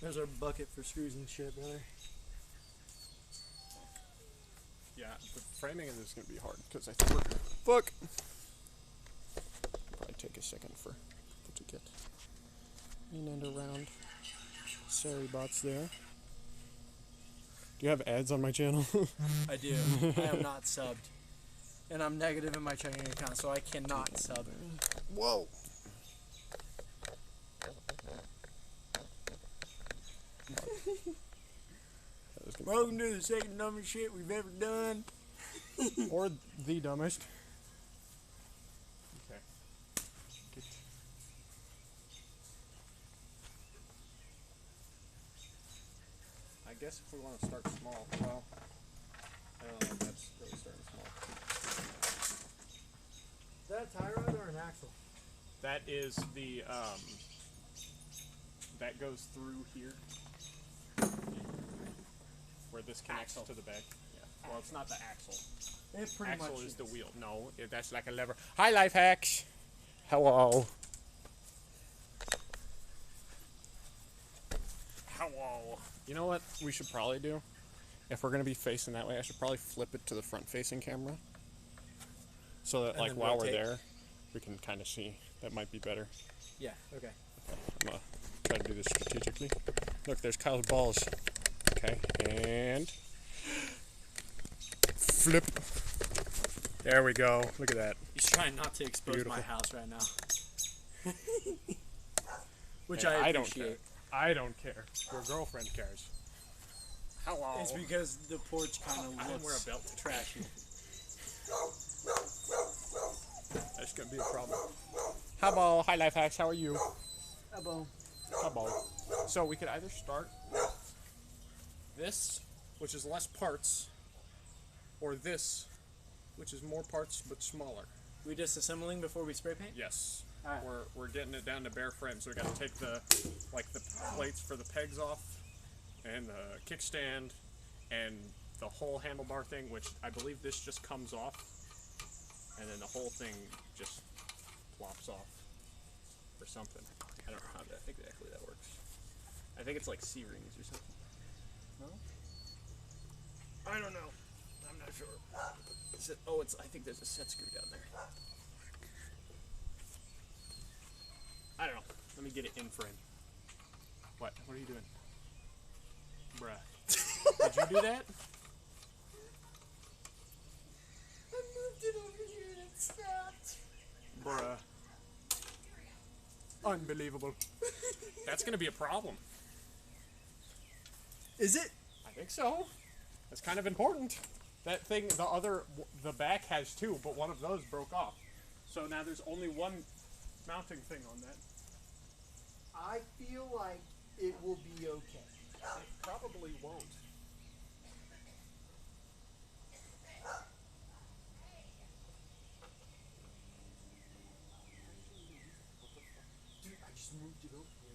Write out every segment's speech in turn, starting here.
There's our bucket for screws and shit, brother. Yeah, the framing of this is going to be hard because I think we're... Fuck! Probably take a second for to get in and around. Sorry, bots there. Do you have ads on my channel? I do. I am not subbed. And I'm negative in my checking account, so I cannot sub. Whoa! Welcome to the second dumbest shit we've ever done. Or the dumbest. Okay. I guess if we want to start small, well, I don't know if that's really starting small. Is that a tie rod or an axle? That is the, that goes through here. Where this connects to the bag. Yeah. Well, it's not the axle. It pretty Axle much is the wheel. No, that's like a lever. Hi, life hacks. Hello. Hello. You know what we should probably do? If we're going to be facing that way, I should probably flip it to the front-facing camera. So that, like, while we're there, we can kind of see. That might be better. Yeah, okay. I'm going to try to do this strategically. Look, there's Kyle's balls. Okay, and flip. There we go. Look at that. He's trying not to expose Beautiful. my house right now. Which Hey, I appreciate. don't care. I don't care. Your girlfriend cares. Hello. It's because the porch kind of looks wear a belt. trashy. That's going to be a problem. Hello. Hi, Life Hacks. How are you? Hello. Hello. So we could either start with this, which is less parts, or this, which is more parts but smaller. We disassembling before we spray paint? Yes. Alright. We're getting it down to bare frame, so we got to take the plates for the pegs off, and the kickstand, and the whole handlebar thing, which I believe this just comes off, and then the whole thing just plops off, or something. I don't know how exactly that works. I think it's like C-rings or something. No? I don't know. I'm not sure. Is it, oh, I think there's a set screw down there. I don't know. Let me get it in frame. What? What are you doing? Bruh. Did you do that? I moved it over here and it stopped. Bruh. Unbelievable. That's gonna be a problem. Is it? I think so. That's kind of important. That thing, the back has two, but one of those broke off. So now there's only one mounting thing on that. I feel like it will be okay. It probably won't. Dude, I just moved it over here.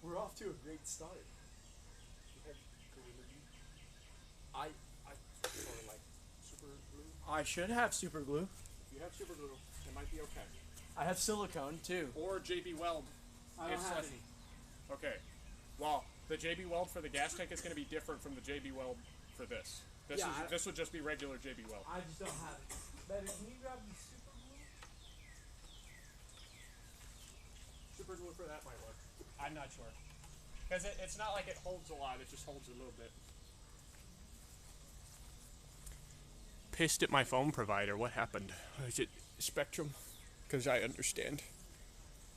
We're off to a great start. I sort of like super glue. I should have super glue. If you have super glue, it might be okay. I have silicone too. Or JB Weld. I don't have any. Okay. Well, the JB Weld for the gas tank is going to be different from the JB Weld for this. This would just be regular JB Weld. I just don't have it. Baby, can you grab me super glue? Super glue for that might work. I'm not sure. Because it's not like it holds a lot, it just holds a little bit. Pissed at my phone provider. What happened? Is it Spectrum? Because I understand.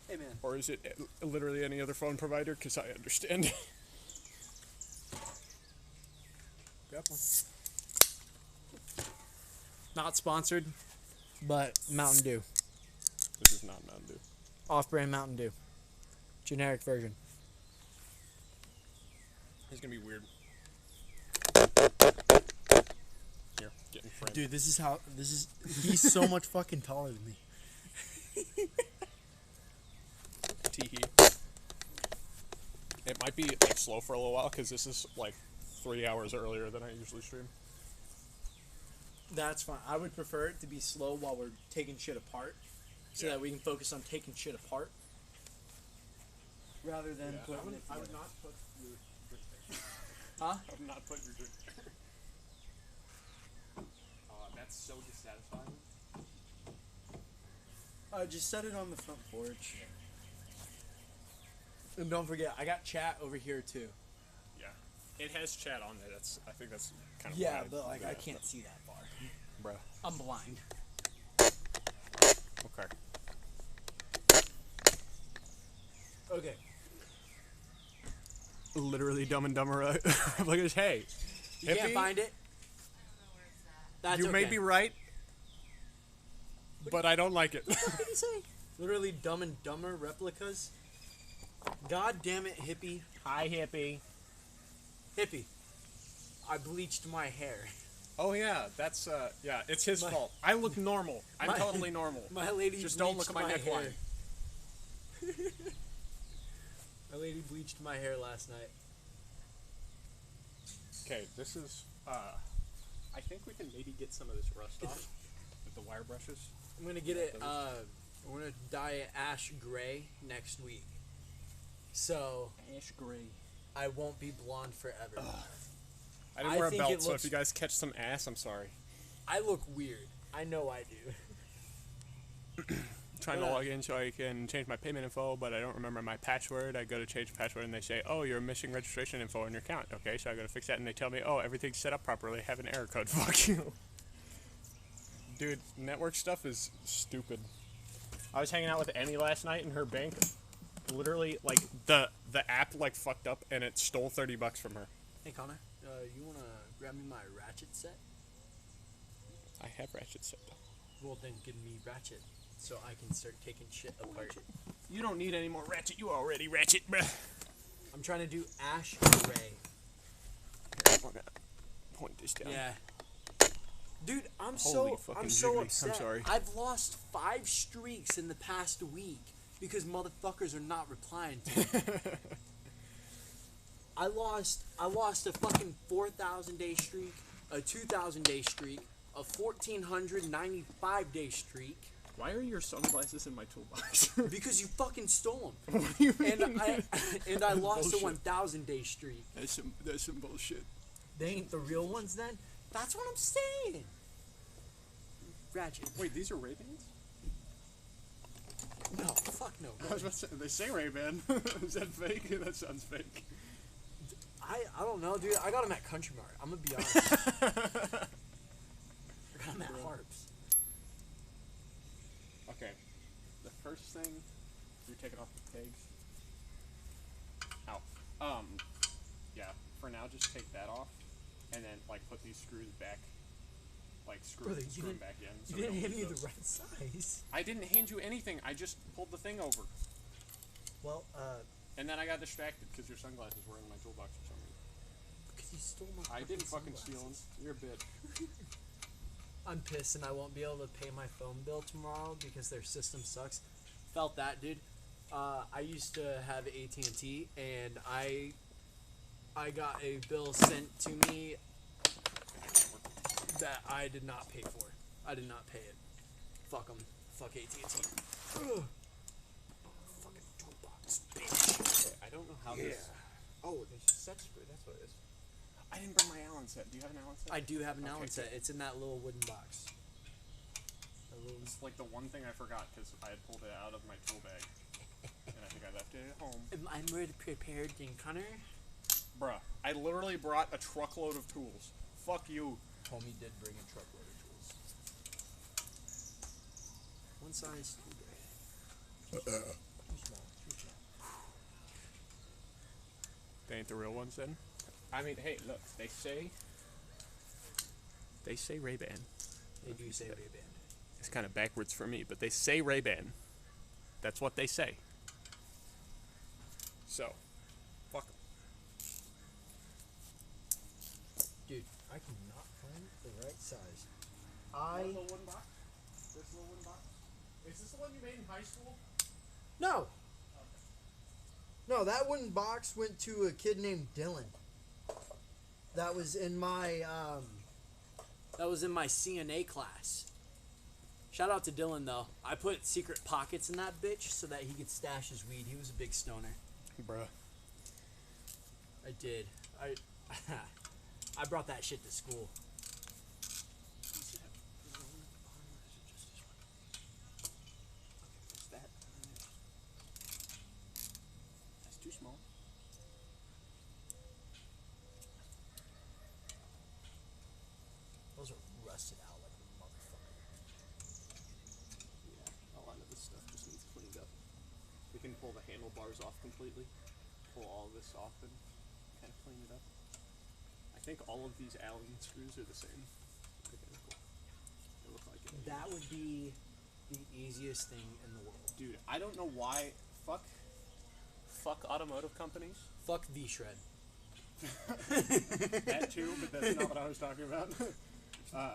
Hey man. Or is it literally any other phone provider? Because I understand. Grab one. Not sponsored, but Mountain Dew. This is not Mountain Dew. Off-brand Mountain Dew. Generic version. It's gonna be weird. Here, get in frame. Dude, he's so much fucking taller than me. Teehee. It might be like slow for a little while because this is like 3 hours earlier than I usually stream. That's fine. I would prefer it to be slow while we're taking shit apart, so that we can focus on taking shit apart. rather than Yeah, putting it I would together. not put your drink there. Huh? I would not put your drink there. That's so dissatisfying. Just set it on the front porch. And don't forget, I got chat over here too. Yeah. It has chat on there. I think that's kind of Yeah, why but like I that, can't see that far. Bruh. I'm blind. Okay. Okay. Literally Dumb and Dumber. Look at hey. You can't find it? That's You okay. may be right, but I don't like it. What did he say? Literally Dumb and Dumber replicas? God damn it, Hippie. Hi, hippie. Hippie. I bleached my hair. Oh yeah, that's yeah, it's his fault. I look normal. I'm my- totally normal. My lady Just don't bleached look at my neckline. hair. My lady bleached my hair last night. Okay, this is I think we can maybe get some of this rust off with the wire brushes. I'm gonna get it, we're gonna dye it ash gray next week. So, Ash gray. I won't be blonde forever. I didn't I wear a think belt, it so looks- if you guys catch some ass, I'm sorry. I look weird. I know I do. Trying Yeah. to log in so I can change my payment info, but I don't remember my password. I go to change password and they say, oh, you're missing registration info on your account. Okay, so I go to fix that and they tell me, oh, everything's set up properly. I have an error code. Fuck you. Dude, network stuff is stupid. I was hanging out with Emmy last night in her bank. Literally, like, the app, like, fucked up and it stole $30 from her. Hey Connor, you wanna grab me my ratchet set? I have ratchet set. Well then give me ratchet, so I can start taking shit apart. You don't need any more ratchet. You already ratchet, bruh. I'm trying to do ash gray. We're gonna point this down. Yeah. Dude, I'm Holy so fucking so jiggly. I'm upset. sorry. I've lost 5 streaks in the past week because motherfuckers are not replying to me. I lost a fucking 4,000 day streak, a 2,000 day streak, a 1,495 day streak Why are your sunglasses in my toolbox? because you fucking stole them. What do you mean? And I lost a Bullshit. 1,000 day streak. That's some bullshit. They ain't the real ones then? That's what I'm saying. Ratchet. Wait, these are Ray-Bans? No, fuck no. I was about to say, they say Ray-Ban. Is that fake? That sounds fake. I don't know, dude. I got them at Country Mart. I'm gonna be honest. I got them at Harps. Okay. The first thing, you're taking off the pegs. Ow. Yeah. For now, just take that off, and then like put these screws back. Like screw Brother, screw them back in. You we didn't don't hand lose me those. the right size. I didn't hand you anything. I just pulled the thing over, Well, and then I got distracted because your sunglasses were in my toolbox for some reason. because you stole my. I didn't fucking sunglasses. steal them. You're a bitch. I'm pissed and I won't be able to pay my phone bill tomorrow because their system sucks. Felt that, dude. I used to have AT&T and I got a bill sent to me that I did not pay for. I did not pay it. Fuck them. Fuck AT&T. Ugh. Fucking toolbox, bitch. Okay, I don't know how this. Oh, there's set screw. That's what it is. I didn't bring my Allen set. Do you have an Allen set? I do have an Okay, Allen set. cool. It's in that little wooden box. That little- It's like the one thing I forgot because I had pulled it out of my tool bag, and I think I left it at home. I'm ready prepared, then Connor. Bruh, I literally brought a truckload of tools. Fuck you. Homie did bring a truckload of tools. One size too big. Too small. Too small. They ain't the real ones then? I mean, hey, look, they say Ray-Ban. They do say Ray-Ban. It's kind of backwards for me, but they say Ray-Ban. That's what they say. So, fuck 'em. Dude, I cannot find the right size. This little wooden box? This little wooden box? Is this the one you made in high school? No! No, that wooden box went to a kid named Dylan. That was in my CNA class. Shout out to Dylan though. I put secret pockets in that bitch so that he could stash his weed. He was a big stoner. Bruh. I did. I I brought that shit to school. What's that? That's too small. Those are rusted out like a motherfucker. Yeah, a lot of this stuff just needs cleaned up. We can pull the handlebars off completely. Pull all this off and kind of clean it up. I think all of these Allen screws are the same. Identical. They look like it. That would be the easiest thing in the world. Dude, I don't know why. Fuck automotive companies. Fuck V-Shred. That too, but that's not what I was talking about.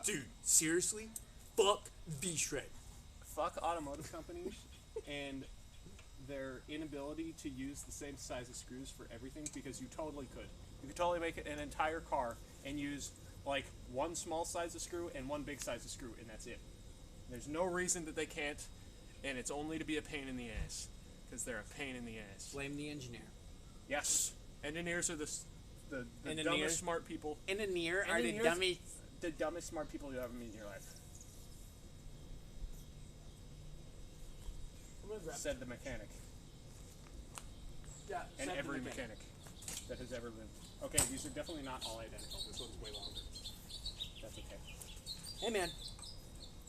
Dude, seriously? Fuck V-Shred. Fuck automotive companies and their inability to use the same size of screws for everything, because you totally could. You could totally make an entire car and use like one small size of screw and one big size of screw, and that's it. There's no reason that they can't, and it's only to be a pain in the ass, because they're a pain in the ass. Blame the engineer. Yes, engineers are the Engineers? dumbest smart people. Engineer are the Engineers- dummy. The dumbest smart people you ever meet in your life. Said the mechanic. Yeah, And said the every mechanic that has ever lived. Okay, these are definitely not all identical. This one's way longer. That's okay. Hey man,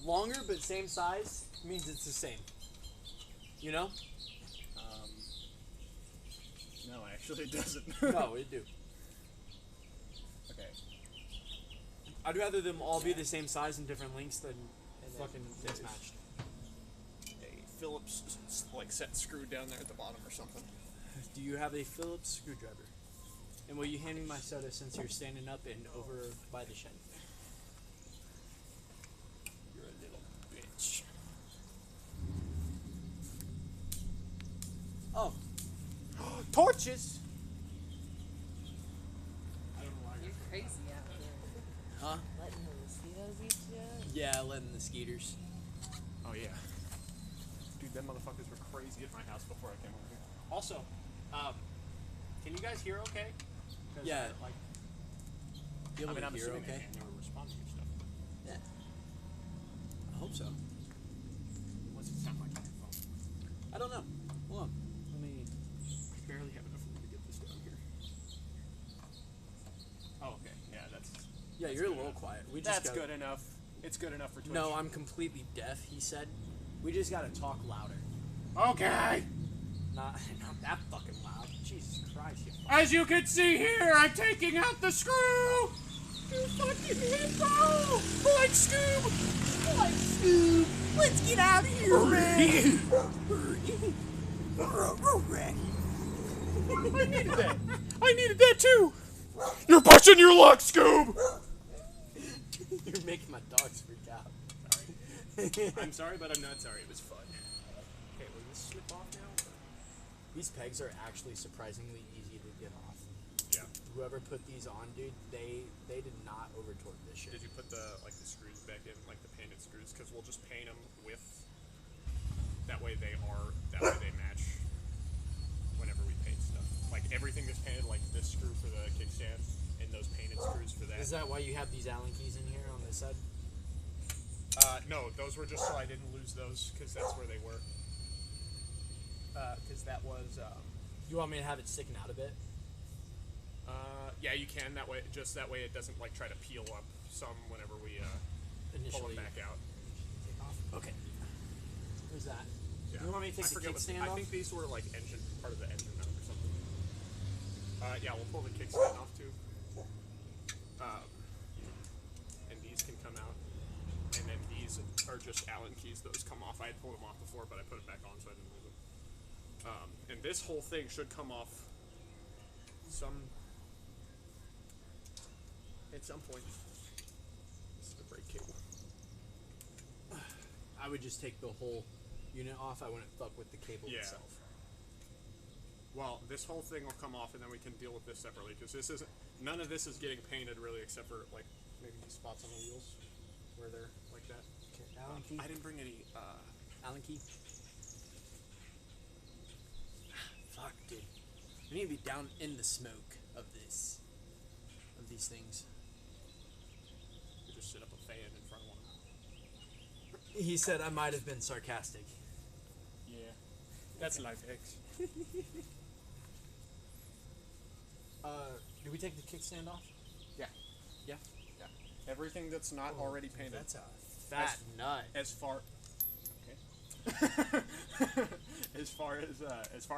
longer but same size means it's the same. You know? No, actually it doesn't. No, it do. Okay. I'd rather them all be the same size and different lengths than fucking there's- mismatched. A Phillips like set screw down there at the bottom or something. Do you have a Phillips screwdriver? And will you hand me my soda since you're standing up and over by the shed? You're a little bitch. Oh, Torches! I don't know why You're crazy out there. huh? Letting the mosquitoes eat you? Yeah, letting the skeeters. Oh yeah. Dude, them motherfuckers were crazy at my house before I came over here. Also, can you guys hear okay? 'Cause, Yeah. like, You able to I'm hear assuming okay? they can. They were responding to stuff. Yeah. I hope so. What's it sound like on your phone? I don't know. Hold on. Let me. Barely have enough room to get this down here. Oh, okay. Yeah, that's Yeah, you're a little quiet. We just that's gotta- good enough. It's good enough for Twitch. No, I'm completely deaf. He said. We just gotta talk louder. Okay. Not that fucking loud. Jesus Christ, you. As you can see here, I'm taking out the screw. You fucking hippo! Like Scoob! Like Scoob, let's get out of here, man. I needed that. I needed that too. You're pushing your luck, Scoob. You're making my dogs freak out. I'm sorry, but I'm not sorry. It was fun. Okay, will this slip off now? These pegs are actually surprisingly easy to get off. Yeah. Whoever put these on, dude, they did not over torque this shit. Did you put the screws back in, like the painted screws? Because we'll just paint them with. That way they match. Whenever we paint stuff, like everything is painted, like this screw for the kickstand and those painted screws for that. Is that why you have these Allen keys in here on this side? No, those were just so I didn't lose those, because that's where they were. Because that was. You want me to have it sticking out a bit? Yeah, you can. That way it doesn't like try to peel up some whenever we pull Initially. it back out. Take off. Okay. Where's that? Yeah. You want me to take I the forget kickstand I off? think these were like part of the engine mount or something. Yeah, we'll pull the kickstand off too. And these can come out. And then these are just Allen keys. Those come off. I had pulled them off before, but I put it back on so I didn't lose them. And this whole thing should come off at some point. This is the brake cable. I would just take the whole unit off. I wouldn't fuck with the cable Yeah. itself. Well, this whole thing will come off, and then we can deal with this separately, because none of this is getting painted really, except for like maybe these spots on the wheels where they're like that. Okay, Allen key. I didn't bring any. Allen key. Fuck, dude. We need to be down in the smoke of these things. You just set up a fan in front of one. He said I might have been sarcastic. Yeah, that's life hacks. Do we take the kickstand off? Yeah. Yeah. Yeah. Everything that's not already painted. That's a fat nut. As far. Okay. as far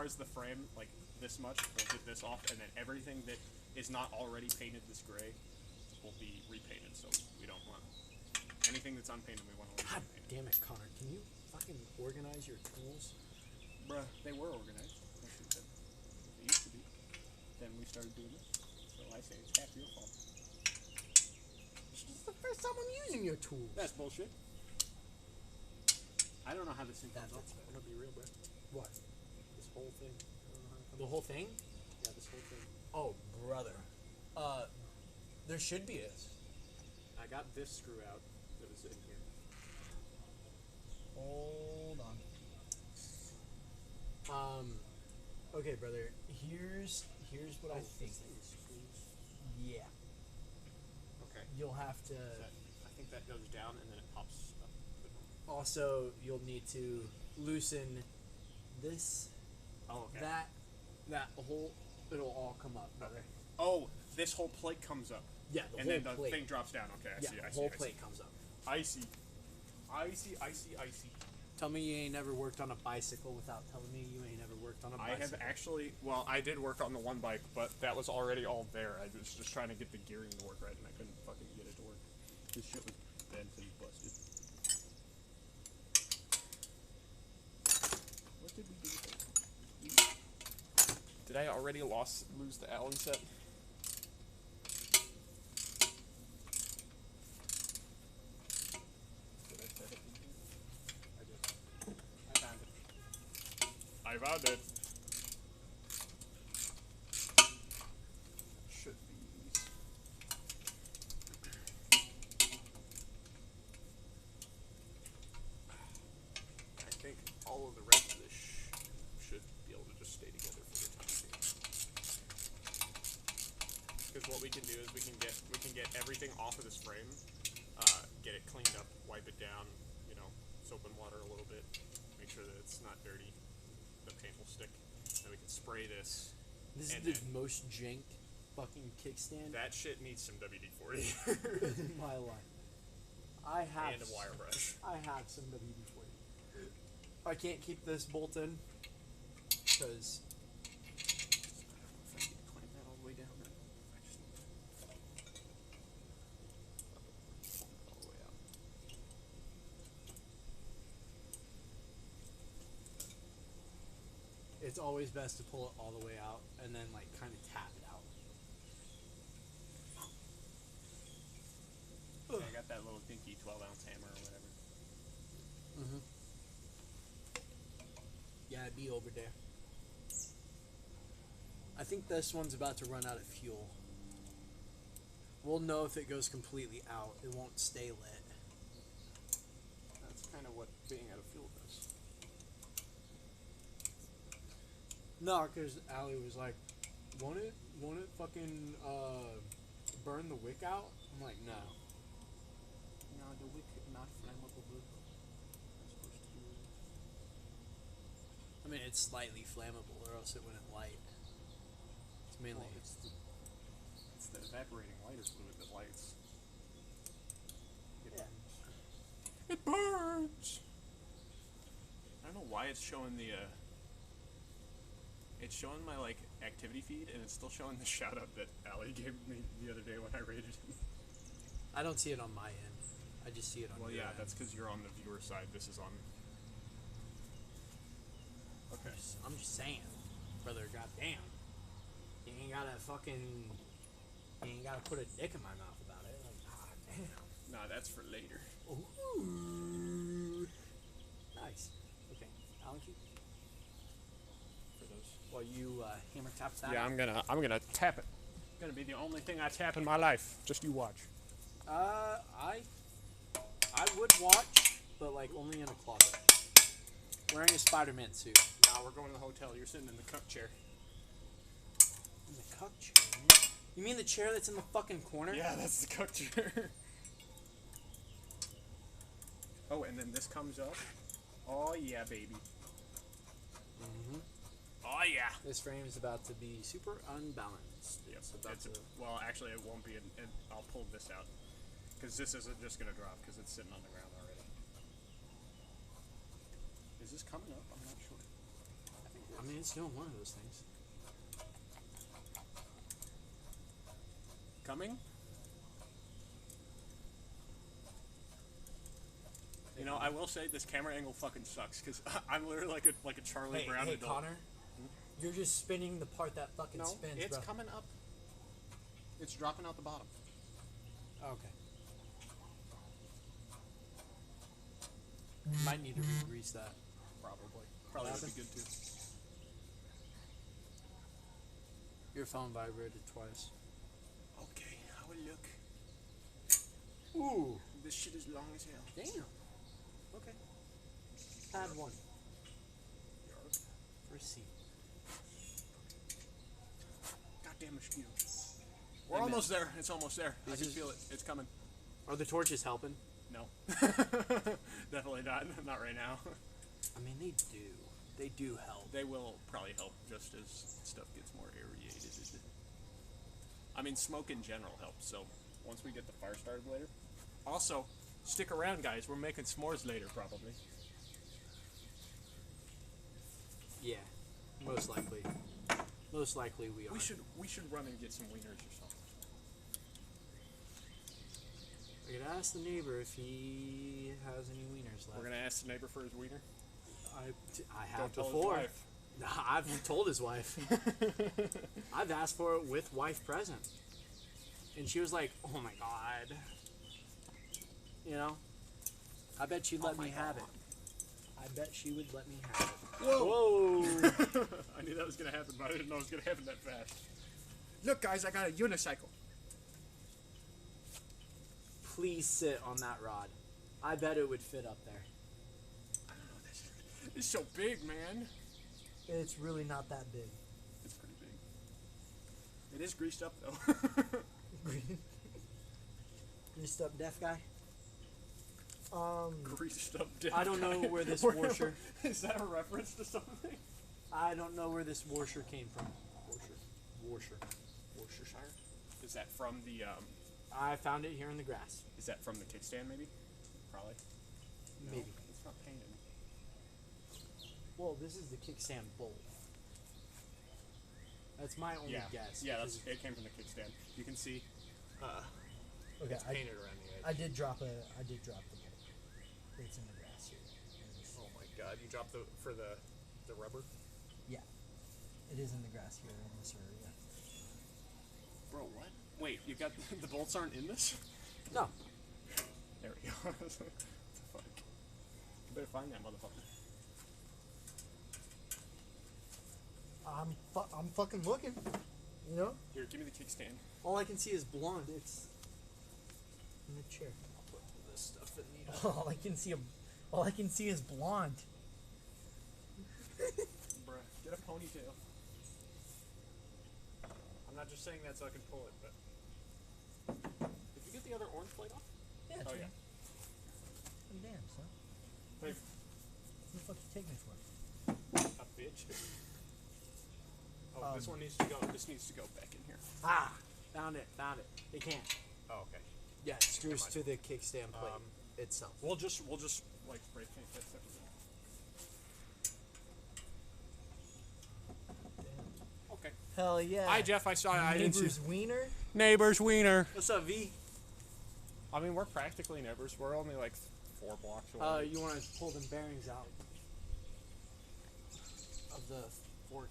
as the frame, like this much, we'll get this off, and then everything that is not already painted this gray will be repainted. So we don't want anything that's unpainted. We want to leave God unpainted. damn it, Connor! Can you fucking organize your tools? Bruh, they were organized. They used to be. Then we started doing this. So I say it's half your fault. This is the first time I'm using your tools. That's bullshit. I don't know how this thing comes off. That's I'm gonna be real, bro. What? This whole thing. I don't know how it comes The whole thing? Yeah, this whole thing. Oh, brother. There should be a. I got this screw out that is in here. Hold on. Okay, brother. Here's what I think. Yeah. Okay. You'll have to. I think that goes down and then it pops up. Also, you'll need to loosen this, Oh, okay. that whole. It'll all come up, brother. Okay. Oh, this whole plate comes up. Yeah, the And whole then the plate. thing drops down. Okay, I Yeah, see. the I whole see. plate comes up. I see. Tell me you ain't never worked on a bicycle without telling me you ain't never worked on a I bicycle. have actually. Well, I did work on the one bike, but that was already all there. I was just trying to get the gearing to work right, and I couldn't fucking get it to work. This shit was bent and busted. What did we do with that? Did I already lose the Allen set? Did I set it in here? I did. I found it. I found it. Should be these. I think all of the rest of this should be able to just stay together for the time being. Because what we can do is we can get everything off of this frame, get it cleaned up, wipe it down, you know, soap and water a little bit, make sure that it's not dirty. The paint will stick. Then we can spray this. This is and the then- most janked fucking kickstand That shit needs some WD-40 in my life. I have and a wire brush. I have some WD-40. I can't keep this bolted because If I need to clamp that all the way down, I just need to clamp it all the way out. it's always best to pull it all the way out and then like kind of tap it out. Yeah, I got that little dinky 12-ounce hammer or whatever. Mm-hmm. Yeah, it'd be over there. I think this one's about to run out of fuel. We'll know if it goes completely out. It won't stay lit. That's kind of what being out of fuel does. No, because Allie was like, won't it fucking burn the wick out? I'm like, no. No, the wick not flammable. That's supposed to do. I mean, it's slightly flammable, or else it wouldn't light. It's mainly. Well, it's the evaporating lighter fluid that lights. It Yeah. burns. It burns. I don't know why it's showing the. It's showing my like activity feed, and it's still showing the shout out that Allie gave me the other day when I rated him. I don't see it on my end. I just see it on Well, your yeah, end. that's because you're on the viewer side. This is on. Okay. I'm just saying, brother. Goddamn, you ain't gotta put a dick in my mouth about it. Like, goddamn. Nah, that's for later. Ooh. Nice. Okay, Alan, keep. For those. While you hammer tap that. Yeah, I'm gonna tap it. Gonna be the only thing I tap in my life. Just you watch. I would watch, but like only in a closet, wearing a Spider-Man suit. Nah, we're going to the hotel. You're sitting in the cup chair. cuck chair, man. You mean the chair that's in the fucking corner? Yeah, that's the cook chair. Oh, and then this comes up. Oh yeah, baby. Mm-hmm. Oh yeah. This frame is about to be super unbalanced. Yep. It's about to... Well, actually, it won't be. And I'll pull this out because this isn't just gonna drop because it's sitting on the ground already. Is this coming up? I'm not sure. I mean, it's doing one of those things. Coming? You know, I will say this camera angle fucking sucks because I'm literally like a Charlie Brown Hey, adult. Connor, you're just spinning the part that fucking No, spins, it's bro. coming up. It's dropping out the bottom. Okay. Might need to re-grease that. Probably would be good too. Your phone vibrated twice. Okay, how will look? Ooh. This shit is long as hell. Damn. Okay. Add one. Proceed. Goddamn mosquito. We're almost there. It's almost there. I can feel it. It's coming. Are the torches helping? No. Definitely not. Not right now. I mean, they do. They do help. They will probably help just as stuff gets more aerated. I mean, smoke in general helps, so once we get the fire started later. Also, stick around, guys. We're making s'mores later, probably. Yeah. Most likely. Most likely we are. We should run and get some wieners or something. I could ask the neighbor if he has any wieners left. We're gonna ask the neighbor for his wiener. I have Don't tell his before. wife. I've told his wife. I've asked for it with wife present. And she was like, oh my god. You know? I bet she'd let me have it. I bet she would let me have it. Whoa! I knew that was gonna happen, but I didn't know it was gonna happen that fast. Look, guys, I got a unicycle. Please sit on that rod. I bet it would fit up there. I don't know. It's so big, man. It's really not that big. It's pretty big. It is greased up, though. Greased up deaf guy. Greased up. I don't know where this washer... Is that a reference to something? I don't know where this washer came from. Washer. Worcestershire? Is that from the, I found it here in the grass. Is that from the kickstand, maybe? Probably. No, Maybe. it's not painted. Well, this is the kickstand bolt. That's my only guess. Yeah, it came from the kickstand. You can see Okay, it's painted around the edge. I did drop the bolt. It's in the grass here. Oh my god, you dropped for the rubber? Yeah. It is in the grass here in this area. Bro, what? Wait, you got the bolts aren't in this? No. There we go. What the fuck? You better find that motherfucker. I'm fucking looking. You know? Here, give me the kickstand. All I can see is blonde. It's In the chair. I'll put this stuff in the All I can see is blonde. Bruh, get a ponytail. I'm not just saying that so I can pull it, but... Did you get the other orange plate off? Yeah, it's Oh, right. yeah. Damn, son. Hey, What the fuck you take me for? a bitch. Oh, this one needs to go. This needs to go back in here. Ah! Found it. It can't. Oh, okay. Yeah, it screws Never to the kickstand plate itself. We'll just like spray paint that stuff. Okay. Hell yeah. Hi, Jeff. I saw. I didn't see. Neighbor's wiener. Neighbor's wiener. What's up, V? I mean, we're practically neighbors. We're only like 4 blocks away. You want to pull them bearings out of the fork?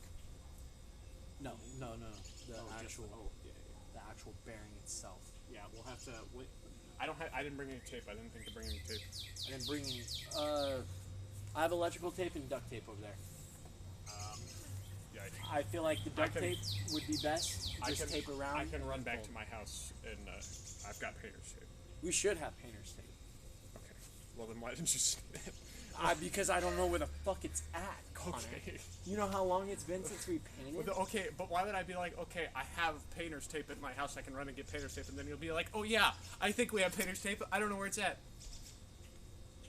No. The actual, the actual bearing itself. Yeah, we'll have to. I didn't bring any tape. I didn't think to bring any tape. I didn't bring. I have electrical tape and duct tape over there. Yeah. I feel like the duct tape would be best. I Just can tape around. I can and run back fold. to my house and I've got painter's tape. We should have painter's tape. Okay. Well then, why didn't you say that? Because I don't know where the fuck it's at, Connor. Okay. You know how long it's been since we painted? Okay, but why would I be like, okay, I have painter's tape at my house, I can run and get painter's tape, and then you'll be like, oh yeah, I think we have painter's tape, I don't know where it's at.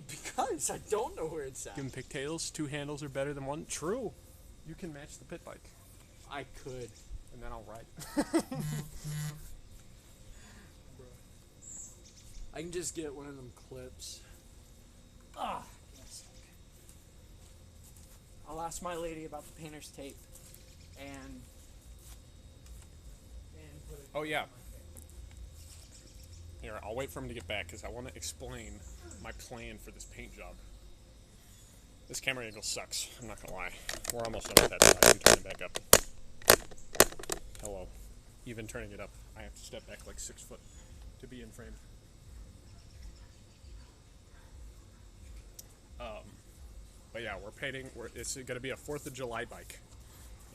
Because I don't know where it's at. Give them pigtails, 2 handles are better than 1. True. You can match the pit bike. I could. And then I'll ride. I can just get one of them clips. Ah, yes. I'll ask my lady about the painter's tape, and put it. Oh yeah. Here, I'll wait for him to get back because I want to explain my plan for this paint job. This camera angle sucks. I'm not gonna lie. We're almost done with that, so I can turn it back up. Hello. Even turning it up, I have to step back like 6 foot to be in frame. But yeah, we're painting. It's gonna be a 4th of July bike,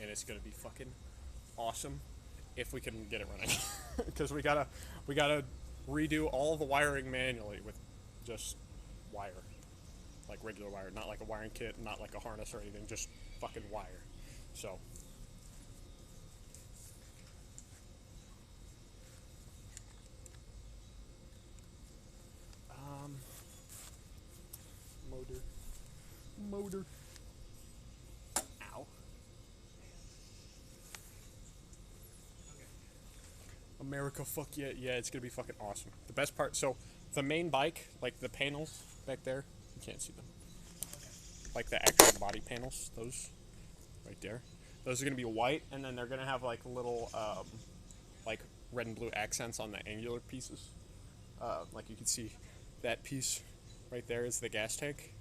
and it's gonna be fucking awesome if we can get it running. Because we gotta redo all the wiring manually with just wire, like regular wire, not like a wiring kit, not like a harness or anything, just fucking wire. So. Motor. Ow. America, fuck yeah, it's gonna be fucking awesome. The best part, so the main bike, like the panels back there, you can't see them. Like the actual body panels, those right there. Those are gonna be white, and then they're gonna have like little, like red and blue accents on the angular pieces. Like you can see that piece right there is the gas tank.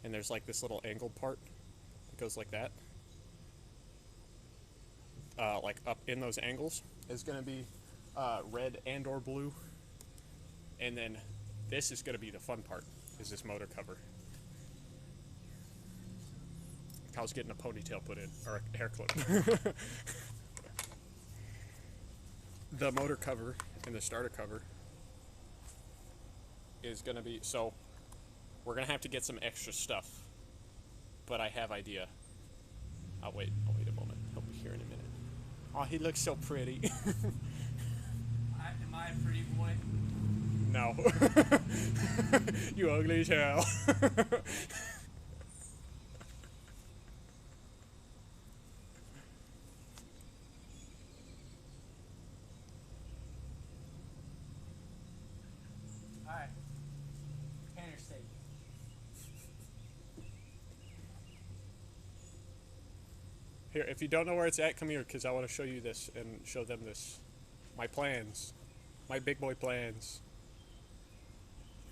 And there's like this little angled part that goes like that. Like up in those angles is going to be red and or blue. And then this is going to be the fun part, is this motor cover. I was getting a ponytail put in, or a hair clip. The motor cover and the starter cover is going to be, so we're going to have to get some extra stuff, but I have idea. I'll wait a moment. He'll be here in a minute. Oh, he looks so pretty. Am I a pretty boy? No. You ugly as hell. Alright. Painter's tape. Here, if you don't know where it's at, come here, because I want to show you this and show them this. My plans. My big boy plans.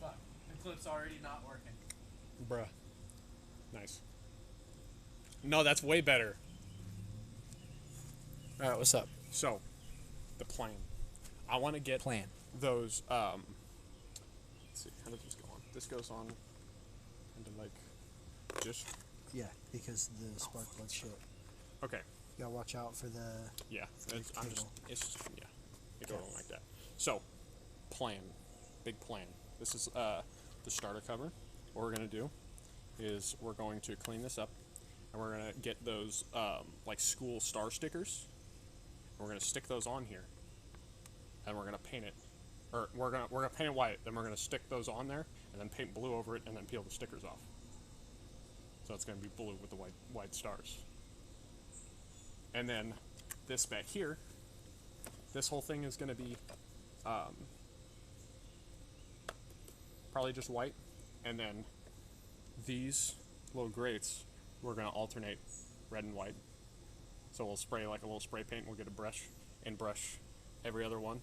Fuck. The clip's already not working. Bruh. Nice. No, that's way better. Alright, what's up? So, the plan. I want to get Plan. those, let's see, how does this go on? This goes on into like, just, Yeah, because the spark plug's shit. okay, You gotta watch out for the... yeah, it's cable. just, yeah, it goes on like that. So, plan, big plan. This is, the starter cover. What we're going to do is we're going to clean this up, and we're going to get those, like school star stickers. We're going to stick those on here, and we're going to paint it, or we're going to paint it white, then we're going to stick those on there, and then paint blue over it, and then peel the stickers off. So it's going to be blue with the white stars. And then this back here, this whole thing is going to be probably just white, and then these little grates, we're going to alternate red and white. So we'll spray like a little spray paint, we'll get a brush and brush every other one.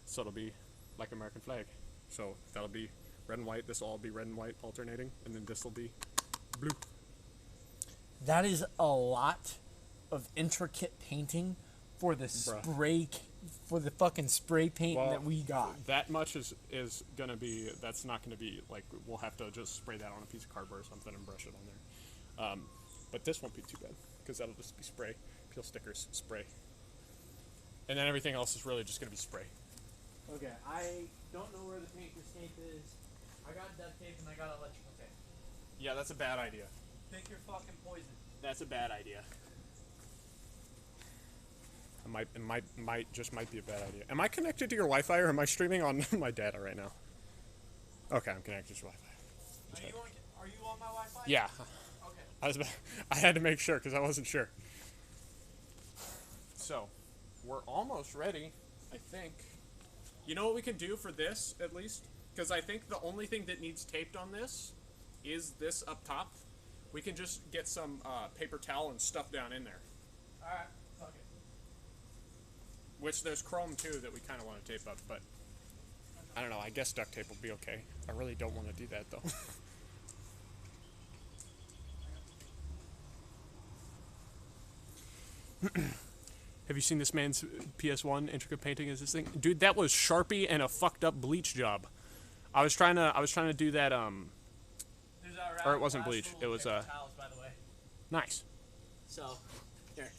So it'll be like American flag. So that'll be red and white, this will all be red and white alternating, and then this will be blue. That is a lot of intricate painting for the spray, for the fucking spray paint that we got. That much is gonna be, that's not gonna be, like, we'll have to just spray that on a piece of cardboard or something and brush it on there. But this won't be too bad, because that'll just be spray, peel stickers, spray. And then everything else is really just gonna be spray. Okay, I don't know where the painter's tape is. I got duct tape and I got electrical tape. Yeah, that's a bad idea. Pick your fucking poison. That's a bad idea. It might be a bad idea. Am I connected to your Wi-Fi or am I streaming on my data right now? Okay, I'm connected to Wi-Fi. Are you on my Wi-Fi? Yeah. Okay. I had to make sure because I wasn't sure. So, we're almost ready, I think. You know what we can do for this, at least? Because I think the only thing that needs taped on this is this up top. We can just get some paper towel and stuff down in there. Alright, fuck it. Which there's chrome too that we kind of want to tape up, but I don't know. I guess duct tape will be okay. I really don't want to do that though. Have you seen this man's PS1 intricate painting? Is this thing, dude? That was Sharpie and a fucked up bleach job. I was trying to do that. Or it wasn't bleach. It was towels, by the way. Nice. So, here.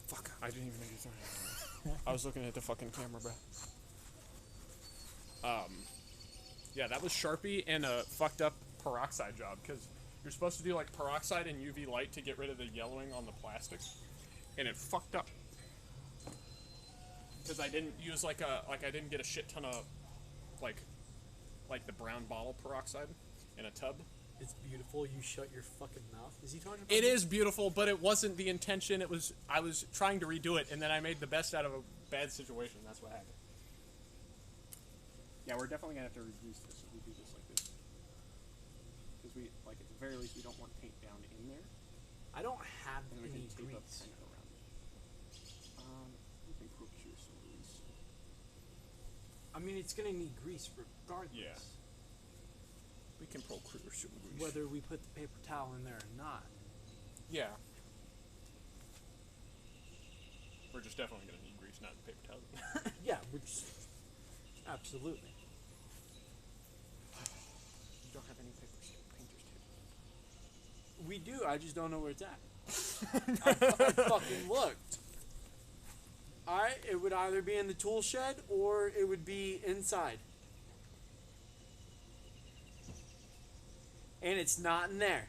Fuck! I didn't even know you were I was looking at the fucking camera, bro. Yeah, that was Sharpie and a fucked up peroxide job because you're supposed to do like peroxide and UV light to get rid of the yellowing on the plastic, and it fucked up because I didn't use I didn't get a shit ton of like the brown bottle peroxide in a tub. It's beautiful. You shut your fucking mouth. Is he talking about It is beautiful, but it wasn't the intention. I was trying to redo it, and then I made the best out of a bad situation. That's what happened. Yeah, we're definitely gonna have to reduce this if we do this like this, because we at the very least we don't want paint down in there. I don't have And we any can tape up grease. kind of around it. We can procure some grease. I mean, it's gonna need grease regardless. Yeah. We can procure some grease. Whether we put the paper towel in there or not. Yeah. We're just definitely gonna need grease, not paper towel. Yeah, which absolutely. You don't have any painter's tape. We do. I just don't know where it's at. I fucking looked. Alright, it would either be in the tool shed or it would be inside. And it's not in there.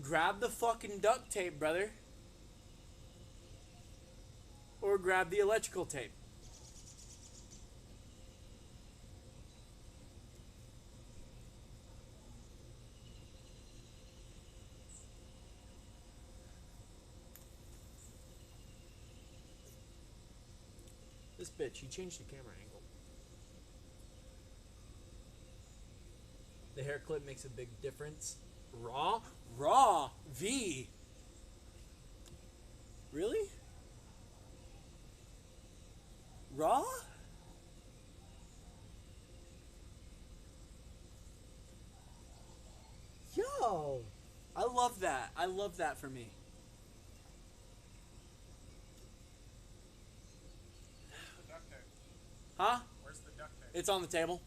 Grab the fucking duct tape, brother. Or grab the electrical tape. This bitch, he changed the camera angle. The hair clip makes a big difference. Raw? Raw! V! Really? Raw? Yo! I love that. I love that for me. Duct tape. Huh? Where's the duct tape? It's on the table.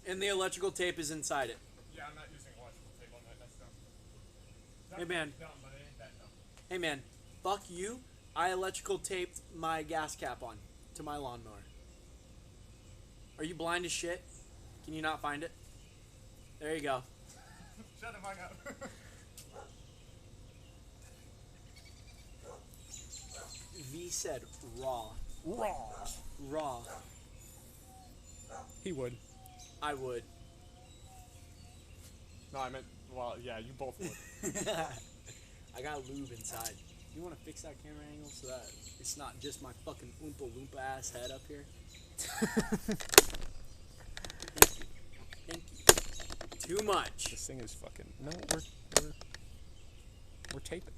And the electrical tape is inside it. Yeah, I'm not using electrical tape on that. That's dumb. Hey, man. Dumb, but it ain't that dumb. Hey man, fuck you. I electrical taped my gas cap on to my lawnmower. Are you blind as shit? Can you not find it? There you go. Shut the fuck up. V said raw. Raw. Raw. He would. I would. No, I meant, well, yeah, you both would. I got lube inside. You want to fix that camera angle so that it's not just my fucking Oompa Loompa ass head up here? Thank you. Thank you. Too much. This thing is fucking, no, we're taping.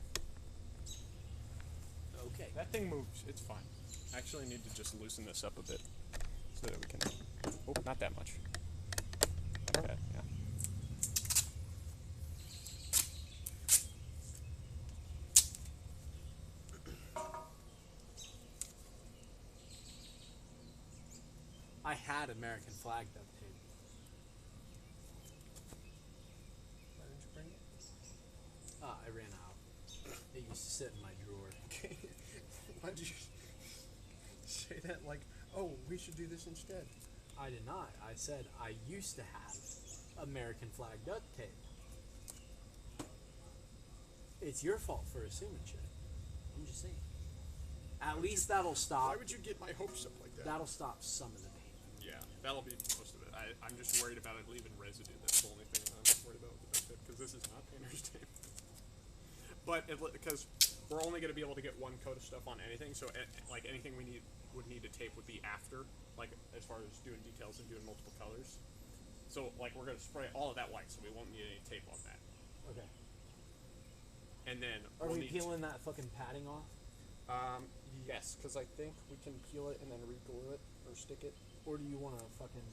Okay. That thing moves, it's fine. I actually need to just loosen this up a bit so that we can, oh, not that much. Like that, yeah. I had American flag duct tape. Why didn't you bring it? I ran out. It used to sit in my drawer. Why did you say that like, oh, we should do this instead? I did not. I said I used to have American flag duct tape. It's your fault for assuming shit. I'm just saying. At least that'll stop. Why would you get my hopes up like that? That'll stop some of the pain. Yeah, that'll be most of it. I'm just worried about it leaving residue. That's the only thing I'm worried about with the duct tape, because this is not painter's tape. But because we're only going to be able to get one coat of stuff on anything, so like anything we would need to tape would be after, like as far as doing details and doing multiple colors. So like we're going to spray all of that white, so we won't need any tape on that. Okay. And then Are we peeling that fucking padding off? Yes, because I think we can peel it and then re-glue it or stick it. Or do you want to fucking...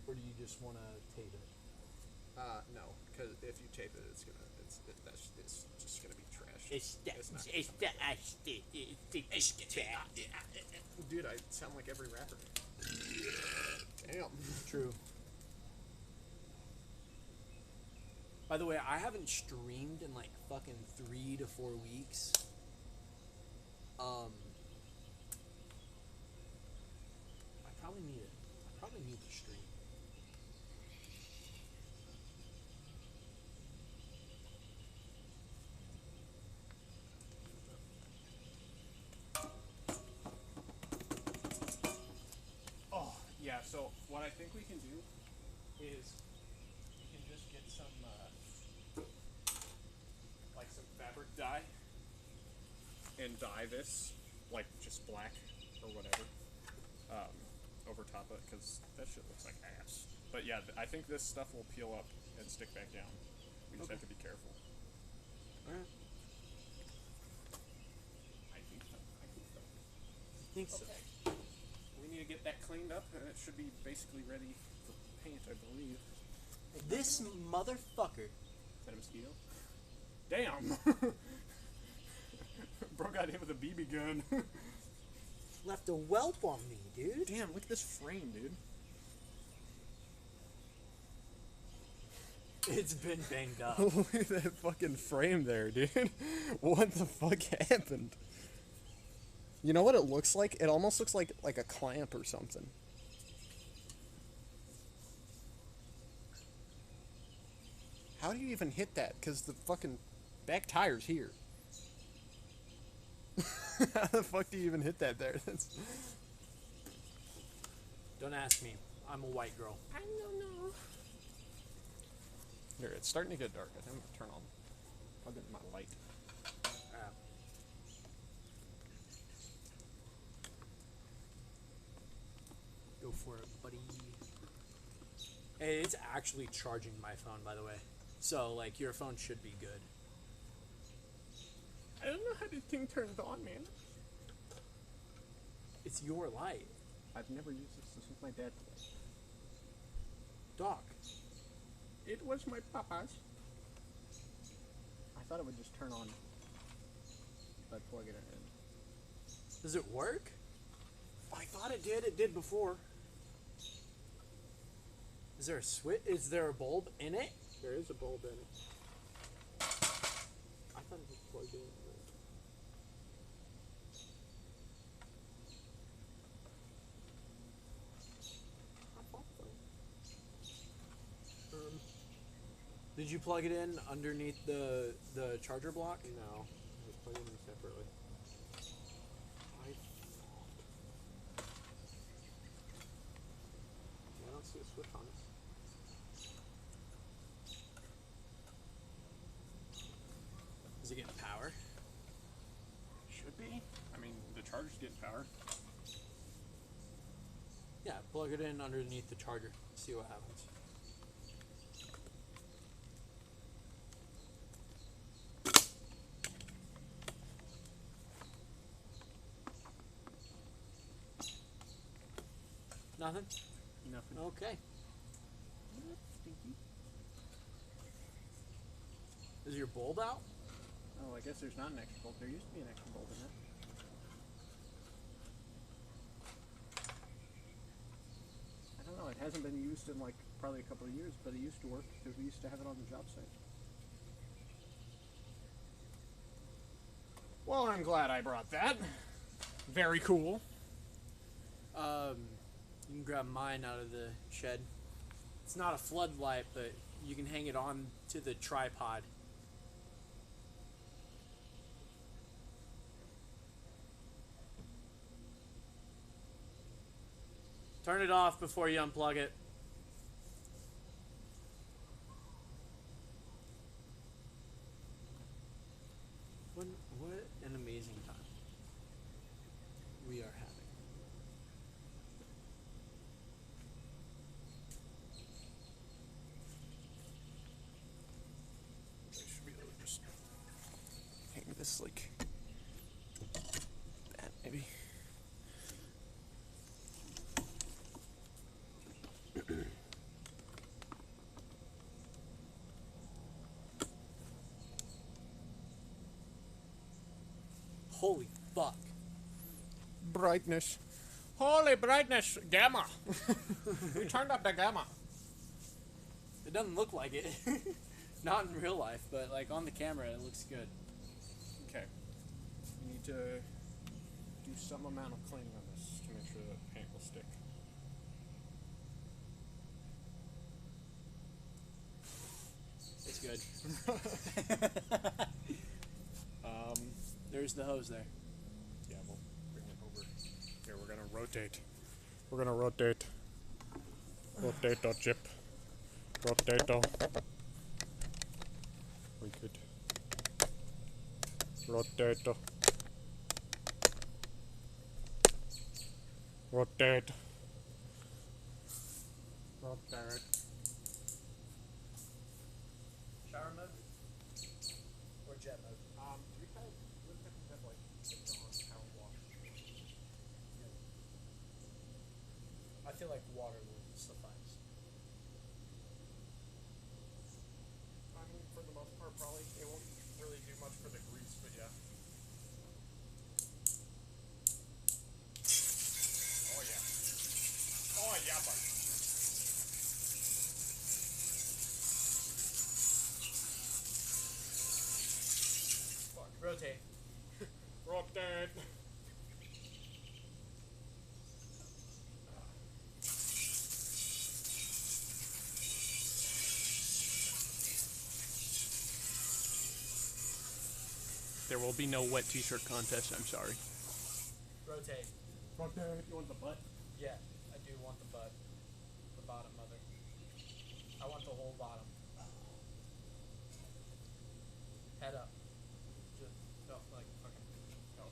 Or do you just want to tape it? No, because if you tape it, it's just gonna be trash. Dude, I sound like every rapper. Damn. True. By the way, I haven't streamed in like fucking 3 to 4 weeks. I probably need to stream. Oh, yeah, so what I think we can do is we can just get some, like some fabric dye and dye this, like just black or whatever, over top of it, because that shit looks like ass. But yeah, I think this stuff will peel up and stick back down. We just have to be careful. Alright. I think so. I think so. Okay. We need to get that cleaned up, and it should be basically ready for paint, I believe. This motherfucker. Is that a mosquito? Damn! Bro got hit with a BB gun. Left a whelp on me, dude. Damn, look at this frame, dude. It's been banged up. Look at that fucking frame there, dude. What the fuck happened? You know what it looks like? It almost looks like a clamp or something. How do you even hit that? Because the fucking back tire's here. How the fuck do you even hit that there? Don't ask me. I'm a white girl. I don't know. Here, it's starting to get dark. I think I'm gonna turn on plug in my light. Go for it, buddy. Hey, it's actually charging my phone, by the way. So, like, your phone should be good. I don't know how this thing turns on, man. It's your light. I've never used this. This was my dad's light. Doc. It was my papa's. I thought it would just turn on if I plug it in. Does it work? I thought it did. It did before. Is there a switch? Is there a bulb in it? There is a bulb in it. I thought it was plugged in. Did you plug it in underneath the charger block? No, I was plugging them separately. I don't see a switch on this. Is it getting power? Should be. I mean, the charger's getting power. Yeah, plug it in underneath the charger. See what happens. Nothing? Nothing. Okay. Is your bulb out? Oh, I guess there's not an extra bulb. There used to be an extra bulb in it. I don't know. It hasn't been used in like probably a couple of years, but it used to work because we used to have it on the job site. Well, I'm glad I brought that. Very cool. You can grab mine out of the shed. It's not a floodlight, but you can hang it on to the tripod. Turn it off before you unplug it. What an amazing time we are having. I should be able to just hang this like that, maybe. Holy fuck. Brightness. Holy brightness, gamma. We turned up the gamma. It doesn't look like it. Not in real life, but like on the camera it looks good. Okay. We need to do some amount of cleaning on this to make sure the paint will stick. It's good. There's the hose there. Yeah, we'll bring it over. Here, we're gonna rotate. We're gonna rotate. Rotato chip. Rotato. We could. Rotato. Rotate. Rotate. Shower mode? Or jet mode? We kind of have like power wash. I feel like water will suffice. I mean, for the most part, probably it won't really do much for the grease, but yeah. Oh yeah. Oh yeah, buddy. Fuck. Rotate. Rotate. There will be no wet t-shirt contest, I'm sorry. Rotate. Rotate. You want the butt? Yeah, I do want the butt. The bottom, mother. I want the whole bottom. Head up. Just, no, like, fucking, no.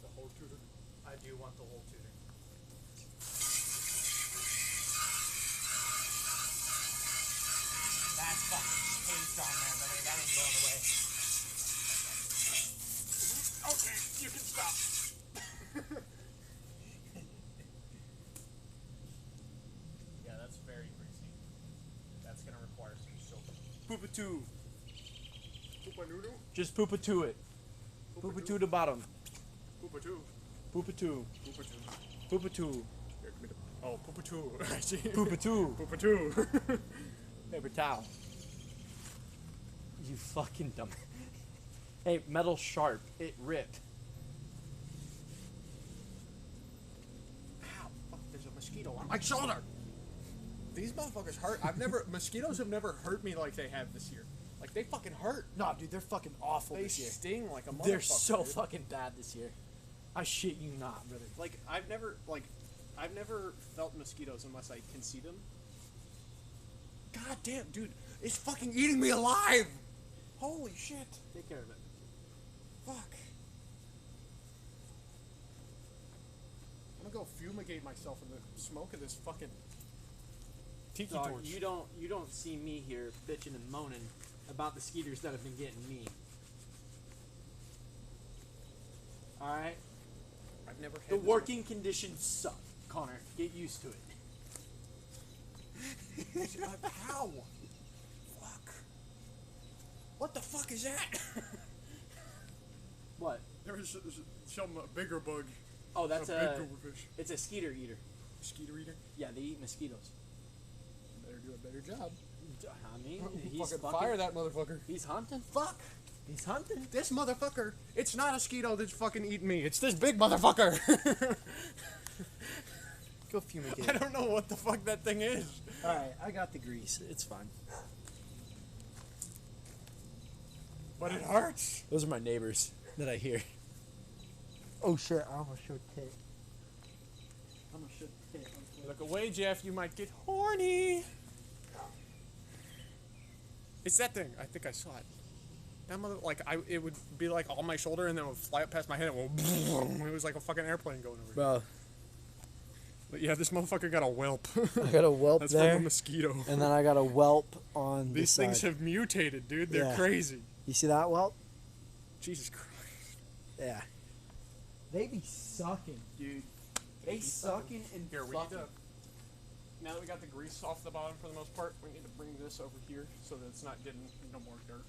The whole tutor? I do want the whole tutor. That's fucking paste on there, but that ain't going away. Okay, you can stop. Yeah, that's very greasy. That's gonna require some soap. Poop-a-two. Poopa-noodle? Just poop-a-two it. Poop-a-two the bottom. Poopa-two. Poop-a-two. Poopa-two. Poop-a-two. Here, give me the... Oh, poopa-two. I see. Poop-a-two. Poopa-two. Paper towel. You fucking dumb. Hey, metal sharp. It ripped. Ow, fuck, there's a mosquito on my shoulder. These motherfuckers hurt. Mosquitoes have never hurt me like they have this year. Like, they fucking hurt. Nah, dude, they're fucking awful They this year. sting like a motherfucker. They're so dude. fucking bad this year. I shit you not, really. Like, I've never felt mosquitoes unless I can see them. God damn, dude, it's fucking eating me alive! Holy shit. Take care of it. Fuck. I'm gonna go fumigate myself in the smoke of this fucking tiki Dog, torch. you don't see me here bitching and moaning about the skeeters that have been getting me. Alright? I've never had The this working conditions suck, Connor. Get used to it. How? Fuck. What the fuck is that? What? There's some bigger bug. Oh, that's a a big goldfish. it's a skeeter eater. Mosquito eater. Yeah, they eat mosquitoes. Better do a better job. I mean, he's fucking fucking fire that motherfucker. He's hunting. Fuck. He's hunting. This motherfucker. It's not a mosquito that's fucking eating me. It's this big motherfucker. Go fumigate. I don't know what the fuck that thing is. All right, I got the grease. It's fine. But it hurts. Those are my neighbors that I hear. Oh shit! I almost showed tit. I almost showed tit. Look away, Jeff. You might get horny. It's that thing. I think I saw it. That mother, it would be like on my shoulder and then it would fly up past my head and it was like a fucking airplane going over. Bro, But yeah, this motherfucker got a whelp. I got a whelp That's there, from a mosquito. and then I got a whelp on These the things side. have mutated, dude. They're Yeah. crazy. You see that whelp? Jesus Christ. Yeah. They be sucking, dude. They sucking and Here, we need fucking. to. Now that we got the grease off the bottom for the most part, we need to bring this over here so that it's not getting no more dirt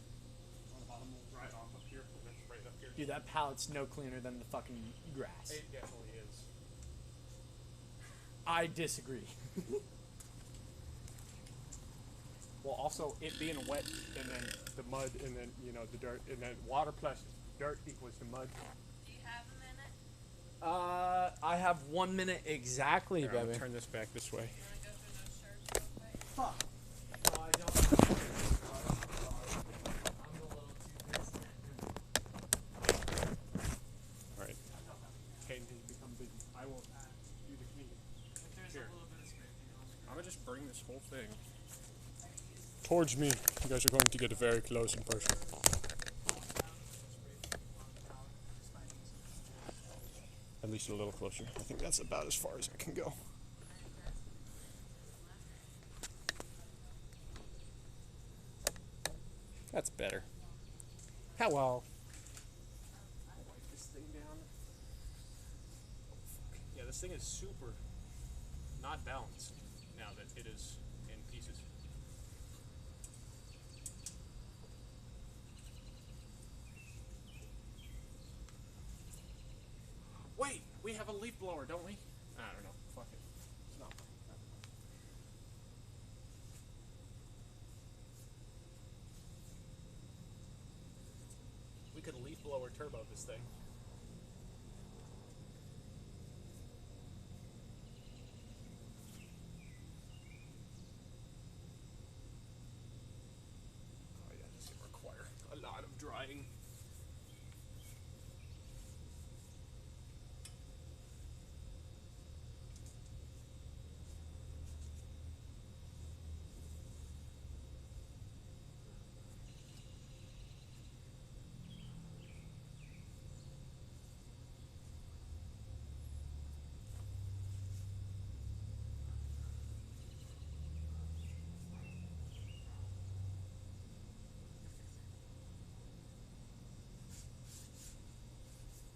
on the bottom. We'll dry it off up here and then spray it up here. Dude, that pallet's no cleaner than the fucking grass. It definitely is. I disagree. Well, also it being wet and then the mud and then the dirt and then water plus dirt equals the mud. Do you have a minute? I have 1 minute exactly, Here, I'm baby. gonna turn this back this way. You want to go through those shirts real quick? Fuck. I don't. I'm a little too busy. All right. Caden has become busy. I will do the cleaning. Here. I'm gonna just bring this whole thing towards me. You guys are going to get a very close in person. At least a little closer. I think that's about as far as I can go. That's better. Hello. I'll wipe this thing down. Yeah, this thing is super not balanced now that it is in pieces. Wait, we have a leaf blower, don't we? I don't know. Fuck it. It's not. We could leaf blower turbo this thing. Oh yeah, this would require a lot of drying.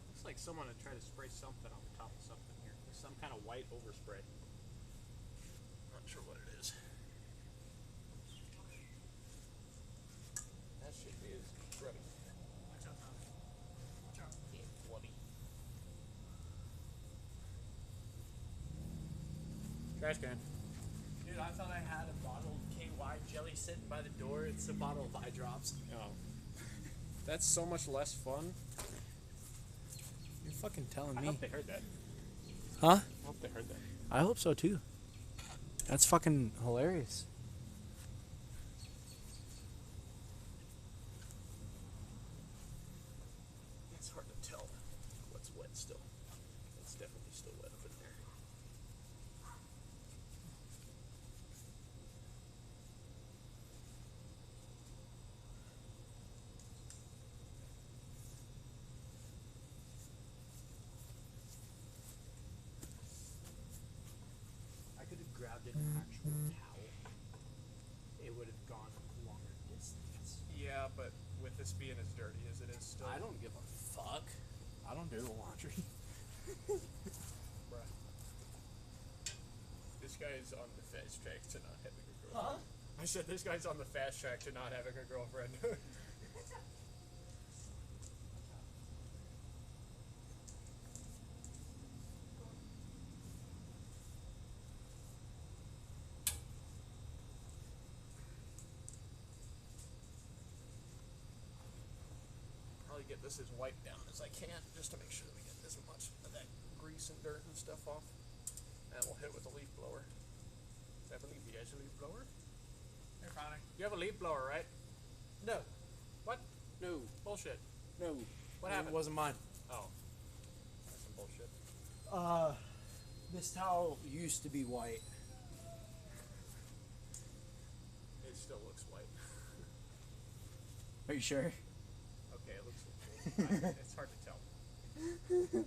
Looks like someone had tried to spray something on the top of something here. There's some kind of white overspray. Not sure what it is. That shit is grubby. Watch out, Tom. Watch out. Yeah, blubby. Trash can. Dude, I thought I had a bottle of KY jelly sitting by the door. It's a bottle of eye drops. Oh. That's so much less fun. You're fucking telling I me. hope they heard that. Huh? I hope they heard that. I hope so too. That's fucking hilarious. It's hard to tell what's wet still. It's definitely still wet up in there. I could have grabbed an actual towel. It would have gone a longer distance. Yeah, but with this being as dirty as it is still. I don't give a fuck. I don't do the laundry. Bruh. This guy's on the fast track to not having a girlfriend. I said this guy's on the fast track to not having a girlfriend. Probably get this as wiped down as I can just to make sure that we get as much of that grease and dirt and stuff off. And we'll hit with the leaf blower. I believe you guys a leaf blower. Hey, Connor. You have a leaf blower, right? No. What? No. Bullshit. No. What happened? It wasn't mine. Oh. That's some bullshit. This towel used to be white. It still looks white. Are you sure? Okay, it looks it's hard to tell.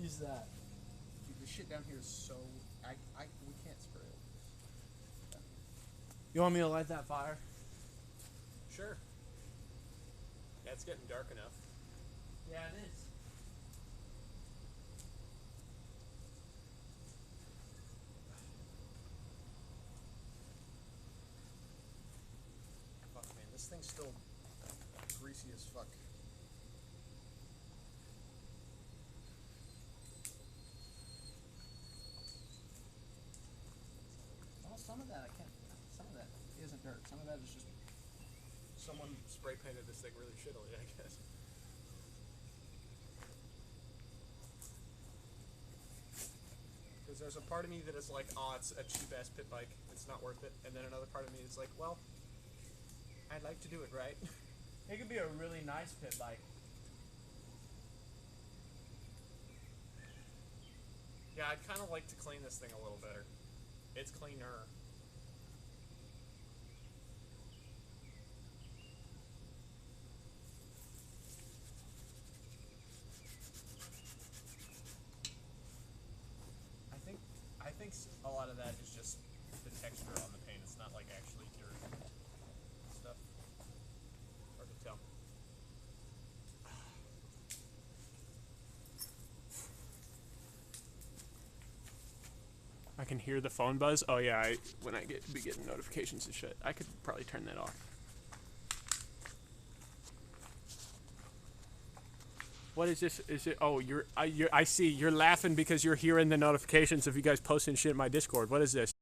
Use that. Dude, this shit down here is so we can't spray over this. You want me to light that fire? Sure. Yeah, it's getting dark enough. Yeah, it is. Fuck, man, this thing's still greasy as fuck. Well, some of that I can't. Some of that isn't dirt. Some of that is just. Someone spray painted this thing really shittily, I guess. Because there's a part of me that is like, oh, it's a cheap ass pit bike, it's not worth it. And then another part of me is like, well, I'd like to do it right. It could be a really nice pit bike. Yeah, I'd kind of like to clean this thing a little better. It's cleaner. I think a lot of that is just the texture on the paint. It's not like actually dirt stuff. Hard to tell. I can hear the phone buzz. Oh yeah, when I be getting notifications and shit, I could probably turn that off. What is this? Is it? Oh, I see. You're laughing because you're hearing the notifications of you guys posting shit in my Discord. What is this?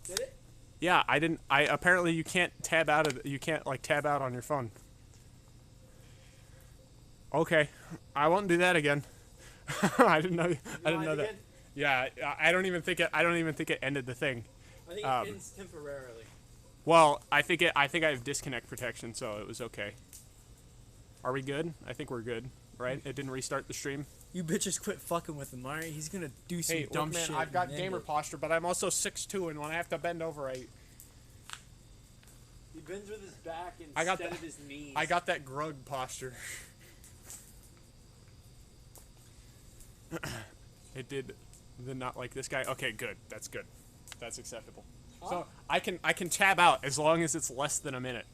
Did it? Yeah, I didn't. Apparently you can't tab out of. You can't like tab out on your phone. Okay, I won't do that again. I didn't know. I didn't know that. Again? Yeah, I don't even think it. I don't even think it ended the thing. I think it ends temporarily. Well, I think I have disconnect protection, so it was okay. Are we good? I think we're good, right? It didn't restart the stream. You bitches quit fucking with him, alright? He's gonna do some Hey, dumb look, man, shit. I've got and gamer end it. posture, but I'm also 6'2", and when I have to bend over, He bends with his back instead I got of his knees. I got that grug posture. It did the not like this guy. Okay, good. That's good. That's acceptable. So I can tab out as long as it's less than a minute.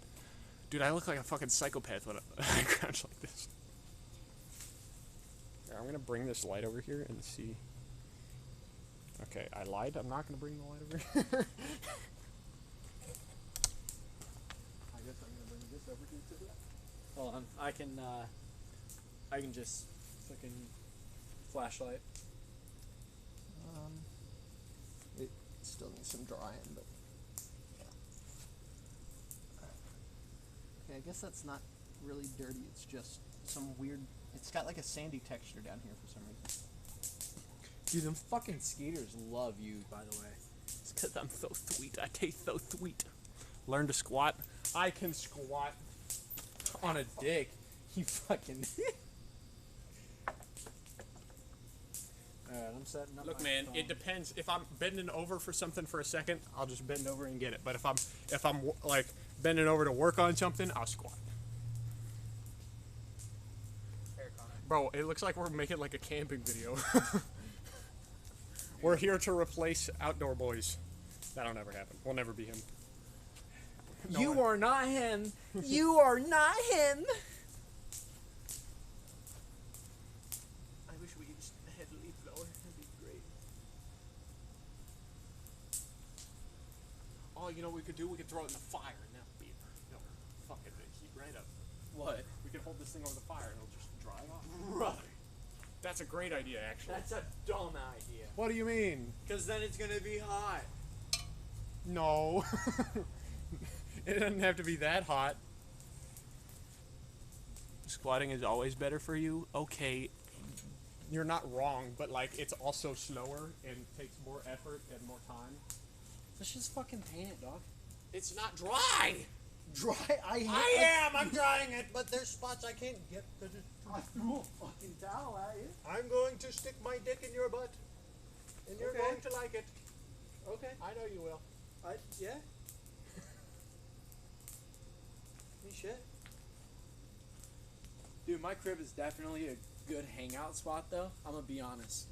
Dude, I look like a fucking psychopath when I crouch like this. Here, I'm gonna bring this light over here and see. Okay, I lied. I'm not gonna bring the light over here. I guess I'm gonna bring this over here to that. Hold on, I can just fucking flashlight. It still needs some drying, but yeah. Okay, I guess that's not really dirty. It's just some weird. It's got like a sandy texture down here for some reason. Dude, them fucking skaters love you, by the way. It's because I'm so sweet. I taste so sweet. Learn to squat. I can squat. On a dick. You fucking. Alright, I'm setting up. Look, my man, phone. it depends. If I'm bending over for something for a second, I'll just bend over and get it. But if I'm like bending over to work on something, I'll squat. Here, Connor. Bro, it looks like we're making like a camping video. We're here to replace Outdoor Boys. That'll never happen. We'll never be him. No You one- are not him. You are not him. I wish we just had a leaf blower. That'd be great. you know what we could do? We could throw it in the fire, and that'll be, fucking heat right up. What? We could hold this thing over the fire, and it'll just dry off. Right. That's a great idea, actually. That's a dumb idea. What do you mean? Because then it's gonna be hot. No. It doesn't have to be that hot. Squatting is always better for you. Okay, you're not wrong, but like it's also slower and takes more effort and more time. Let's just fucking paint it, dog. It's not dry. Dry? I'm drying it, but there's spots I can't get because it's I threw a fucking towel at you. I'm going to stick my dick in your butt, and you're Okay. going to like it. Okay. I know you will. Yeah. Any shit? Dude, my crib is definitely a good hangout spot, though. I'm gonna be honest.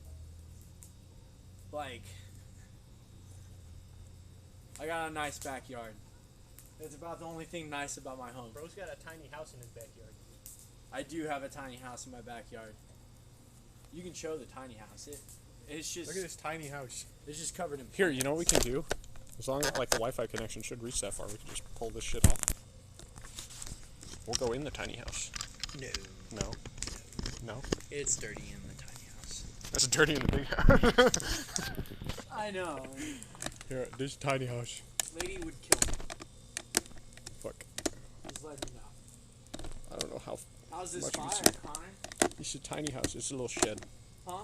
Like, I got a nice backyard. It's about the only thing nice about my home. Bro's got a tiny house in his backyard. I do have a tiny house in my backyard. You can show the tiny house. It's just Look at this tiny house. it's just covered in Here, you know what we can do? As long as like the Wi-Fi connection should reach that far, we can just pull this shit off. We'll go in the tiny house. No. No. No. It's dirty in the tiny house. That's dirty in the big house. I know. Here, this tiny house. Lady would kill me. Fuck. Just let me know. I don't know how. How's this Much fire, easier. Connor? It's a tiny house. It's a little shed. Huh?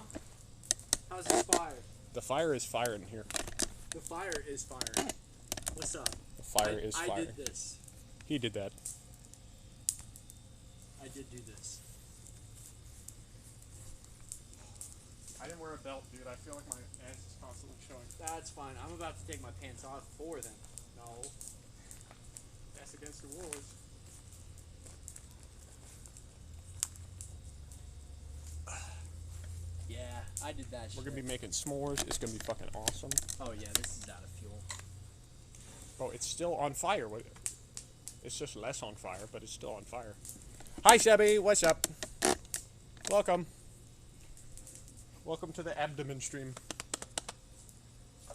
How's this fire? The fire is fire in here. The fire is fire. What's up? The fire is I fire. did this. He did that. I did do this. I didn't wear a belt, dude. I feel like my ass is constantly showing. That's fine. I'm about to take my pants off for them. No. That's against the rules. Yeah, I did that We're shit. gonna be making s'mores. It's gonna be fucking awesome. Oh yeah, this is out of fuel. Oh, it's still on fire. It's just less on fire, but it's still on fire. Hi, Sebby. What's up? Welcome. Welcome to the abdomen stream.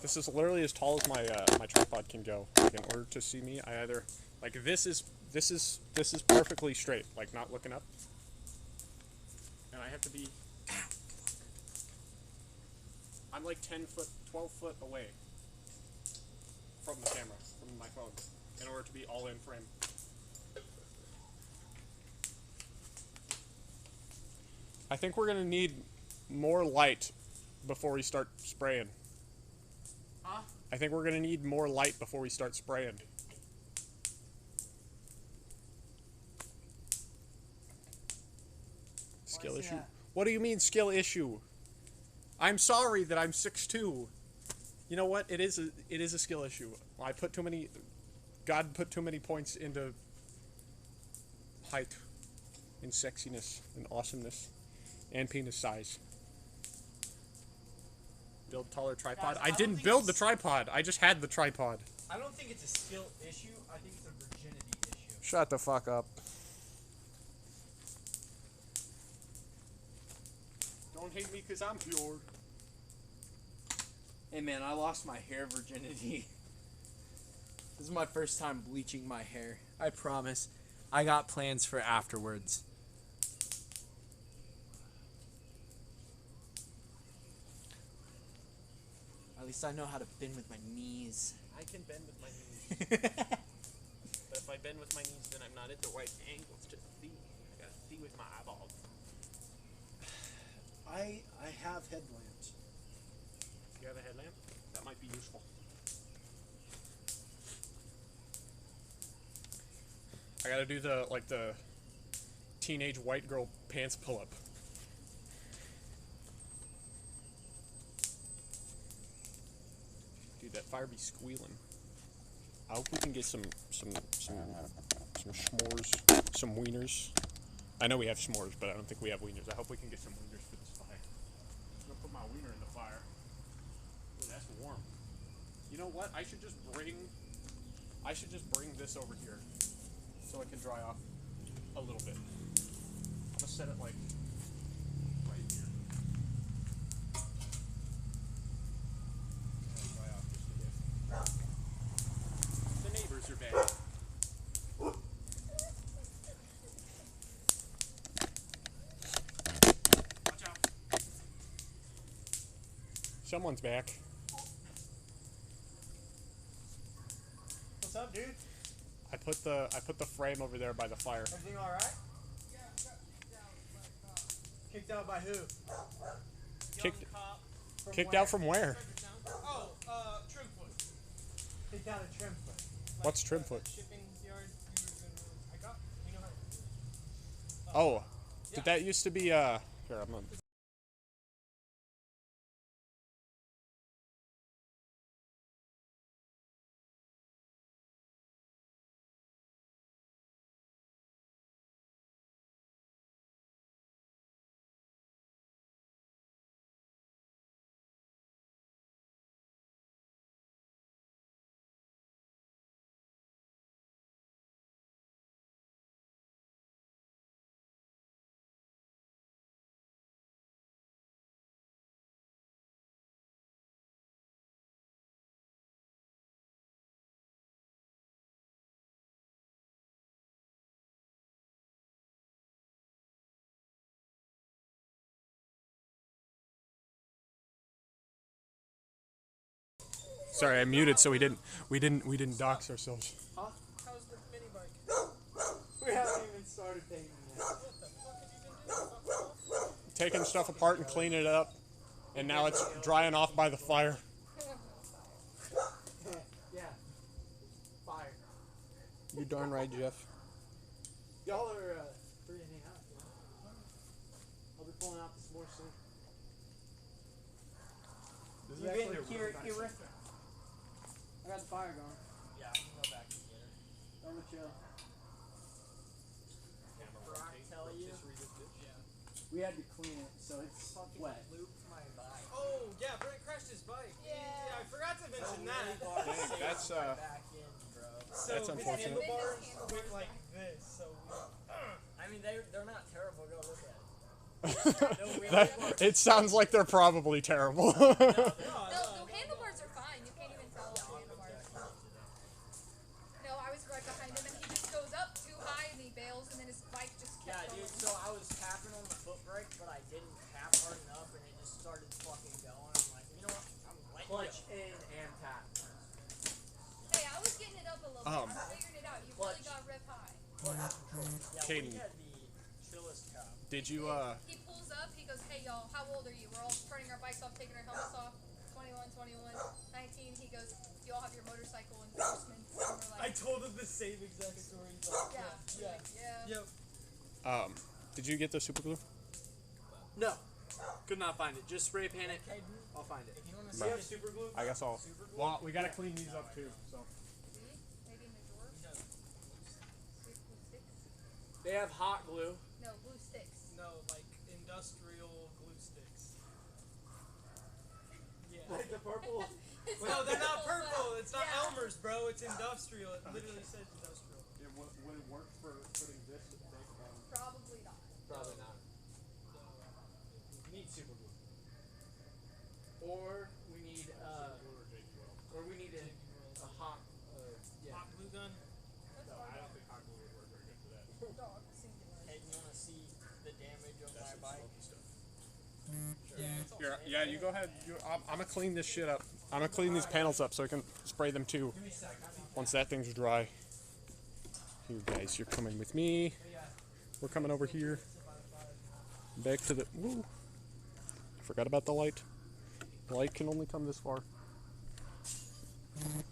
This is literally as tall as my my tripod can go. Like, in order to see me, I either like this is perfectly straight, like not looking up, and I have to be. I'm like 10 foot, 12 foot away from the camera, from my phone, in order to be all in frame. I think we're gonna need more light before we start spraying. Huh? I think we're gonna need more light before we start spraying. Skill is issue? that? What do you mean skill issue? I'm sorry that I'm 6'2". You know what? It is a skill issue. I put too many. God put too many points into height, and sexiness, and awesomeness, and penis size. Build taller tripod. Guys, I I don't didn't think build the it's- tripod. I just had the tripod. I don't think it's a skill issue. I think it's a virginity issue. Shut the fuck up. Don't hate me because I'm pure. Hey man, I lost my hair virginity. This is my first time bleaching my hair. I promise. I got plans for afterwards. At least I know how to bend with my knees. I can bend with my knees. But if I bend with my knees, then I'm not at the right angles to see. I gotta see with my eyeballs. I have headlamps. You have a headlamp? That might be useful. I gotta do the teenage white girl pants pull up. Dude, that fire be squealing. I hope we can get some s'mores, some wieners. I know we have s'mores, but I don't think we have wieners. I hope we can get some wieners for this fire. I'm gonna put my wiener in the fire. Ooh, that's warm. You know what? I should just bring this over here so it can dry off a little bit. I'm gonna set it like right here. Let it dry off just a bit. Someone's back. What's up, dude? I put the frame over there by the fire. Everything all right? Kicked out by who? Kicked From kicked where? out from where? Oh, Trimfoot. Kicked out of Trimfoot. What's Trimfoot? Shipping yard. I got. We know her. Oh, did that used to be here? I'm gonna. Sorry, I muted so we didn't dox ourselves. How's the mini bike? We haven't even started painting yet. What the fuck have you been doing? Taking stuff apart and cleaning it up, and now it's drying off by the fire. Yeah. Fire. You darn right, Jeff. Y'all are free to hang out. Yeah. I'll be pulling out some more soon. You've been here. I got the fire going. Yeah, I can go back and get her. Don't chill. Tell you. We had to clean it, so it's wet. Looped my bike. Oh, yeah, Brent crashed his bike. Yeah, I forgot to mention that. Dang, that's Back in, bro. That's So his unfortunate. handlebars went like this, so I mean, they're not terrible. Go look at it. it sounds like they're probably terrible. No, the handlebars are fine. You can't even tell the handlebars. No, I was right behind him, and he just goes up too high, and he bails, and then his bike just kept going. Yeah, dude, so I was tapping on the foot brake, but I didn't tap hard enough, and it just started fucking going. I'm like, you know what? I'm letting Clutch go. in and tap. Hey, I was getting it up a little bit. I figured it out. You really got rip high. Yeah, Caden, we had the chillest cup. did you He pulls up. He goes, "Hey, y'all, how old are you?" We're all turning our bikes off, taking our helmets off. 21, 21, 19. He goes, "Do y'all have your motorcycle enforcement?" And we're I like, told him the same exact story. He's like, "Yeah, yeah." Yep. did you get the super glue? No. Could not find it. Just spray paint it. Hey, I'll find it. if you want to Do see you have it, super glue? I guess I'll. Well, we gotta clean these up too. So. Maybe in the drawer. Glue sticks? They have hot glue. No, glue sticks. no, like industrial glue sticks. Yeah. Like the purple. No, they're not purple. It's not Yeah. Elmer's, bro. It's industrial. It literally says industrial. Would it work for putting this Probably not. Probably not. We need super glue. Or we need a hot yeah. Hot glue gun. Dog, singular. Hey, you want to see the damage of my bike? Yeah, it's all Here, yeah, you go ahead. I'm gonna clean this shit up. I'm gonna clean these panels up so I can spray them too. Once that thing's dry. You guys, you're coming with me. We're coming over here. Back to the. Woo. Forgot about the light. The light can only come this far. That'll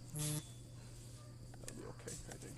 be okay, I think.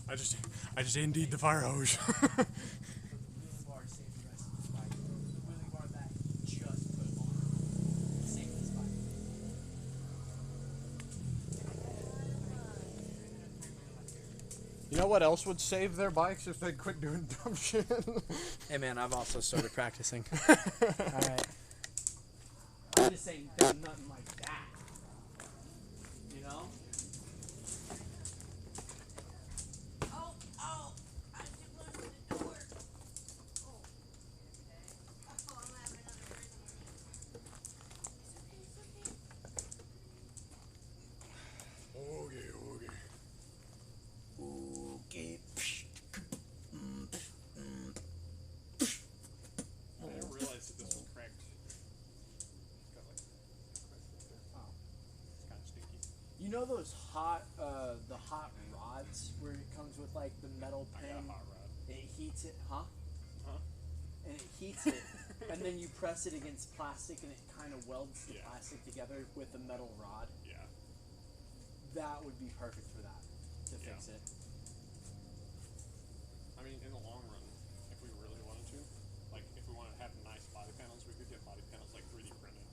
I just indeed the fire hose. Wheeling bar saved the rest of his bike. The wheeling bar that he just put on saved his bike. You know what else would save their bikes if they quit doing dumb shit? Hey man, I've also started practicing. Alright. I'm just saying there's nothing like that. You know? Oh, I'm too close to the door. Oh. Oh, I'm having another prison It's okay. Okay. I didn't realize that this was cracked. Got like Oh. it's kind of stinky. You know those the hot rods where it comes with like the metal I pin? got a hot rod. It heats it, huh? Huh? And it heats it, and then you press it against plastic, and it kind of welds the Yeah. plastic together with the metal rod. Yeah. That would be perfect for that to Yeah. fix it. I mean, in the long run, if we really wanted to, like, if we wanted to have nice body panels, we could get body panels like 3D printed.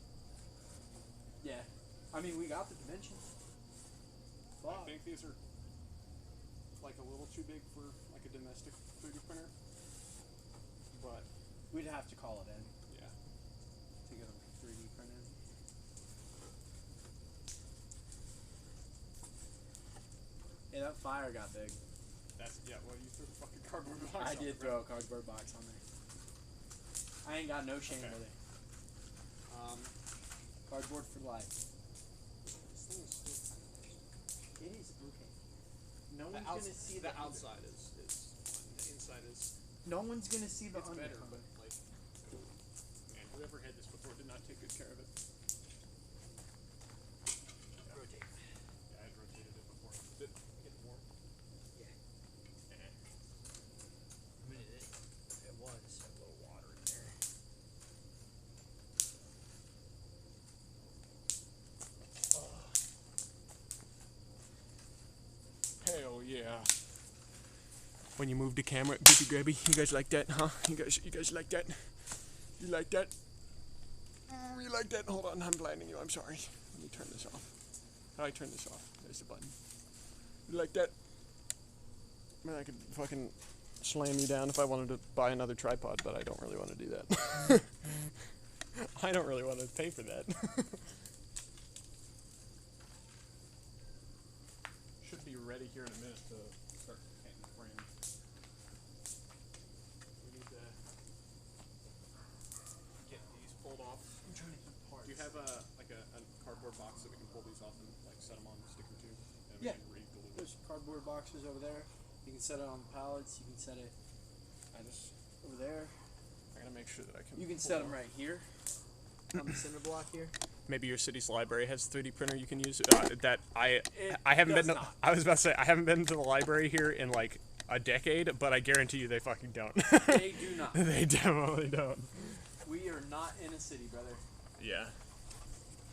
Yeah, I mean we got the dimensions. I But think these are like a little too big for like a domestic 3D printer, but we'd have to call it in yeah. to get them 3D printed. Yeah, that fire got big. That's well, you threw a fucking cardboard box. I on did it, throw a right? cardboard box on there. I ain't got no shame Okay. with it. Um, Cardboard for life. this thing is still kind of thirsty. It is okay. No The one's gonna see the the outside is fine. The inside is No one's gonna see the it's better, undercover. but like, man, whoever had this before did not take good care of it. Rotate. Yeah, I had rotated it before. Is it getting warm? Yeah. I mean, it was a little water in there. Hell yeah. When you move the camera, Goofy Grabby, you guys like that, huh? You guys like that? You like that? You like that? Hold on, I'm blinding you, I'm sorry. Let me turn this off. How do I turn this off? There's the button. You like that? Man, I could fucking slam you down if I wanted to buy another tripod, but I don't really want to do that. I don't really want to pay for that. Should be ready here in a minute to start painting the frame. We need to get these pulled off. I'm trying to keep parts. Do you have a cardboard box that we can pull these off and like set them on, stick them to, and Yeah. we can re-glue them? There's cardboard boxes over there. You can set it on pallets. You can set it over there. I gotta make sure that I can. You can pull set them them right here on the cinder block here. Maybe your city's library has a 3D printer you can use. That I It haven't been. does To, not. I was about to say I haven't been to the library here in like a decade, but I guarantee you they fucking don't. They do not. They definitely don't. We are not in a city, brother. Yeah.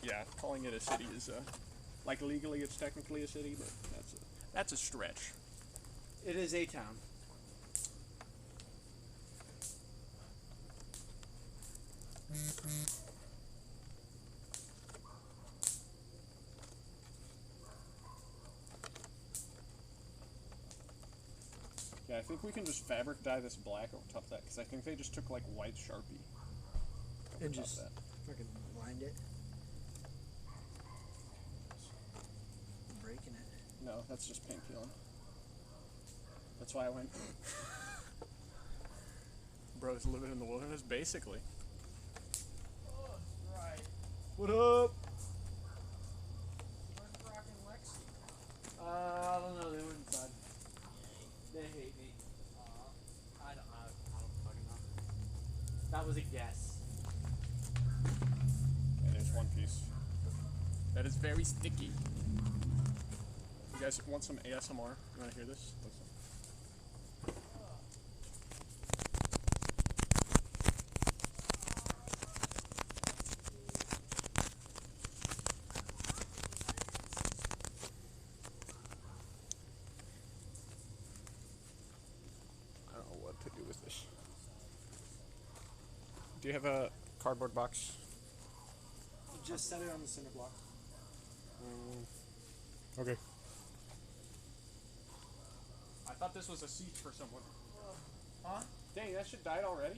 Yeah. Calling it a city is like legally it's technically a city, but that's a stretch. It is a town. Yeah, I think we can just fabric dye this black over top of that because I think they just took like white Sharpie. over And top of just that. fucking blind it. Breaking it. No, that's just paint peeling. That's why I went. Bro's living in the wilderness, basically. Oh, right. What up? Where's Brock and Lexi? I don't know. They went inside. They hate me. I don't fucking know. That was a guess. And there's one piece. That is very sticky. You guys want some ASMR? You want to hear this? Listen. you have a cardboard box? Just set it on the cinder block. Okay. I thought this was a seat for someone. Huh? Dang, that shit died already?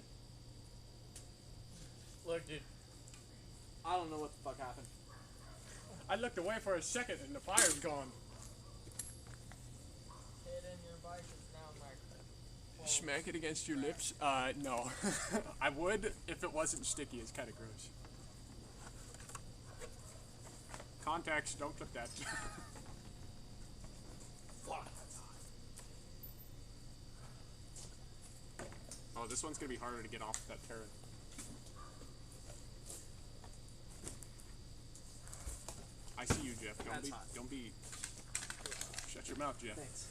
Look, dude. I don't know what the fuck happened. I looked away for a second and the fire's gone. Hit in your bike is now my. Smack it against your lips? No. I would if it wasn't sticky. It's kind of gross. Contacts, don't clip that. Fuck. Oh, this one's gonna be harder to get off that turret. I see you, Jeff. That's hot. Don't be. Shut your mouth, Jeff. Thanks.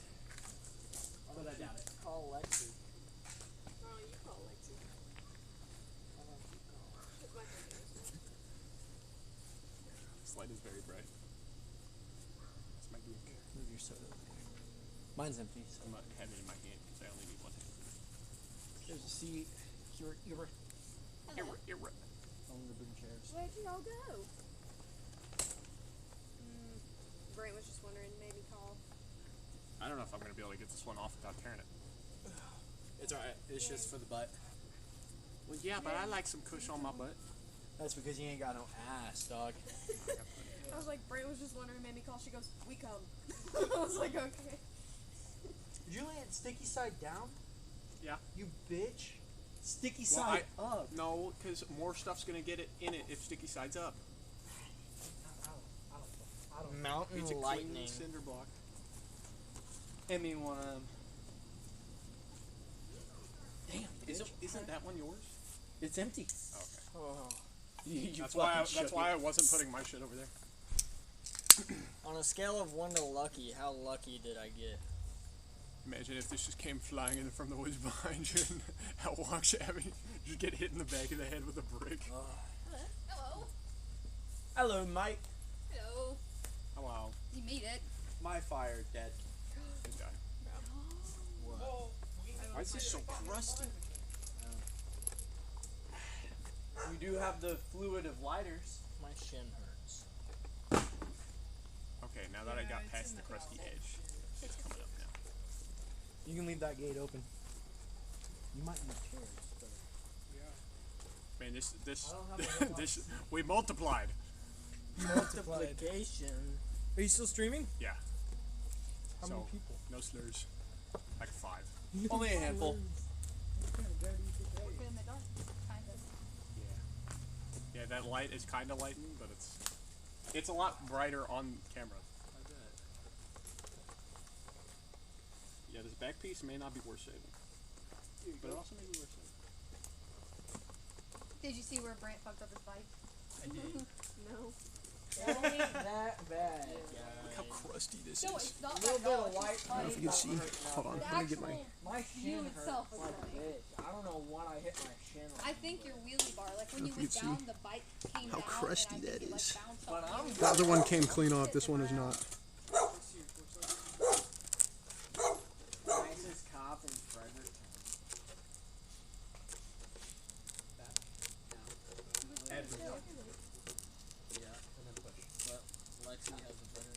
But I doubt it. Call Lexi. Oh, you call Lexi. It's my computer. This light is very bright. It's my drink. Move your soda over there. Mine's empty. So I'm not having it in my hand because I only need one hand. there's a seat. You're on the boom chairs. Where'd you all go? Brent was just wondering, maybe call. I don't know if I'm gonna be able to get this one off without tearing it. It's alright. It's just for the butt. Well, yeah, but I like some cush on my butt. That's because you ain't got no ass, dog. I was like, Brent was just wondering, maybe call. She goes, we come. I was like, okay. Did you land sticky side down? Yeah. You bitch. Sticky Well, side up. No, because more stuff's gonna get it in it if sticky side's up. I don't. Mountain It's a lightning. clean cinder block. Hit me one of them. Damn, Isn't that one yours? it's empty. Okay. Oh. You That's why. fucking That's shook why it. I wasn't putting my shit over there. On a scale of 1 to lucky, how lucky did I get? Imagine if this just came flying in from the woods behind you and out walks Abby. Just get hit in the back of the head with a brick. Hello. Hello, Mike. Hello. Oh wow. You made it. My fire dead. Good guy. Well, Why is this so crusty? You do have the fluid of lighters. My shin hurts. Okay, now that I got past the crusty edge, it's coming up now. You can leave that gate open. You might need chairs. Man, this I don't have a this we multiplied. Multiplication. Are you still streaming? Yeah. How So, many people? No slurs. Like 5. Only a handful. We're good in the dark. Kind of. Yeah. Yeah, that light is kind of lightened, but it's a lot brighter on camera. Yeah, this back piece may not be worth saving, but it also may be worth saving. Did you see where Brant fucked up his bike? I did. No. That ain't that bad, Look how guys. crusty this No, is. it's not A little that bit bad. of It's white. just funny. if you can see. Hold on, The let me get my. actual My view shin hurts itself is like a funny. bitch. I don't know what I hit my shin on. I think your wheelie bar, like when you If went you down, see the bike came how down. crusty and I that think it, like, is. bounced But off I'm you. The other one came clean off. This one is not. Nicest cop in Fredericktown. Yeah, but Lexi has a better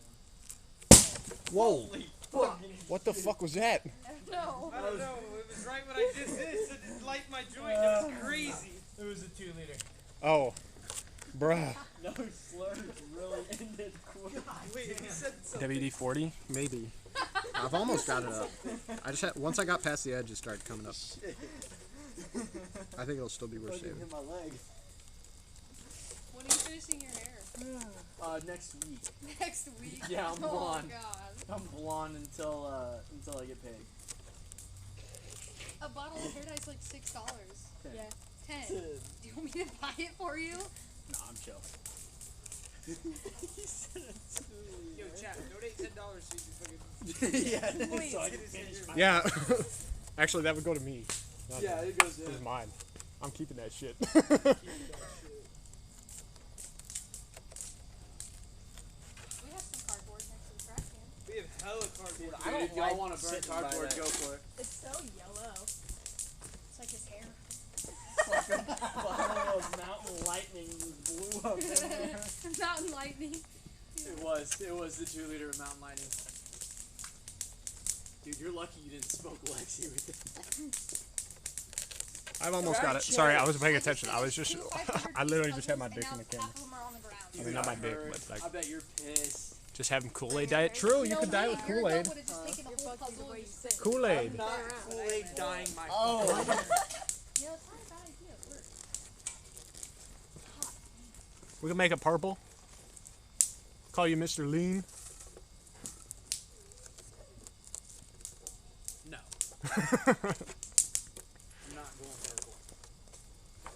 one. Whoa! What the fuck was that? No. I don't know. It was right when I just did it, so it didn't light my joint. It was crazy. It was a 2-liter. Oh, bruh. No slurs really ended quick. Wait, he said something. WD-40? Maybe. I've almost got it up. I just had, once I got past the edge, it started coming up. I think it'll still be worth saving. Hit my leg. When are you finishing your hair? Next week. Next week. Yeah, I'm Oh blonde. god. I'm blonde until I get paid. A bottle of hair dye's like $6. Yeah. 10. Do you want me to buy it for you? Nah, I'm chill. Yo, chat, donate $10 so you can fucking. Yeah, Please. so I can finish my. Yeah. Actually, that would go to me. Not Yeah, that. it goes This is in. mine. I'm keeping that shit. We have some cardboard next to the trash can. We have hella cardboard. I don't If y'all like want to burn sitting by cardboard, that. go for it. It's so yellow. It's like his hair. Mountain lightning just blew up in there. Mountain lightning. It was the 2 liter of Mountain Lightning. Dude, you're lucky you didn't smoke Lexi with it. I've almost got it. Sorry, I wasn't paying attention. I was just, I literally just had my dick in the camera. I mean, not my dick, but like, I bet you're pissed. just having Kool-Aid diet. True, you could die with Kool-Aid. Kool-Aid. I'm not Kool-Aid dyeing my Oh. Yeah, it's not a bad idea. It works. We can make it purple. Call you Mr. Lean. No. I'm not going purple.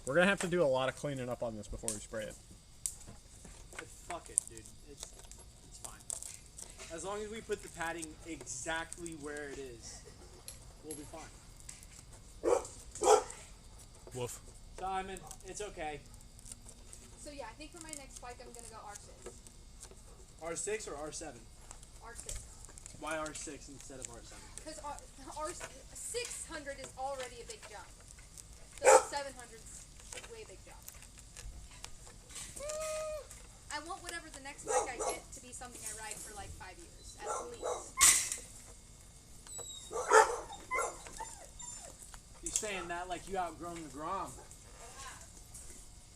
We're gonna have to do a lot of cleaning up on this before we spray it. Fuck it, dude. It's fine. As long as we put the padding exactly where it is, we'll be fine. Woof. Simon, it's okay. So yeah, I think for my next bike I'm gonna go R6. R6 or R7? R6. Why R6 instead of R7? Because R600 is already a big jump. So 700's a way big jump. I want whatever the next bike I get to be something I ride for like 5 years, at least. You're saying that like you outgrown the Grom.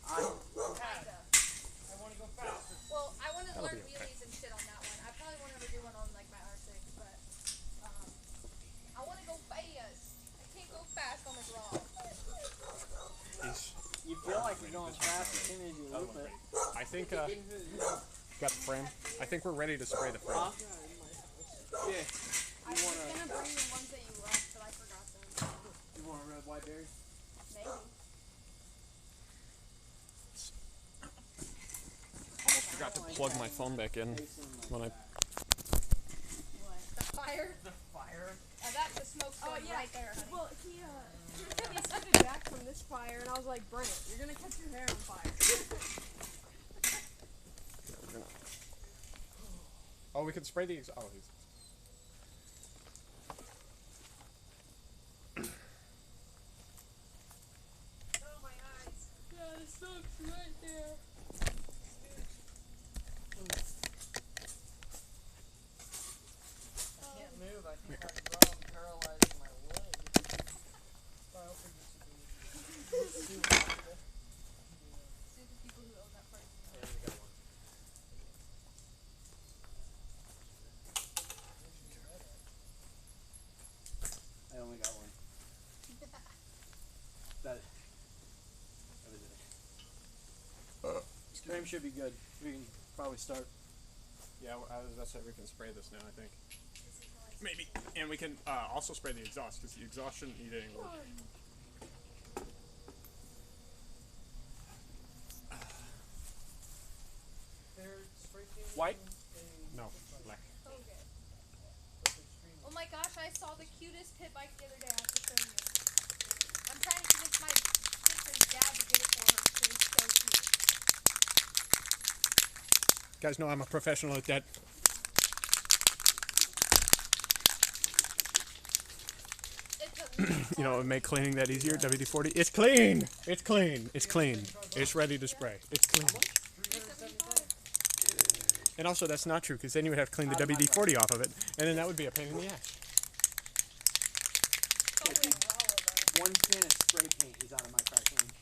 Kinda. I want to go faster. Well, I want to That'll learn be okay. wheelies and shit on that one. I probably won't ever do one on like my R6, but I want to go fast. I can't go fast on the Grom. You feel like you're going fast as soon as you loop it. I think, got the frame. I think we're ready to spray the frame. Yeah. I was gonna bring the ones that you left, but I forgot them. You want a red white berry? Maybe. Forgot to plug my phone back in when I. The fire. The fire. That the smoke's Oh, going yeah. right there, honey. Well, he scooted back from this fire, and I was like, Brent, you're gonna catch your hair on fire. Oh, we can spray these. Oh, Oh, my eyes. Yeah, the smoke's right there. I can't move. I think that drum paralyzing my leg. I don't think this is Stupid people who own that part. Yeah, we got one. I only got one. That was it. Frame should be good. We can probably start. yeah, that's it. We can spray this now, I think. Maybe. And we can also spray the exhaust, because the exhaust shouldn't need any work. White? No, black. Okay. Oh my gosh, I saw the cutest pit bike the other day. I have to show you. I'm trying to convince my sister's dad to get it for her because it's so cute. You guys know I'm a professional at that. It's a little You know, what would make cleaning that easier. WD-40. It's clean. It's clean. It's clean. It's ready to spray. It's clean. And also, that's not true, because then you would have to clean the WD-40 off of it, and then that would be a pain in the ass. One can of spray paint is out of my price range.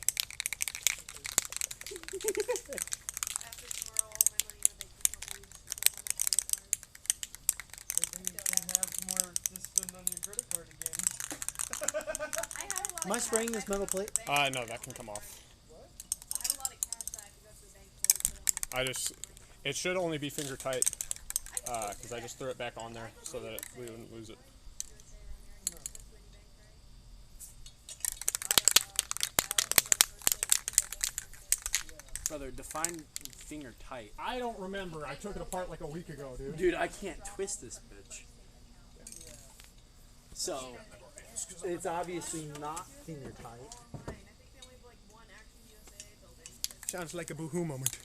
After tomorrow, all my money in the bank account will be spent on my credit card. Then you can have more to spend on your credit card again. I have a lot Am I of spraying cash this metal plate? No, that can come off. I have a lot of cash that I have to go to the bank for. It should only be finger tight, because I just threw it back on there so that we wouldn't lose it. Brother, define finger tight. I don't remember. I took it apart like a week ago, dude. Dude, I can't twist this bitch. So, it's obviously not finger tight. I think they only have like one Action USA building. Sounds like a boohoo moment.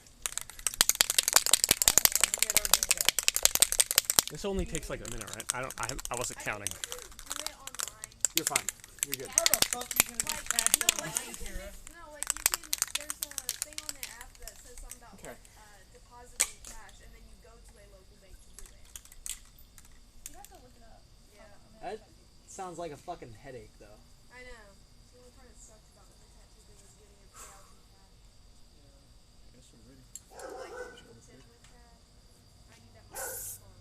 This only takes like a minute, right? I wasn't counting. Do it online. You're fine. You're good. How the fuck you gonna be catching No, lines here? no, Okay. depositing cash, and then you go to a local bank to do it. You have to look it up. Yeah. That sounds like a fucking headache, though. I know. The only part that sucked about the tattoo thing was getting your payouts in cash. Yes, we're ready. Like the tip with cash. I need that money for fun.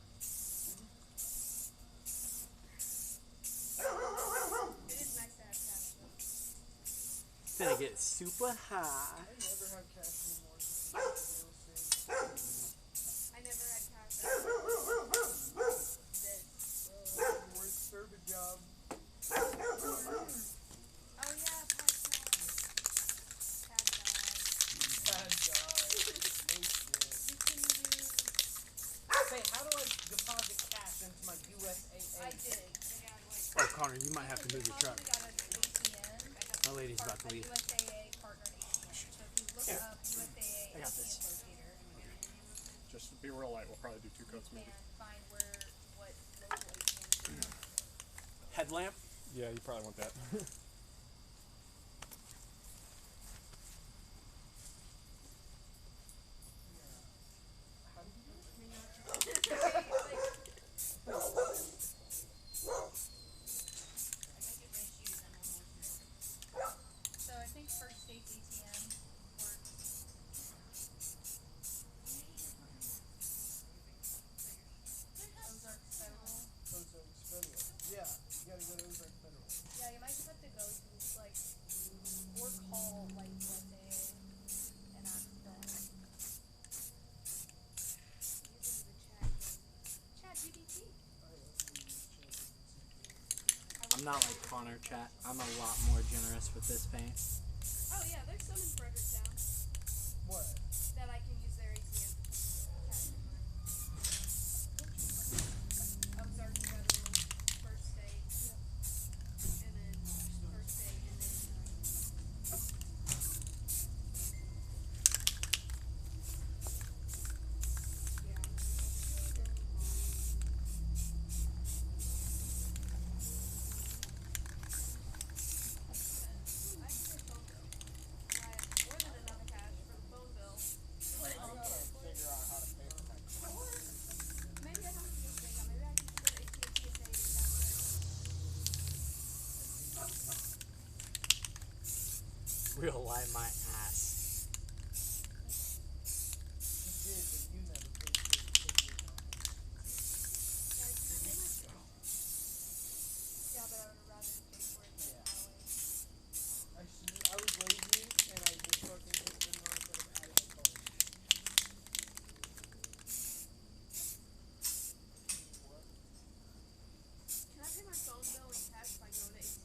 It is nice to have cash though. Finna get super high. I never have cash anymore since I got real estate. I never had cash. This. Work service job. Oh yeah, podcast. Pad guys. Bad guy. No shit. You can use. Say, how do I deposit cash into my USAA? I did. They got like. Oh, Connor, you might have to move your truck. We got an ATM. My lady's about to A leave. USAA partner ATM. So if you look up USAA I got this. ATM locator, Just be real light. We'll probably do 2 coats you maybe. can find what local ATMs are. Headlamp. Yeah, you probably want that. So I think First State's ATM works. Ozark Federal. Ozark Federal. Yeah, you gotta go to Ozark Federal. Yeah, you might just have to go to like or call like USAA and ask them. Using the chat thing. Chat GPT. I only use ChatGPT. I'm not like Connor, chat. I'm a lot more generous with this paint. Oh yeah, there's some in Fredericktown What? that I can use their ATM to cash in mine. Ozark Federal, First State, and then First State, and then I can get phone bill. I have more than enough cash for the phone bill. I gotta figure out how to pay for my Maybe I don't have to use bank account. Maybe I can just go to AT&T and pay the cash there. Real light my ass. You did, but you never paid for it. Guys, can I pay my bill? Yeah, but I would rather pay for it than Yeah. highway. I was lazy and I just fucking hit the mark instead of adding a card. What? Can I pay my phone bill in cash if I go to AT&T?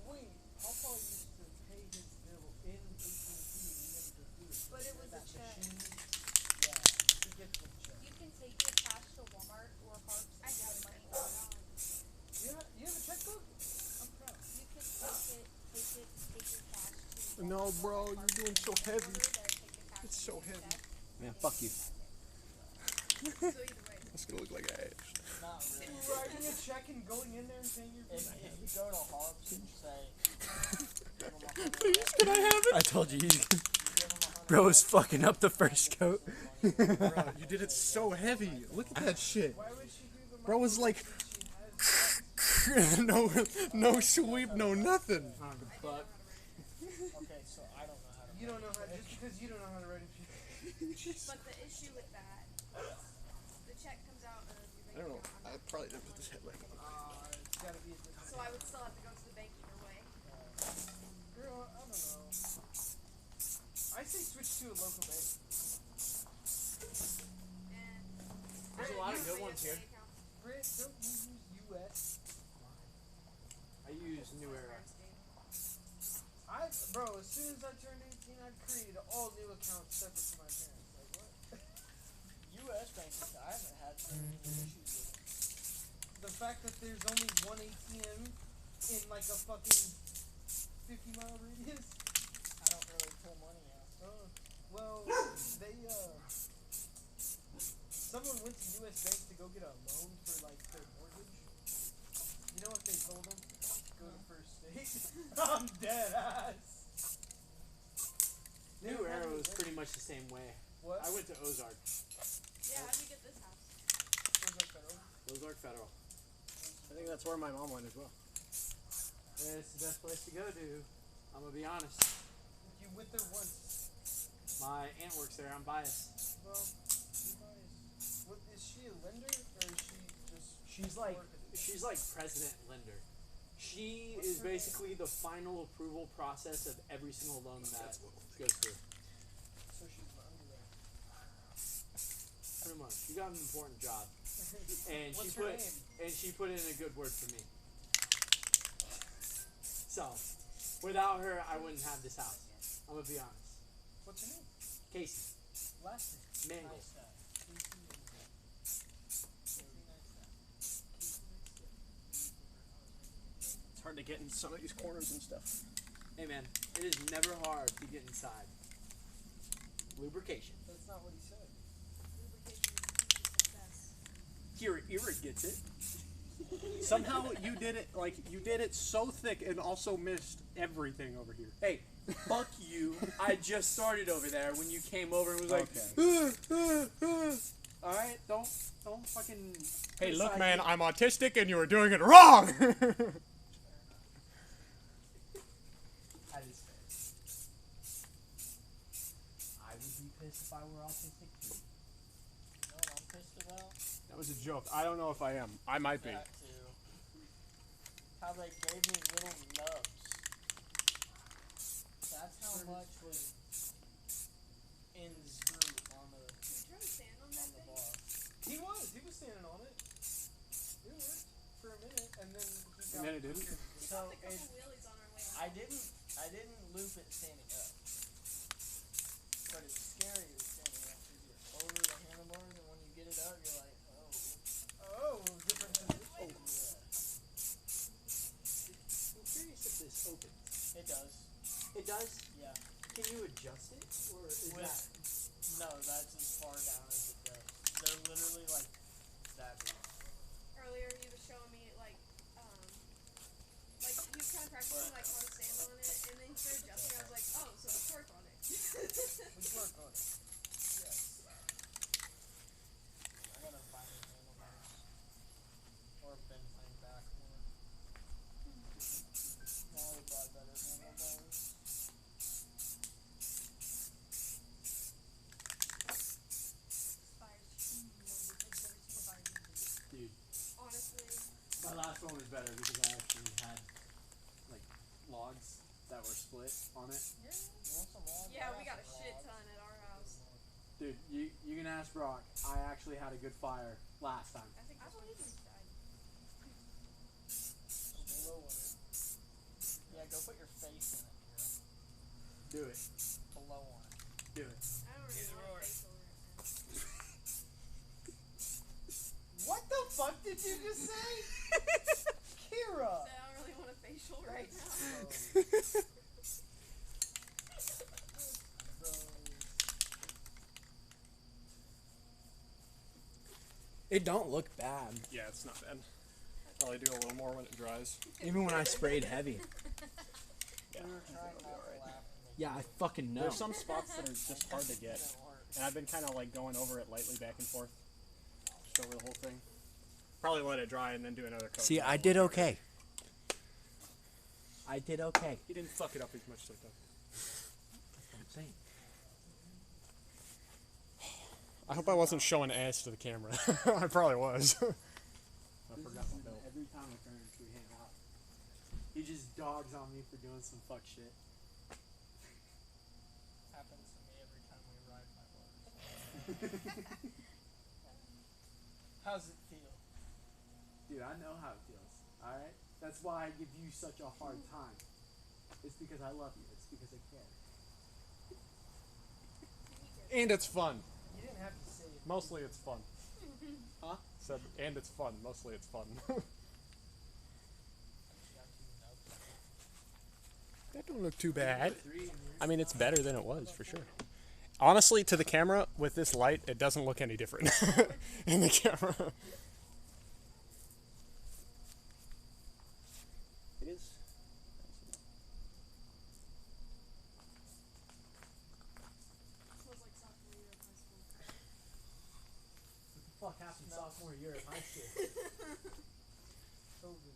Wait, how far used to pay his bill in AT&T and he never could do it? But it was a That check. machine? Yeah, he gets the check. You can take your cash to Walmart or Harps I and have get a money checkbook. back. You have a checkbook? I'm proud. You can take your cash to No, Walmart bro, or you're Harps doing and so get heavy. order, they'll take the cash It's and so give you a heavy. check. Man, fuck you. So either way. That's gonna look like ass. Not really. Writing a check and going in there and paying your If you go to Harps and say, give 'em Please, can I have it? I told you, give 'em $100, bro's fucking up the first coat. Bro, you did it so heavy. Look at that shit. Why would she do the Bro was like, she has no sweep, no nothing. Fuck. Okay, so I don't know how to. You don't know how just because you don't know how to write a check. But the issue with that, the check comes out of your I don't know. bank account. I probably didn't put this headlamp on. It's gotta be a different. So I would still have to go to the bank either way. Girl, I don't know. I say switch to a local bank. And There's a lot of good ones here. Britt, don't you use US? I use New Era. Bro, as soon as I turned 18, I created all new accounts separate from my parents. Like, what? U.S. banking, I haven't had any issues with it. The fact that there's only one ATM in like a fucking 50-mile radius? I don't really pull money out. Well, they, someone went to US Bank to go get a loan for like their mortgage. You know what they told them? Go to First State. I'm dead ass. New Never had Arrow any is lenders. pretty much the same way. What? I went to Ozark. Yeah, how'd you get this house? Was that federal? Ozark Federal. I think that's where my mom went as well. And it's the best place to go to. I'm gonna be honest. You went there once. My aunt works there. I'm biased. Well, you guys. What is she a lender or is she just? She's like working? she's like president lender. She What's is her name? basically the final approval process of every single loan that goes through. So she's an underwriter. Pretty much. She got an important job. And What's she her put name? and she put in a good word for me. So, without her, I wouldn't have this house. I'm gonna be honest. What's her name? Casey, Last name. Mangle. It's hard to get in some of these corners and stuff. Hey man, it is never hard to get inside. Lubrication. That's not what he said. Lubrication is the key to success. Here, Ira gets it. Somehow you did it so thick and also missed everything over here. Hey, fuck you. I just started over there when you came over and was like, alright, don't fucking. Hey, look, criticize man, me. I'm autistic and you were doing it wrong. That is fair. I would be pissed if I were autistic too. You know what I'm pissed about? That was a joke. I don't know if I am. I might be. That too. How they gave me little nubs. That's how much was in screw on the You trying to stand on that thing? bar. He was standing on it. It worked for a minute, and then he got. And then it didn't? We So got a couple it, wheelies on our way I home. didn't loop it standing up. But it's scary with standing up because you're over the handlebars and when you get it up you're like, oh. Oh, different position. Yeah. I'm curious if this opens. It does. It does? Yeah. Can you adjust it? Or is With- that. No, that's as far down as it goes. They're literally like that big. Earlier he was showing me like he was kind of practicing like how to stand on it, and then he started adjusting. I was like, oh, so let's work on it. We work on it. Yes. I gotta find the handlebars. Or been playing back more. Now we buy better handlebars. Dude, Honestly, my last one was better because I actually had, like, logs that were split on it. You want some logs? yeah, I we got a some shit logs. ton at our house. Dude, you can ask Brock. I actually had a good fire last time. I think I believe he died. Blow on it. Yeah, go put your face in it, Kira. Do it. Blow on it. Do it. I don't really want to face over it, man. What the fuck did you just say? Kira! I don't really want a facial right now. It don't look bad. Yeah, it's not bad. Probably do a little more when it dries. Even when I sprayed heavy. We were trying not to laugh. Yeah, I fucking know. There's some spots that are just hard to get. Didn't work. And I've been kind of like going over it lightly back and forth. Just over the whole thing. Probably let it dry and then do another coat. See, I did okay. I did okay. He didn't fuck it up as much as I thought. I'm saying. I hope I wasn't showing ass to the camera. I probably was. I forgot my belt. Every time I turn, we hang out. He just dogs on me for doing some fuck shit. Happens to me every time we ride my motorcycle. How's it feel? Dude, I know how it feels. Alright? That's why I give you such a hard time. It's because I love you. It's because I care. And it's fun. You didn't have to say it. Mostly it's fun. Huh? Said, and it's fun. Mostly it's fun. That don't look too bad. I mean, it's better than it was, for sure. Honestly, to the camera, with this light, it doesn't look any different in the camera. It is. happened sophomore year of high school. COVID.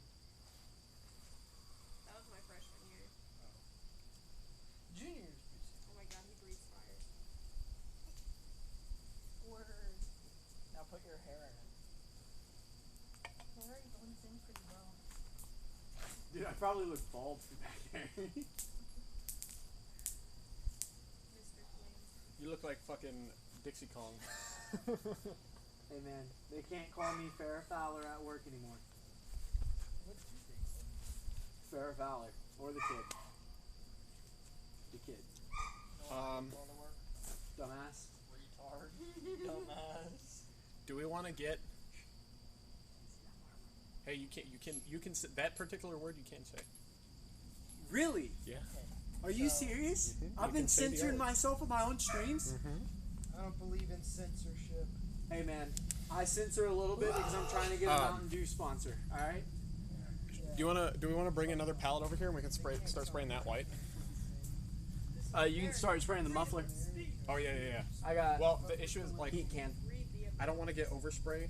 That was my freshman year. Junior year's pretty sick. Oh my god, he breathes fire. Word. Now put your hair in it. Hair blends in pretty well. Dude, I probably look bald from back there. Mr. Flame. You look like fucking Dixie Kong. Hey man, they can't call me Farrah Fowler at work anymore. What do you think? Farrah Fowler. Or the kid. The kid. All the work. Dumbass. Retard. Dumbass. Do we want to get? Hey, you can say that particular word you can't say. Really? Yeah. Are you serious? I've You been can say the censoring R. myself on my own streams? I don't believe in censorship. Hey man, I censor a little bit because I'm trying to get a Mountain Dew sponsor. Alright? Do we wanna bring another pallet over here and we can start spraying that white? You can start spraying the muffler. Oh yeah. I got Well, the issue is like heat can. I don't want to get overspray,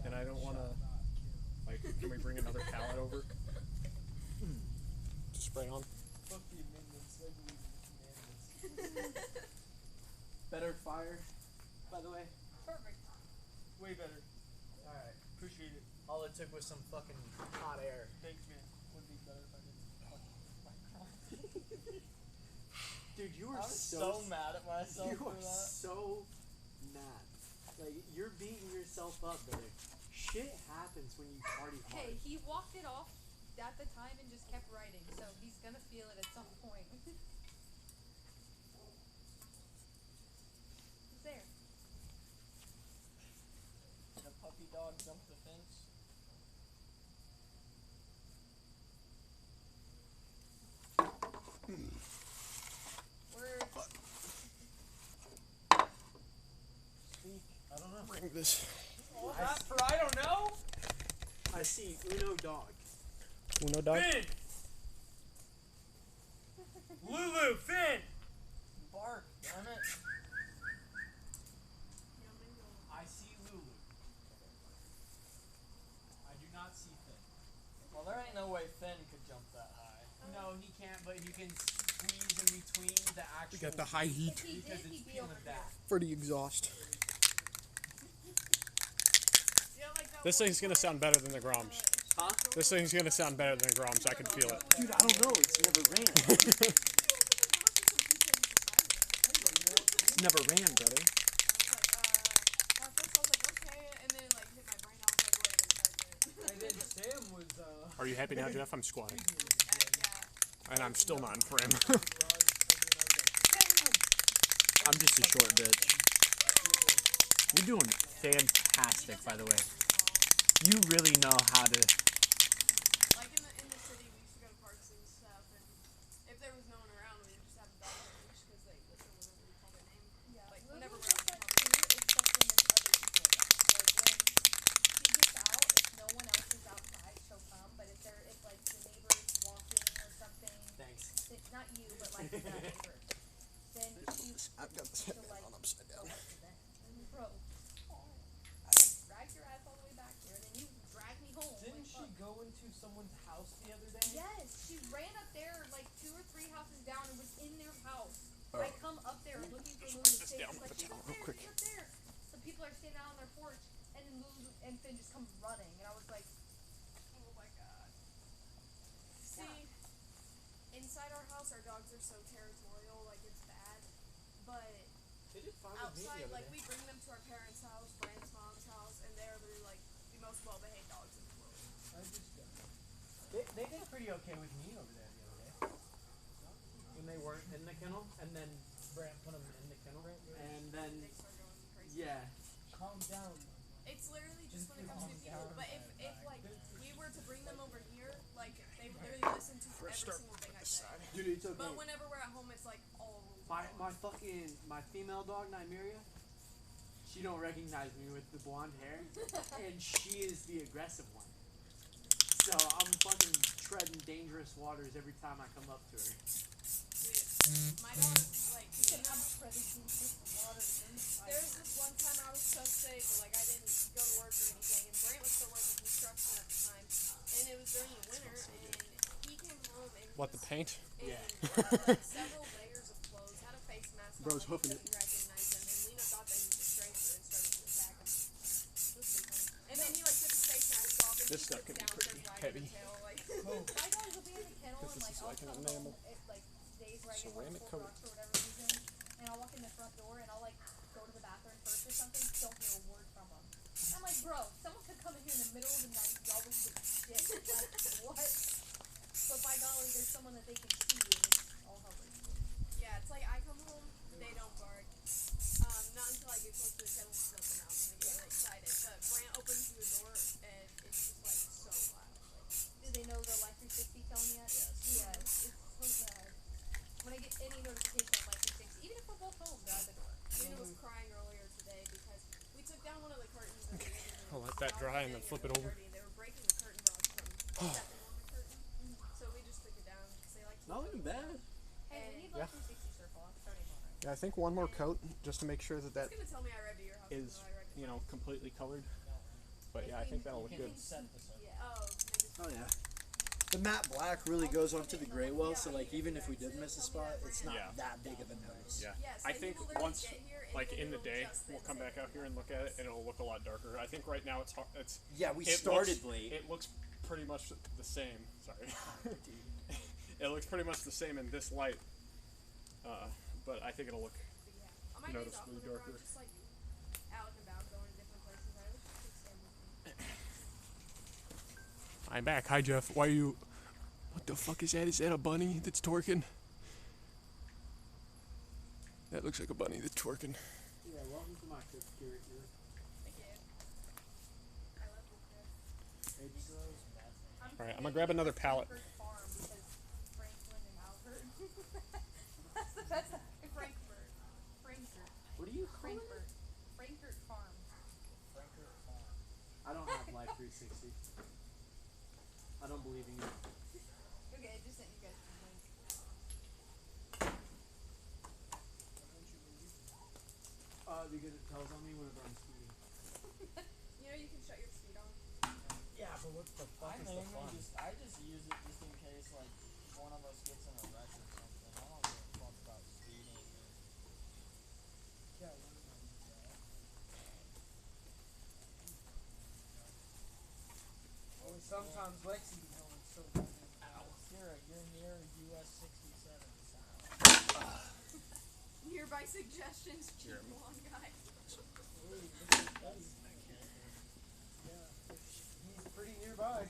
and I don't want to like. Can we bring another pallet over to spray on? Fuck the amendments. I believe in the commandments. Better fire, by the way. Perfect. Way better. Alright. Appreciate it. All it took was some fucking hot air. Thanks, man. Would be better if I didn't fucking Dude, you I are was so mad at myself You for are that. so mad. Like, you're beating yourself up, brother. Shit happens when you party hard. Hey, he walked it off at the time and just kept writing, so he's gonna feel it at some point. Who's there? Did a puppy dog jump the fence? Word. Speak. I don't know. Bring this. Oh, that for I don't know. I see Uno dog. Uno dog. Finn! Lulu, Finn! Bark, damn it. I see Lulu. I do not see Finn. Well, there ain't no way Finn could jump that high. No, he can't, but he can squeeze in between the actual. We got the high heat If he did, Because it's he'd be peeling over back. here. for the exhaust. Yeah, like that This one thing's gonna time, sound better than the Groms. Huh? This thing's gonna sound better than the Groms. I can feel it. Dude, I don't know. It's never ran. It's never ran, brother. At first I was like, okay, and then it like hit my brain. I was like, wait a second. And then Sam was, Are you happy now, Jeff? I'm squatting, Yeah. and I'm still not in frame. I'm just a short bitch. You're doing fantastic, by the way. You really know how to. Like in the city, we used to go to parks and stuff, and if there was no one around, we would just have a dog on a leash because they listen whenever we call their name. Yeah. Like Lulu whenever does we're out in that public. too, except when there's other people around. Like when she gets out, if no one else is outside, she'll come. But if like the neighbor's walking or something, Thanks. not you, but like the neighbor, then I've got this she'll like upside go down. up to them. Bro, I like dragged your ass all the way back here, and then you dragged me home. didn't like, she fuck. go into someone's house the other day? Yes, she ran up there like 2 or 3 houses down and was in their house. I come up there looking for Lulu's face. down Like, with the she's up towel there, real quick. she's up there. So people are standing out on their porch, and then Lulu and Finn just come running, and I was like, Oh my god. See, inside our house, our dogs are so territorial, like it's bad. But They did fine outside, like we bring them to our parents' house, Brian's mom's house, and they're literally like the most well-behaved dogs in the world. I just They did pretty okay with me over there the other day. When they weren't in the kennel, and then Brant put them in the kennel, and then They start going crazy. yeah. calm down. It's literally just when it comes to people. But if like we were to bring them over here, like they literally listen to every single thing I say. Dude, it's okay. But whenever we're at home, it's like all rules. My female dog Nymeria, she don't recognize me with the blonde hair, and she is the aggressive one. So I'm fucking treading dangerous waters every time I come up to her. Dude, my dog, like, I'm treading through this water inside. there's this one time I was so sick, like I What, the paint? And like several layers of clothes, had a face mask on, Bro's like, hoofing it. couldn't recognize him, and Lena thought that he was a stranger and started to attack him. It was pretty funny. And then he like took his face mask off and This he stuff sits could be down, pretty starts wagging heavy. his tail, like My dogs will be in the kennel and This like is I'll like an come enamel. home at like days where I get home Ceramic before coat. Brock for whatever reason, and I'll walk in the front door and I'll like go to the bathroom first or something, don't hear a word from them. I'm like, bro, someone could come in here in the middle of the night, y'all would get shit. Like, what? But by golly, there's someone that they can see and it's all hell breaks loose. yeah, it's like I come home, they don't bark. Not until I get close to the kennel to open out and I get really excited. But Brant opens the door and it's just like so loud. Like, Do they know the Life 360 tone yet? Yes. It's so bad. When I get any notification on Life 360, even if we're both home, they're at the door. Lena was crying earlier today because we took down one of the curtains in the living room. I'll let that Dogs dry were and then getting flip it really over. dirty, and they were breaking the curtain rods from stepping on the curtain. So we just took it down because they like to. Not even bad. Hey, we need Yeah. Life 360 circle. I'm starting on it. Yeah, I think one more coat just to make sure that that It's gonna tell me I read to your house. is, even though I read to you know, mine. completely colored. But yeah, I think that'll look You good. can Set this up. Yeah. Oh, maybe. Oh yeah. The matte black really goes onto the gray well, so like even if we did miss a spot, it's not Yeah. that big of a notice. Yeah. Yes, I like, think people literally once, get here and like then in the it'll day, just we'll then come say back out it's here and look at it, and it'll look a lot darker. I think right now it's Yeah, we it started looks, late. It looks pretty much the same. Sorry. It looks pretty much the same in this light, but I think it'll look. But yeah, on my days off, Noticeably whenever darker. I'm just like out and about, going to different places, I always just take Sam with me. I'm back. Hi, Jeff. Why are you? What the fuck is that? Is that a bunny that's twerking? That looks like a bunny that's twerking. Yeah, welcome to my cook here. Thank you. I love this trip. All right, I'm gonna grab another pallet. Frankfurt Farm because Franklin and Albert. That's the best. Frankfurt. Frankfurt. What do you call it? Frankfurt. Frankfurt Farm. I don't have Life 360. I don't believe in you. Okay, I just sent you guys the link. Because it tells on me whenever I'm speeding. You know you can shut your speed on. Yeah, but what the fuck I is the mainly fun? I just use it just in case like one of us gets in a wreck or something. I don't give a fuck about speeding. Yeah, when am I use that? Well, sometimes Lexi be going so goddamn fast. You're near US 67. Nearby suggestions, cheap blonde guy. Hey, look at Buddy. Yeah, he's pretty nearby.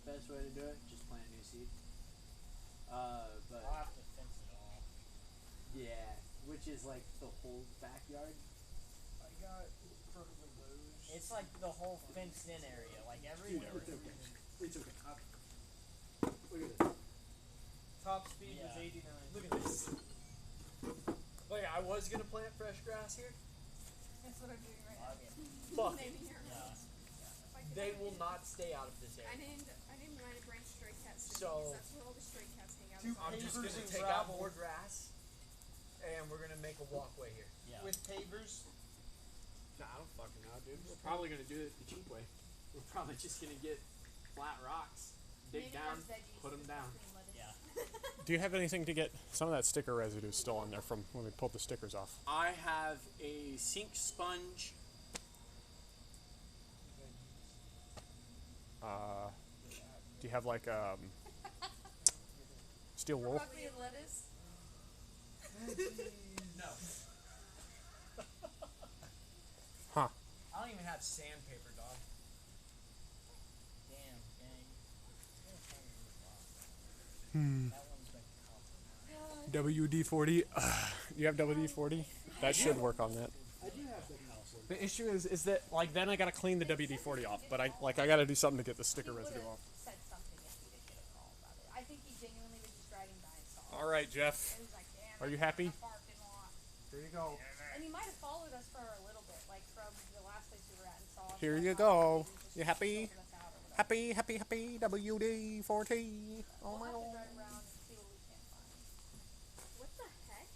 Best way to do it, just plant new seed. But I'll have to fence it all. yeah, which is like the whole backyard. I got in front of the Lowe's. It's like the whole fenced in area. Like everywhere. It's okay. It's okay. Look at this. Top speed was Yeah. 89. Look at this. Like I was gonna plant fresh grass here. That's what I'm doing right now. Okay. Fuck. Naming your Yeah. house. If I could They have will named- not stay out of this I area. named United Branch Stray Cat City So- because that's where all the stray cats hang out. Two I'm just pavers gonna and take out gravel. more grass, and we're gonna make a walkway here. Yeah. With pavers. Nah, I don't fucking know, dude. We're probably gonna do it the cheap way. We're probably just gonna get flat rocks, dig Maybe down, our veggies put them with down. broccoli and lettuce. Yeah. Do you have anything to get some of that sticker residue still on there from when we pulled the stickers off? I have a sink sponge. Do you have like steel wool? Broccoli and lettuce. No. Huh. I don't even have sandpaper, dog. Damn, dang. Hmm. That one's been compromised. WD-40. You have WD-40? That should work on that. I do have something else. The issue is that like then I gotta clean the WD-40 off, but I gotta do something to get the sticker He residue would've off. said something if he didn't get a call about it. I think he genuinely was just driving by and saw it. All right, Jeff. And he was like, damn, Are you I'm in happy? the parking lot. Here you go. And he might have followed us for a little bit, like from the last place we were at and saw us. Here like, you on go. the street and You just happy? scoping us out or whatever. Happy WD-40. Oh We'll my have to god. drive around and see what we can find. What the heck?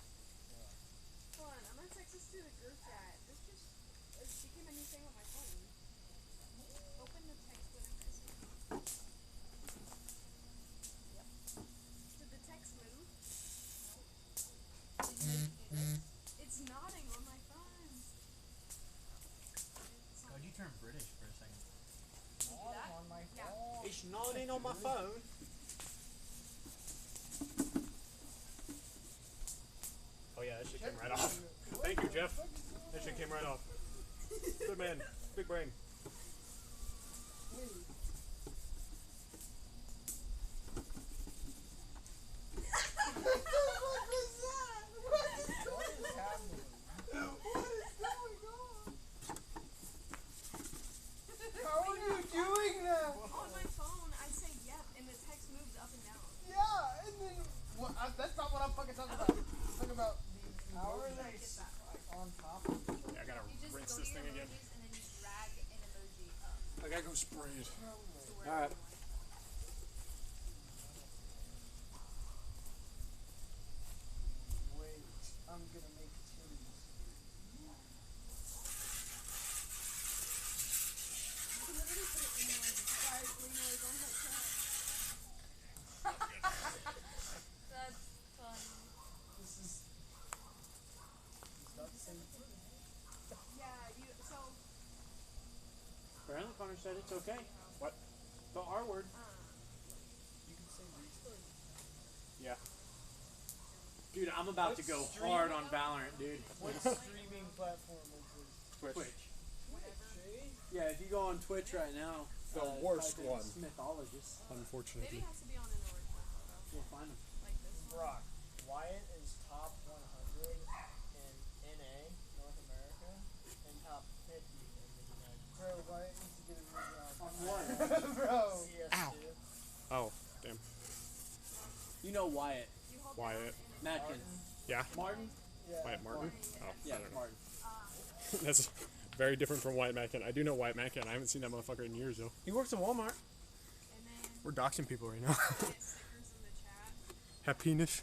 turn British for a second. that? On my Yeah. phone. It's not in on my phone. Oh yeah, that shit came right off. Thank you, Jeff. That shit came right off. Good man. Big brain. Wait. What the fuck was that? What is happening? What is going on? How are you doing that? On my phone, I say yep, and the text moves up and down. Yeah, and then that's not what I'm fucking talking about. I'm talking about the How are emojis they Get that far. on top of each other. Yeah, I gotta You just rinse go this to your thing again. emojis and then you drag an emoji up I gotta go spray it. to wherever Alright. you want. Wait, I'm gonna make titties. You can literally put it in one. Why Lenore's on that chat. That's funny. This is. Stop saying Yeah, you so Apparently Connor said it's okay. What? The R word. you can say retard. Yeah. Dude, I'm about to go hard on Valorant, dude. What streaming platform is this? Twitch. Jay? Yeah, if you go on Twitch right now, The type worst in one. Smithologist, maybe Unfortunately. it has to be on an original photo. you'll find him. Like this one. Brock, Wyatt is top 100 in NA, North America, and top 50 in the United States. Bro, Wyatt needs to get a new job. On what? Bro. CS2. Oh, damn. You know Wyatt. You hold Wyatt. down and Mackin. Yeah. Martin? Yeah. Wyatt Martin? Oh, Yeah, I don't know. Martin. That's very different from Wyatt Mackin. I do know Wyatt Mackin. I haven't seen that motherfucker in years, though. He works at Walmart. and then We're doxing people right now. get stickers in the chat. Happiness.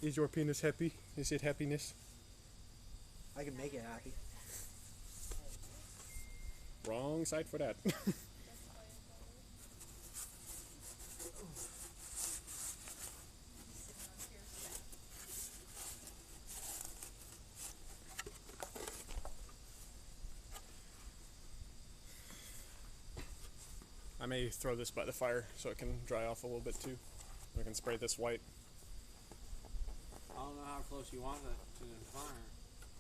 Is your penis happy? Is it happiness? I can make it happy. Wrong side for that. Sitting on Pierce back. I may throw this by the fire so it can dry off a little bit too. I can spray this white. I don't know how close you want it to the fire.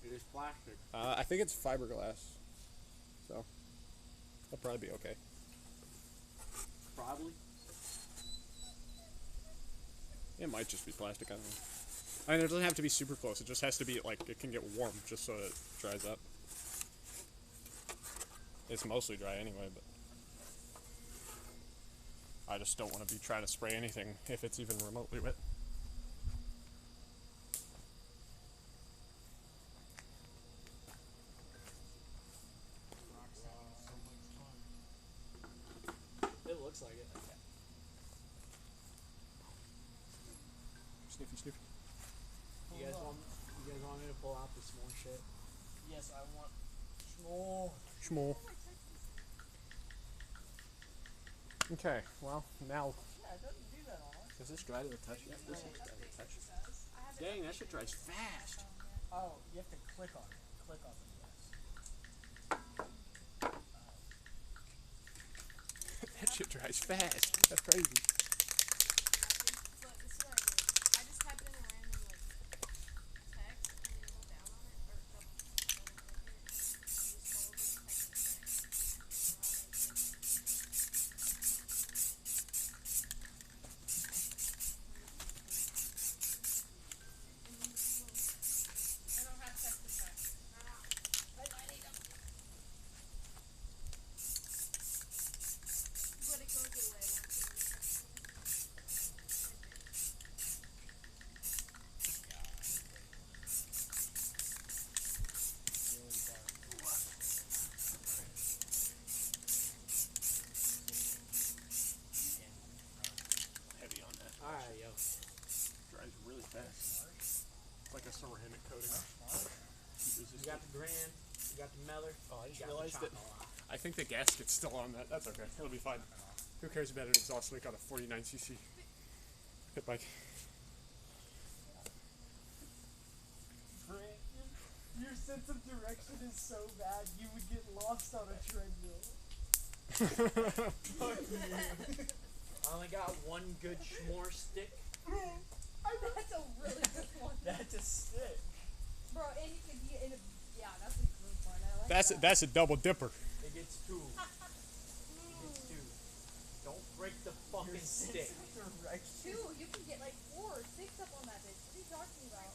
It is plastic. I think it's fiberglass. So, that'll probably be okay. Probably. It might just be plastic, I don't know. I mean, it doesn't have to be super close. It just has to be, like, it can get warm just so it dries up. It's mostly dry anyway, but I just don't want to be trying to spray anything if it's even remotely wet. It looks like it. Sniffy, sniffy. You guys want me to pull out the small shit? Yes, I want small. Schmol. Okay, well, now. Yeah, it doesn't do that on us. Is this dry to the touch? Yeah, this is dry to the touch. Dang, that shit dries fast. Oh, you have to click on it. Click on the yes. That shit dries fast. That's crazy. But this is what I do. I just type in a random like text and then hold down on it or double click it. And just scroll over the text and I don't have text effects. but it goes away once you're in the text. Heavy on that. Alright, yo. Dries really fast. It's like a ceramic coating. You got the Grand, you got the Meller. Oh, I you just got realized the that. Chocolate. I think the gasket's still on that. That's okay. It'll be fine. Who cares about an exhaust leak on a 49cc pit bike? Brandon, you're sense of direction is so bad, you would get lost on a treadmill. I only got one good schmore stick. That's a really good one. That's a stick. Bro, and you could be in a. Yeah, that's a good one. I like that. That's a double dipper. It gets two. It gets two. Don't break the fucking stick. Two, you can get like 4 or 6 up on that bitch. What are you talking about?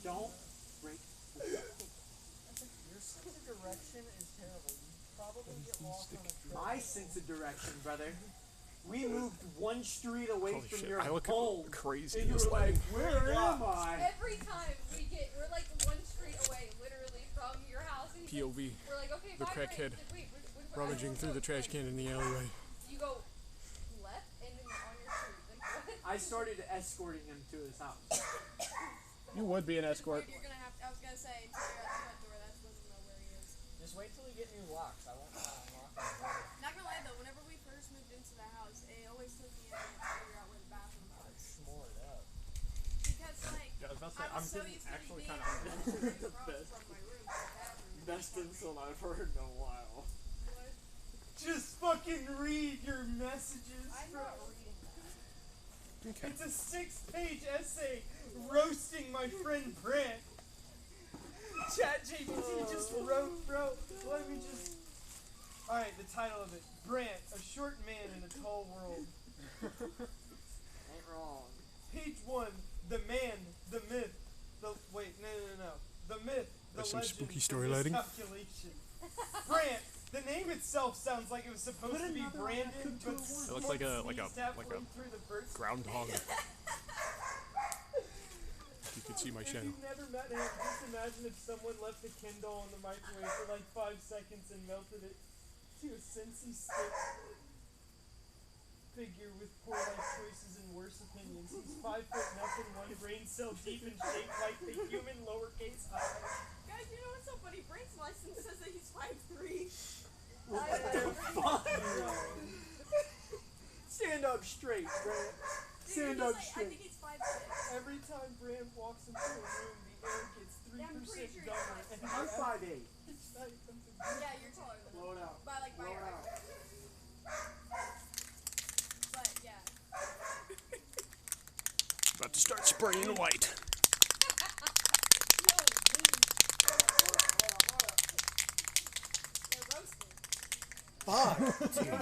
Don't break. Your sense of direction is terrible. You probably get lost on a treadmill. My sense of direction, brother. We moved one street away Holy from shit, your I look home. crazy And in you this were like, lighting. where am I? Every time we're like 1 street away, literally, from your house. And he's POV. like, we're like, okay, The bye, crackhead Frank. He's like, wait, where rummaging through the trash can in the alleyway. You go left and then you're on your street. Like, what? I started escorting him to his house. You would be an escort. You're gonna have to, I was gonna say, until you're at the front door, that's when you'll know where he is. Just wait till you get new locks. I won't unlock the door. Not gonna lie though, whenever we first moved into the house, it always took me a minute to figure out where the bathroom was. S'more it up. Because like, Yeah, I was about to say, I I'm was so getting used to actually being kind of. from my room to the bathroom. Best insult I've heard in a while. What? Just fucking read your messages. I'm not reading that. Okay. It's a 6-page essay roasting my friend Brent. ChatGPT just wrote, bro. Let me just. Alright, the title of it: Brant, a short man in a tall world. Ain't wrong. Page 1: the man, the myth, the wait, no. The myth, the That's some legend, spooky the story lighting. miscalculation. Brant. The name itself sounds like it was supposed to be Brandon, but It looks like a halfway through the first. groundhog. You can see my If channel. you've never met him, just imagine if someone left a Kindle in the microwave for like 5 seconds and melted it to a Sensi stick figure with poor life choices and worse opinions. He's 5 foot nothing, 1 brain cell deep and shaped like the human lowercase I. Guys, you know what's so funny? Brent's license says that he's 5'3". Stand up straight, Brant. Stand up I straight. think he's 5'6". Every time Brand walks into a room, the air gets 3% I'm pretty sure dumber. he's And I'm the 5'8". Yeah, you're taller than him. Blow it out. By like by Blow your it out. But yeah. About to start spraying white. They're roasted.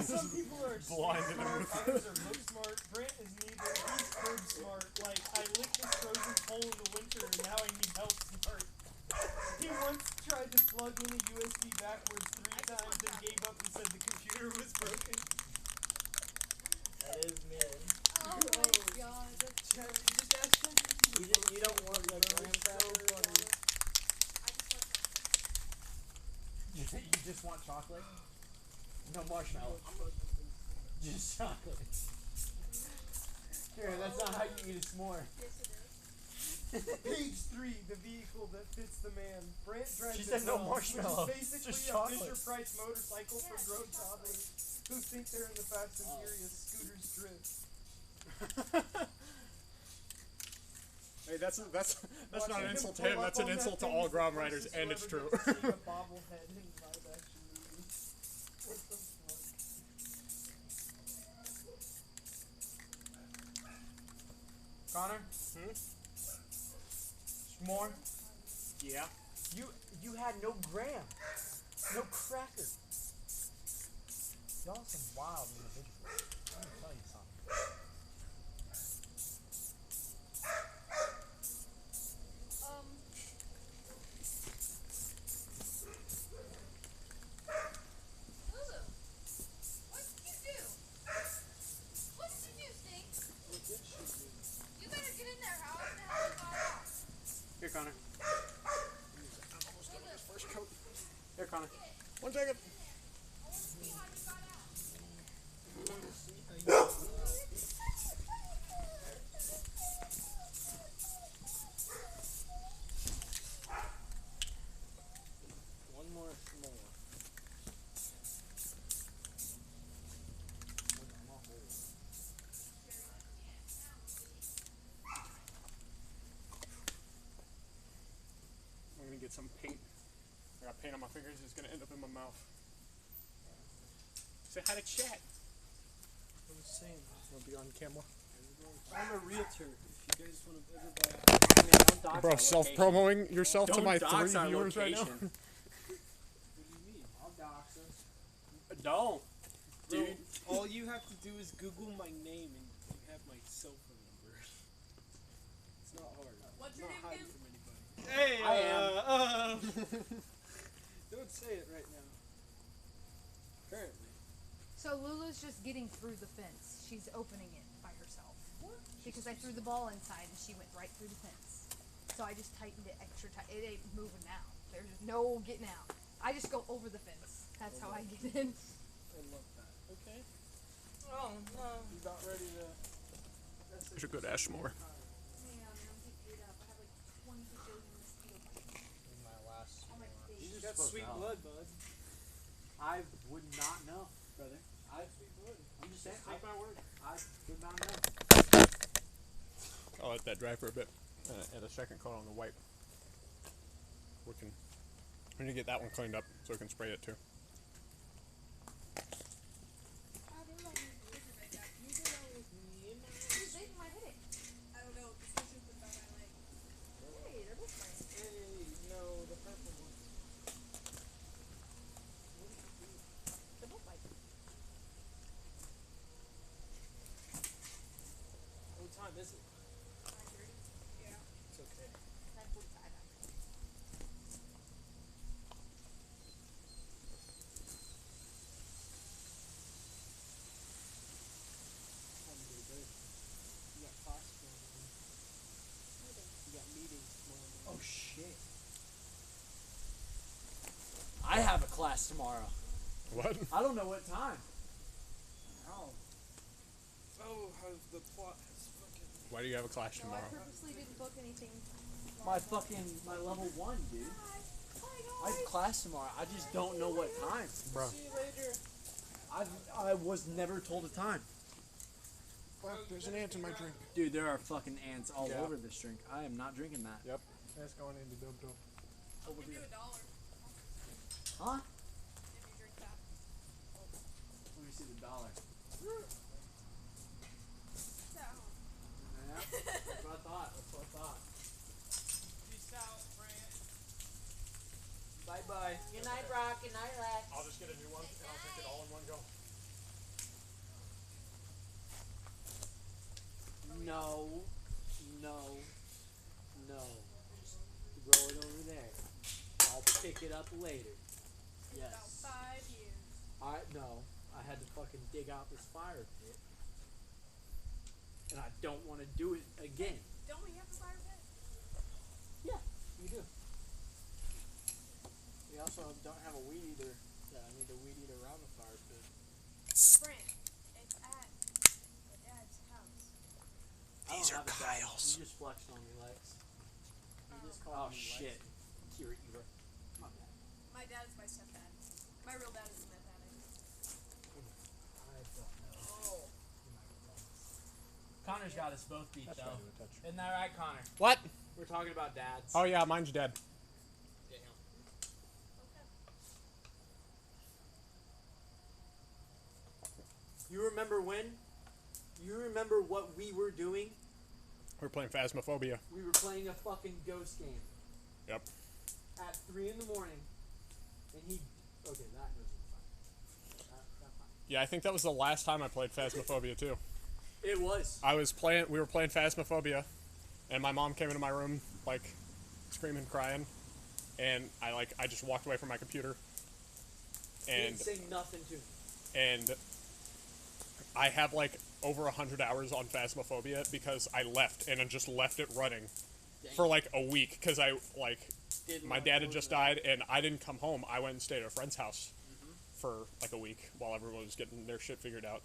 Some people are Blinded him smart, with others are book smart. Brant is neither. He's curb smart. Like, I licked this frozen pole in the winter and now I need help smart. He once tried to plug in a USB backwards 3 times and gave up and said the computer was broken. That is me. Oh my god, that's Just ask ChatGPT. You don't want the graham cracker? You just want chocolate? No marshmallow. Just chocolate. Here, that's not how you eat a s'more. Yes, it is. Page 3, the vehicle that fits the man. Brant drives She a said no Dodge, marshmallow, which is basically just a chocolate. Fisher-Price motorcycle for grown toddlers who think they're in the Fast and Furious. Scooters drift. Hey, that's not Watching an him insult to pull him. up That's an on that insult to thing all is the Grom riders, closest and you'll it's ever true. get to seeing a bobblehead in live action movies. What the fuck? Connor? S'more? Yeah. You had no graham. No cracker. Y'all some wild individuals. Let me tell you something. Lulu, what did you do? What did you do, Stink? You better get in there. How the hell you got out? Here, Connor. First coat. Here, Connor. 1 second. I want to see how you got out. One more s'more. I'm gonna paint on my fingers is gonna end up in my mouth. Say hi to chat. I was saying, Wanna be on camera? I'm a realtor. If you guys want to ever buy a I mean, don't dox Bro, our self-promoting yourself to Don't my dox 3 our viewers right now. location. What do you mean? I'll dox us. Don't. Bro, Dude. all you have to do is Google my name and you have my cell phone number. It's not hard. What's I'm your not name hiding again? from anybody. Hey, I am. Don't say it right now. Apparently. So Lulu's just getting through the fence. She's opening it by herself. Because I threw the ball inside and she went right through the fence. So I just tightened it extra tight. It ain't moving now. There's no getting out. I just go over the fence. That's how I get in. I love that. Okay. Oh, no. You about ready to... There's a good Ashmore. Man, I'm getting geared up. I have like 20 bajillion mosquito bites My last on my face. You You're got supposed sweet to help. blood, bud. I would not know, brother. Sweet blood. I'm just saying. Take my word. I would not know. I'll let that dry for a bit. Add a second coat on the wipe. We need to get that one cleaned up so we can spray it too. Who's making my headache? I don't know. This is just about my leg. Hey, they're both mine. Hey, no, the purple one. They're both mine. What time is it? 9:30. Yeah. It's okay. 9:45 actually. Time to go to bed. You got class tomorrow morning. You got meetings tomorrow morning. Oh shit. I have a class tomorrow. What? I don't know what time. Oh, how the plot has fucking... Why do you have a clash No, I tomorrow? purposely didn't book anything. My level 1, dude. I have class tomorrow. I just don't know what time. Bro. See you later. I was never told a time. Well, there's an ant in my drink. Dude, there are fucking ants all Yeah. over this drink. I am not drinking that. Yep. That's going into dub dub. Over Give you here. $1 Huh? if you drink that. Let me see the dollar. It's at home. Yeah, that's what I thought. That's what I thought. Peace out, Brant. Bye bye. Good night, Brock. Good night, Lex. I'll just get a new one and I'll drink it all in one go. No, no, no. Roll it over there. I'll pick it up later. In about Yes. 5 years. No. I had to fucking dig out this fire pit. And I don't want to do it again. Don't we have a fire pit? Yeah, you do. We also don't have a weed eater. Yeah, I need a weed eater around the fire pit. Brent, it's at my dad's house. I don't These are have a dad. Kyle's. You just flexed on me, Lex. You just Oh called me shit. Kira, Eva. My bad. My dad is my stepdad. My real dad isn't my dad. I don't know. Connor's got us both beat That's though. right, touch. Isn't that right, Connor? What? We're talking about dads. Oh yeah, mine's dead. You remember when? You remember what we were doing? We're playing Phasmophobia. We were playing a fucking ghost game Yep. at 3 in the morning, and he. Okay, that goes in fine. That fine. Yeah, I think that was the last time I played Phasmophobia too. It was. We were playing Phasmophobia, and my mom came into my room, like, screaming, crying, and I just walked away from my computer, He and didn't say nothing to me. and I have like over 100 hours on Phasmophobia because I left and I just left it running for like a week because my dad had just died and I didn't come home. I went and stayed at a friend's house for like a week while everyone was getting their shit figured out.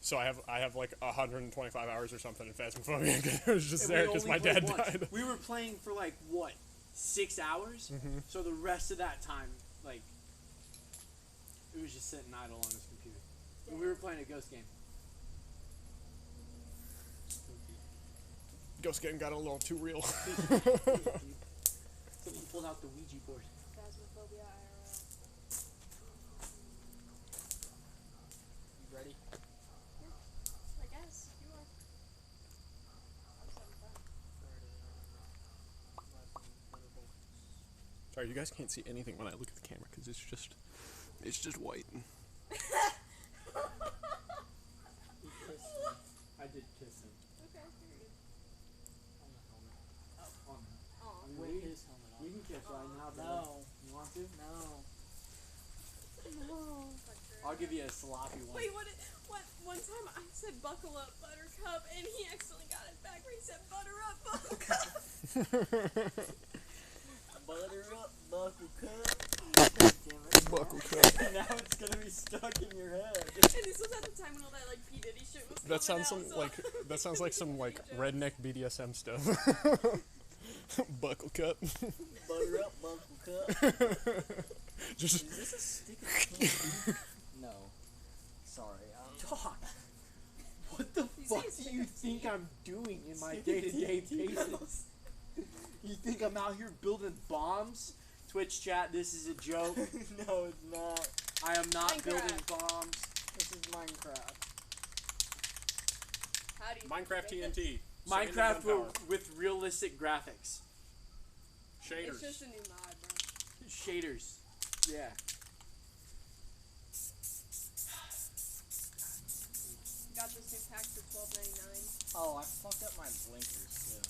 So I have like 125 hours or something in Phasmophobia because it was just And there we because only my played dad once. died. We were playing for like what, 6 hours? Mm-hmm. So the rest of that time, like, it was just sitting idle on his computer. And we were playing a ghost game. Ghost game got a little too real. So he pulled out the Ouija board. Phasmophobia IRL. you guys can't see anything when I look at the camera because it's just white. He kissed me I did kiss him. Okay, period. on the helmet. On that. Aw. With we, his helmet on. we can kiss right now, bro. No. You want to? No. I'll give you a sloppy one. Wait, what? One time I said buckle up, Buttercup, and he accidentally got it back where he said butter up, Buttercup. Butter up, buckle cup. God damn it. Buckle cup. Now it's gonna be stuck in your head. And this was at the time when all that like P Diddy shit was That sounds coming out, so- that sounds like some like redneck BDSM stuff. Buckle cup. Butter up, buckle cup. Just Is this a stick of candy? No. Sorry. Dog. What the You fuck say do you think I'm doing in my day-to-day basis? You think I'm out here building bombs? Twitch chat, this is a joke. No, it's not. I am not Minecraft. building bombs. This is Minecraft. How do you Minecraft make it? TNT. Minecraft with realistic graphics. It's Shaders. just a new mod, bro. Shaders. Yeah. Got this new pack for $12.99. Oh, I fucked up my blinkers too.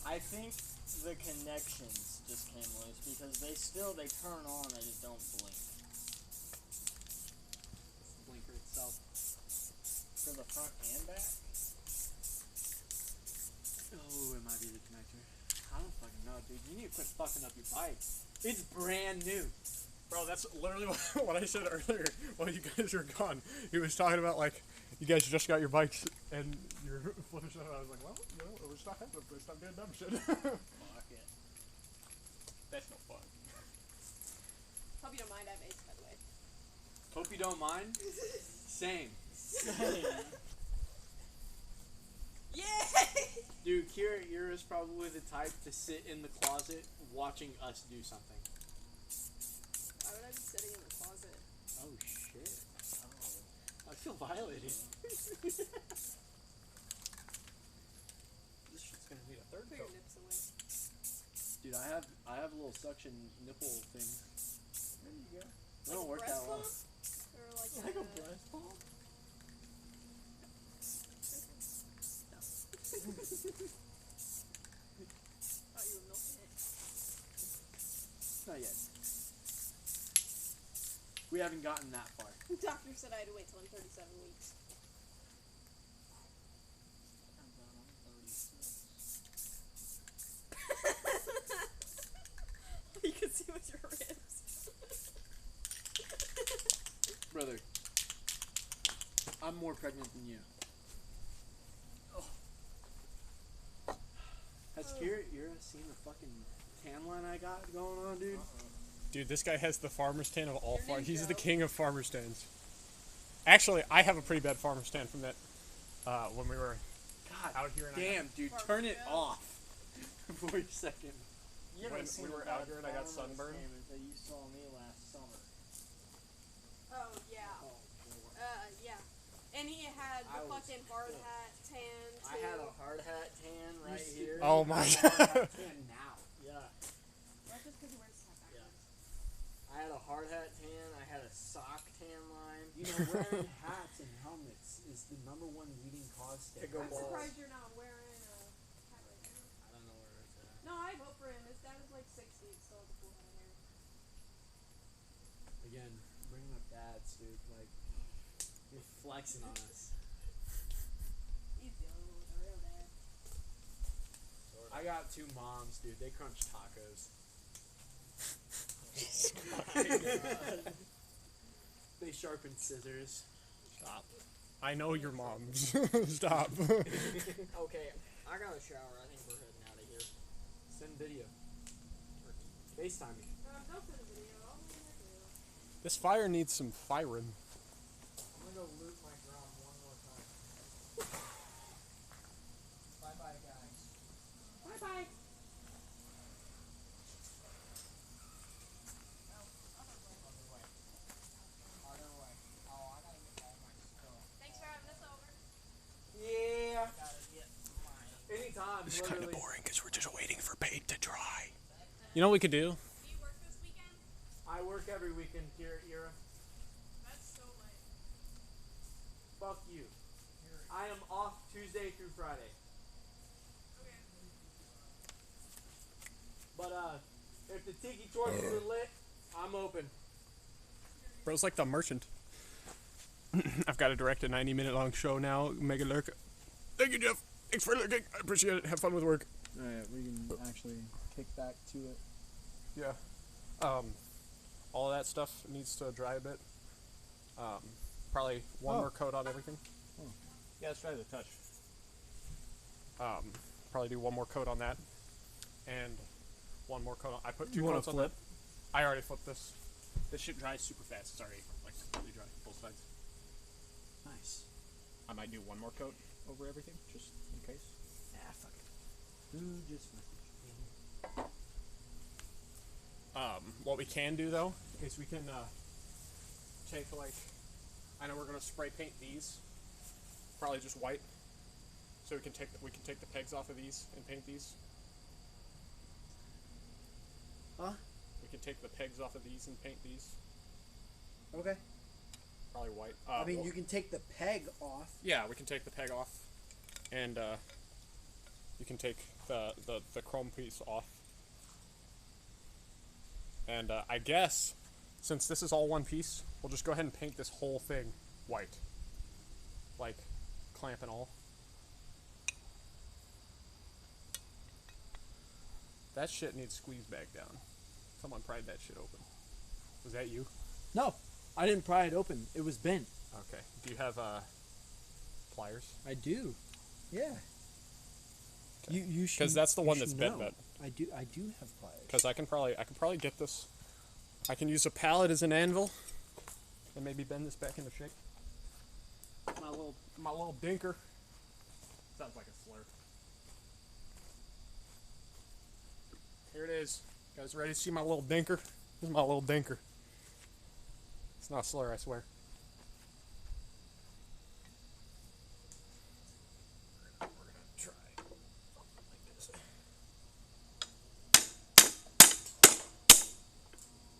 I think the connections just came loose because they turn on, they just don't blink. The blinker itself. For the front and back? Oh, it might be the connector. I don't fucking know, dude. You need to quit fucking up your bike. It's brand new. Bro, that's literally what I said earlier while you guys were gone. He was talking about, like, you guys just got your bikes and you're flipping stuff out. I was like, well, you know, we're just not having this. Stop doing dumb shit. Fuck it. That's no fun. Hope you don't mind, I have Ace, by the way. Hope you don't mind. Same. Yay! Dude, Kira is probably the type to sit in the closet watching us do something. Why would I be sitting in the closet? Oh, shit. Oh. I feel violated. This shit's gonna need a third Put your nips away. Dude, I have a little suction nipple thing. There you go. They don't work breast that well. pump? Or like Like a a breast pump? Thought you were milking it. Not yet. We haven't gotten that far. The doctor said I had to wait till I'm 37 weeks. I'm done, I'm 36. You can see with your ribs. Brother, I'm more pregnant than you. Has Kira seen the fucking tan line I got going on, dude? Dude, this guy has the farmer's tan of all Your farmers. name, He's the Joe. king of farmer's tans. Actually, I have a pretty bad farmer's tan from that when we were God out here. And damn, dude, Farmer turn it Joe. off for a second. You When haven't seen we were a out here and I got farmer's sunburned. tan until you saw me last summer. Oh, yeah. Yeah. And he had I the was fucking hard hat tan too. I had a hard hat tan right see- here. Oh my I'm god. on tan now. Yeah. That's just because he wears his hat Yeah. backwards. I had a hard hat tan, I had a sock tan line. You know, wearing hats and helmets is the number one leading cause to To go I'm balls. surprised you're not wearing a hat right now. I don't know where it's at. No, I vote for him. His dad is like 60 and still has a full head of hair. Again, bringing up dads, dude. Like, you're flexing on us. He's the only one with a real dad. I got two moms, dude. They crunch tacos. They sharpen scissors. Stop. I know your moms. Stop. Okay, I got a shower. I think we're heading out of here. Send video. FaceTime me. Don't send a video. I'll send a video. This fire needs some firing. I'm gonna go loot my ground one more time. Bye bye, guys. Bye bye. Other way. Oh, I gotta get all my stuff. Thanks for having us over. Yeah. I gotta get mine. Anytime. It's kind of literally. boring because we're just waiting for paint to dry. You know what we could do? Do you work this weekend? I work every weekend here at Ira. That's so late. Fuck you. I am off Tuesday through Friday. Okay. But if the tiki torches are lit, I'm open. Bro's like the merchant. I've got to direct a 90-minute long show now. Mega lurk. Thank you, Jeff. Thanks for lurking. I appreciate it. Have fun with work. Alright, we can actually kick back to it. Yeah. All of that stuff needs to dry a bit. Probably one more coat on everything. Yeah, let's try the touch. Probably do one more coat on that. And one more coat on. I put two You wanna coats on flip? that. I already flipped this. This shit dries super fast. It's already like completely dry, both sides. Nice. I might do one more coat over everything, just in case. Ah, fuck it. Who just messaged me? What we can do though is we can take like, I know we're gonna spray paint these, probably just white, so we can take the pegs off of these and paint these. Huh? We can take the pegs off of these and paint these. Okay. Probably white. I mean, well, you can take the peg off. yeah, we can take the peg off, and you can take the chrome piece off. And I guess, since this is all one piece, we'll just go ahead and paint this whole thing white. Like, clamp and all. That shit needs squeezed back down. Someone pried that shit open. Was that you? No, I didn't pry it open. It was bent. Okay. Do you have pliers? I do. Yeah. Okay. You should. Because that's the one that's bent. bent. I do have pliers. Because I can probably get this. I can use a pallet as an anvil, and maybe bend this back into shape. My little dinker. Sounds like a slur. Here it is. You guys ready to see my little dinker? This is my little dinker. It's not a slur, I swear. We're gonna try something like this.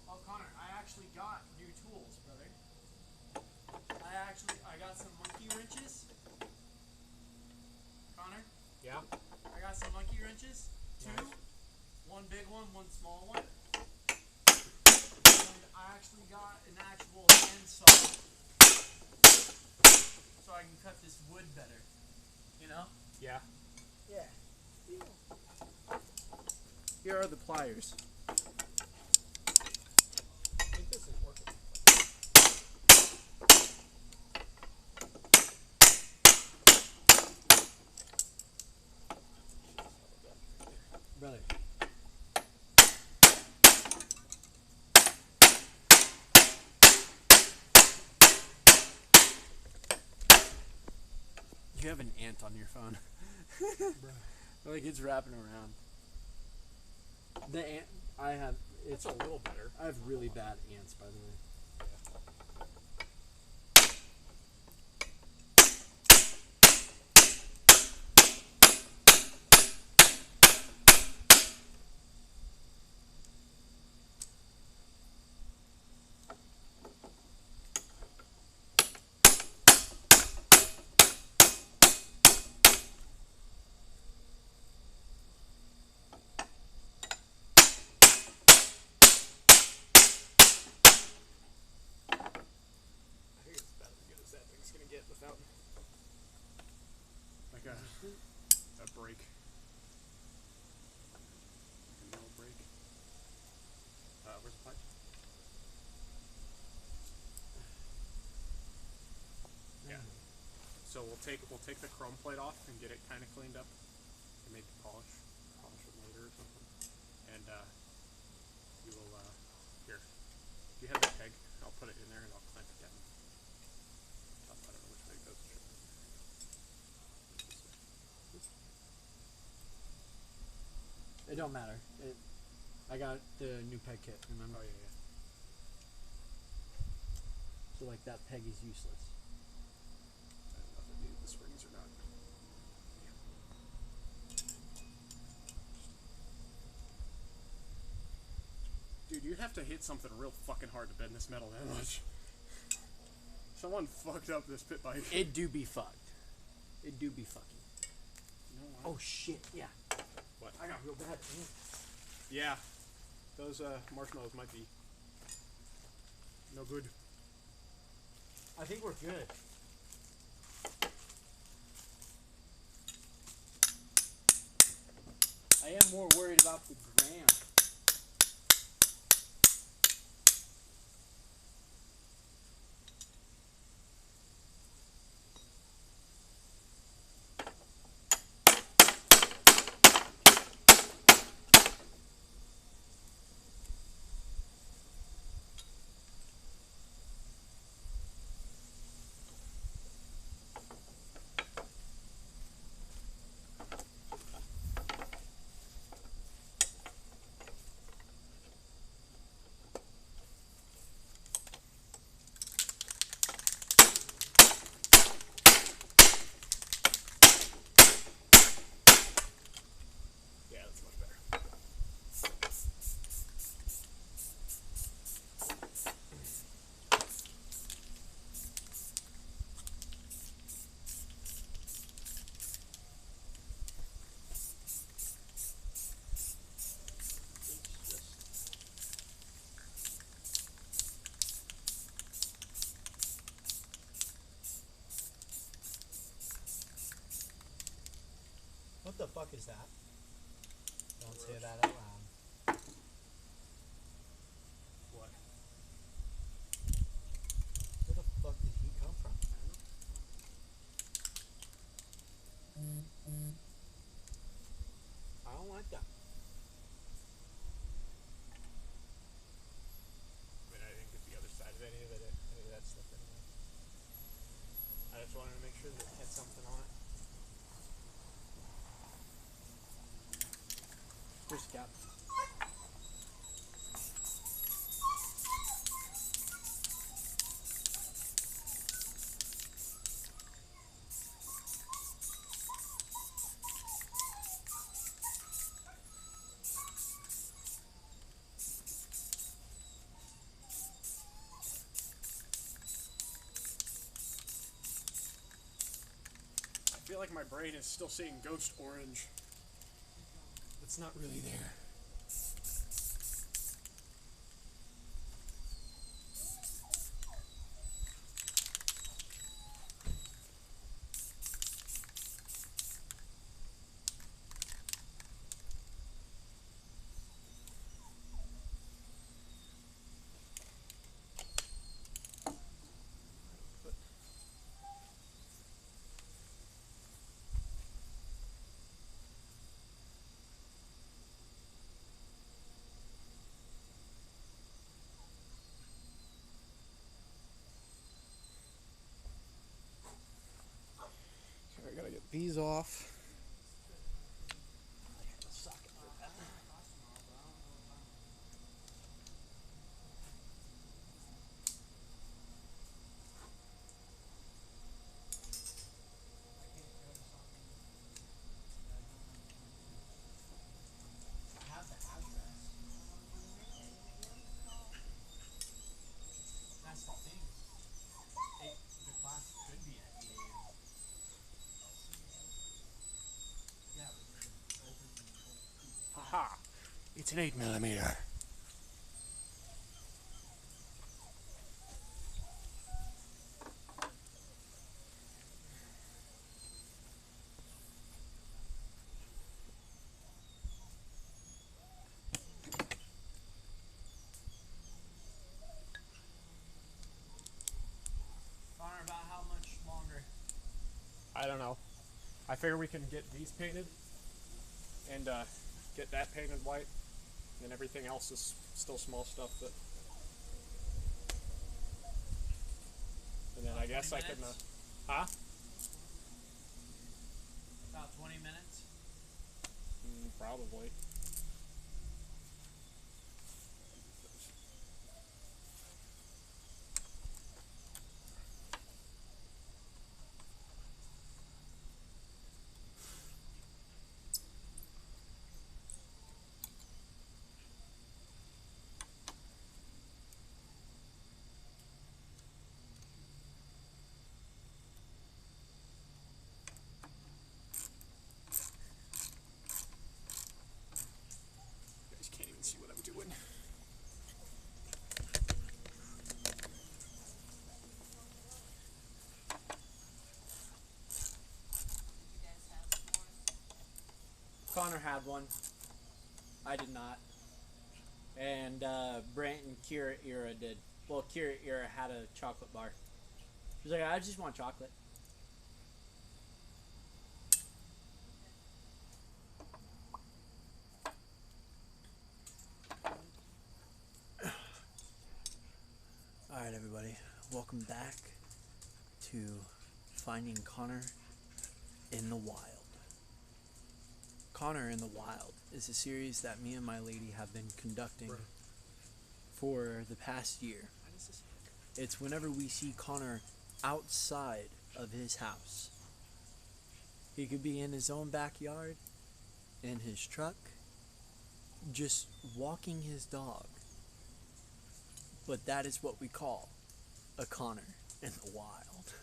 Oh, Connor, I actually got new tools, brother. I got some monkey wrenches. Connor, Yeah. I got some monkey wrenches. Two. Nice. One big one, one small one. And I actually got an actual handsaw. So I can cut this wood better. You know? Yeah. Yeah. Here are the pliers. I think this is working. Brother. You have an ant on your phone. Like it's wrapping around. The ant I have, it's a little better. I have really bad ants, by the way. I think it's about as good as that thing's gonna get without like a break. Like a nail break. Where's the pipe? Yeah. So we'll take the chrome plate off and get it kind of cleaned up, and maybe polish it later or something. And we will here. Do you have that peg? I'll put it in there and I'll clamp it down. I don't know which way it goes. It don't matter. I got the new peg kit, remember? Oh yeah. So like that peg is useless. I don't know if it needed the springs or not. You'd have to hit something real fucking hard to bend this metal that much. Someone fucked up this pit bike. It do be fucked. It do be fucking. You know what? Oh shit, yeah. What? I got real bad. Yeah. Those marshmallows might be no good. I think we're good. I am more worried about the gram. Yeah, that's much better. What the fuck is that? Don't say that out loud. What? Where the fuck did he come from? I don't like that. I mean, I didn't get the other side of any of that stuff anyway. I just wanted to make sure that it had something on it. Where's the cap? I feel like my brain is still seeing ghost orange. It's not really there. So I gotta get these off. I have the address. That's the thing. The class could be at 8 a.m. Yeah, but it opens until 2. Haha. It's an 8mm. Connor, about how much longer? I don't know. I figure we can get these painted and get that painted white, and everything else is still small stuff. That, and then I guess I can, huh? About 20 minutes? Probably. Connor had one. I did not. And Brant and Kira Era did. Well, Kira Era had a chocolate bar. She's like, I just want chocolate. Alright, everybody. Welcome back to Finding Connor in the Wild. Connor in the Wild is a series that me and my lady have been conducting for the past year. It's whenever we see Connor outside of his house. He could be in his own backyard, in his truck, just walking his dog. But that is what we call a Connor in the Wild.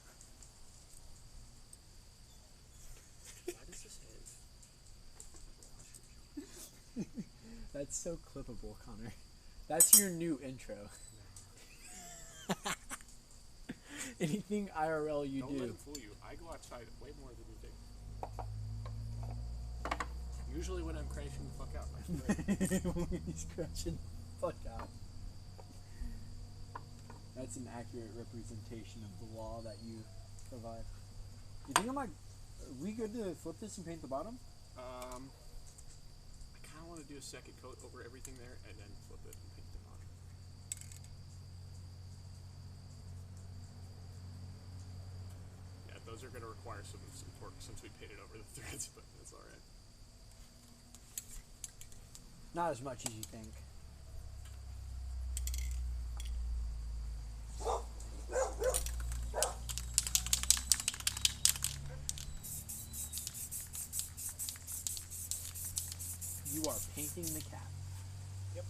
Why does this have? That's so clippable, Connor. That's your new intro. Anything IRL you Don't do. let him fool you. I go outside way more than you think. Usually when I'm crashing the fuck out. When he's crashing the fuck out. That's an accurate representation of the law that you provide. You think are we good to flip this and paint the bottom? I kind of want to do a second coat over everything there and then flip it and paint the bottom. Yeah, those are going to require some torque since we painted over the threads, but that's alright. Not as much as you think. You are painting the cat. Yep.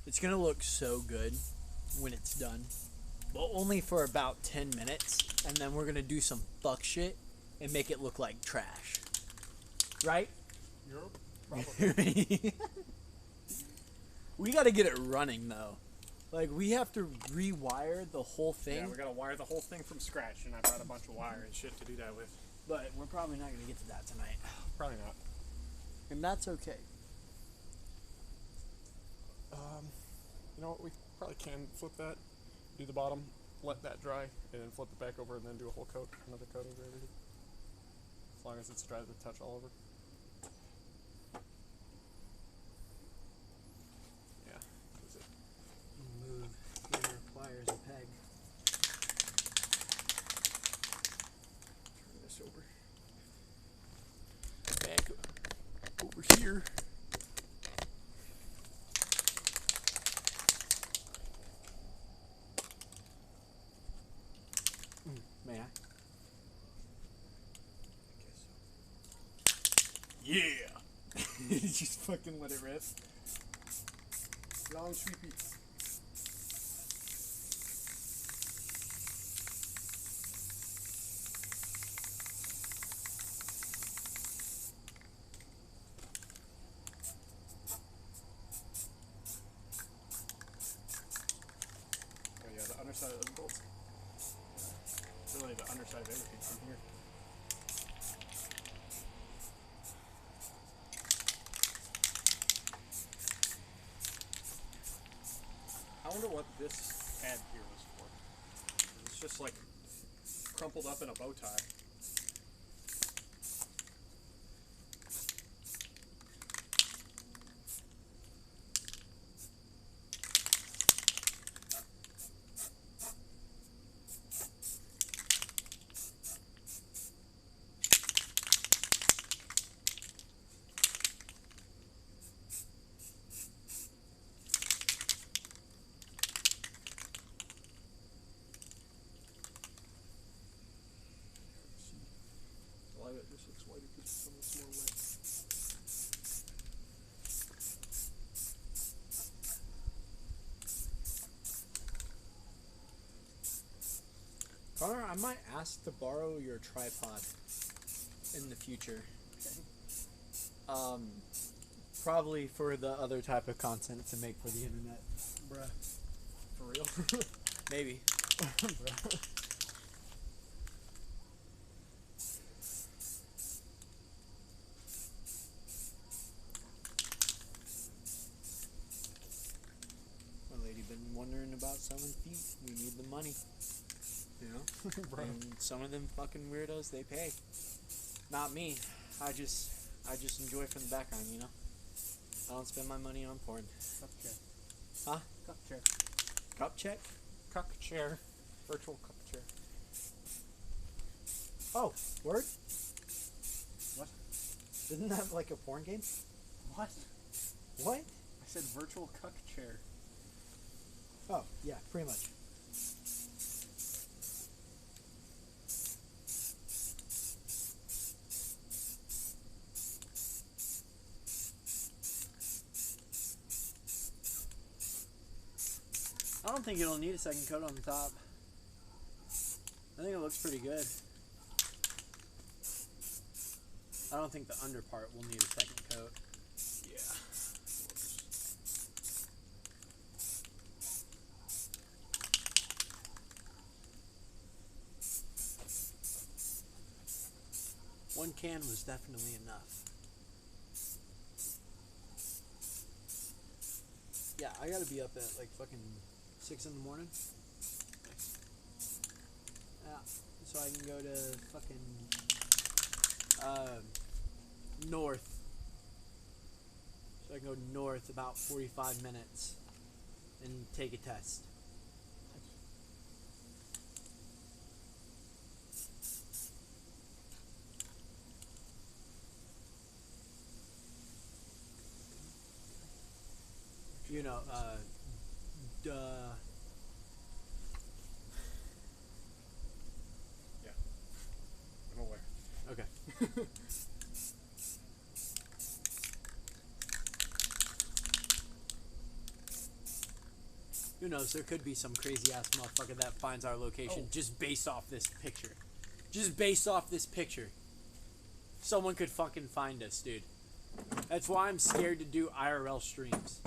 It's gonna look so good when it's done. But only for about 10 minutes. And then we're gonna do some fuck shit and make it look like trash. Right? Europe? Probably. We gotta get it running though. Like, we have to rewire the whole thing. Yeah, we gotta wire the whole thing from scratch, and I brought a bunch of wire and shit to do that with. But we're probably not gonna get to that tonight. Probably not. And that's okay. You know what, we probably can flip that, do the bottom, let that dry, and then flip it back over and then do a whole coat, another coat over everything. As long as it's dry to the touch all over. Yeah, that's it. Move your pliers and peg. Turn this over. Back over here. May I? Yeah! Just fucking let it rip. Long sweepy. Oh yeah, the underside of those bolts. Really the underside of everything from here. I wonder what this pad here was for. It's just like crumpled up in a bow tie. Why that just looks white because some of it's more wet. I might ask to borrow your tripod in the future. Probably for the other type of content to make for the internet. Bruh. For real? Maybe. Bruh. My lady been wondering about selling feet. We need the money. You know? And some of them fucking weirdos, they pay. Not me. I just enjoy from the background, you know? I don't spend my money on porn. Cup chair. Huh? Cup chair. Cup check? Cuck chair. Virtual cup chair. Oh, word? What? Isn't that like a porn game? What? What? I said virtual cuck chair. Oh, yeah, pretty much. I don't think it'll need a second coat on the top. I think it looks pretty good. I don't think the under part will need a second coat. Yeah. One can was definitely enough. Yeah, I gotta be up at like fucking 6 in the morning. Yeah, so I can go to fucking north. So I can go north about 45 minutes and take a test. You know, duh. I'm aware. Okay. Who knows? There could be some crazy ass motherfucker that finds our location just based off this picture. Just based off this picture. Someone could fucking find us, dude. That's why I'm scared to do IRL streams.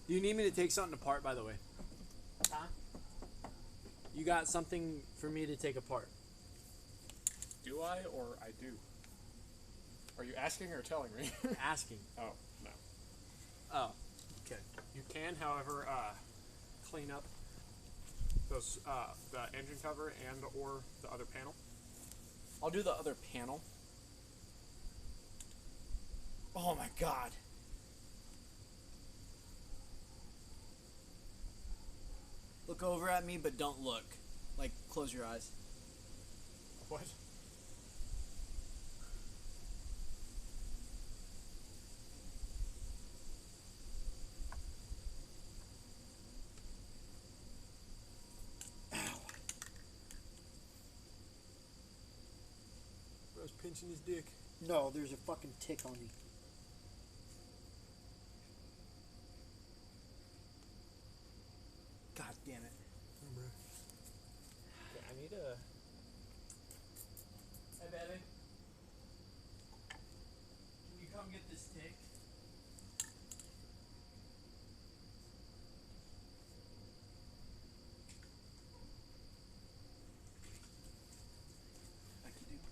Do you need me to take something apart, by the way? Huh? You got something for me to take apart? Do I or I do? Are you asking or telling me? Asking. Oh, no. Oh. Okay. You can, however, clean up those the engine cover and or the other panel. I'll do the other panel. Oh my god. Look over at me, but don't look. Like, close your eyes. What? Bro's pinching his dick. No, there's a fucking tick on me. God damn it. Oh, bro. Okay, I need a... Hey, baby. Can you come get this tick? Thank you, dude.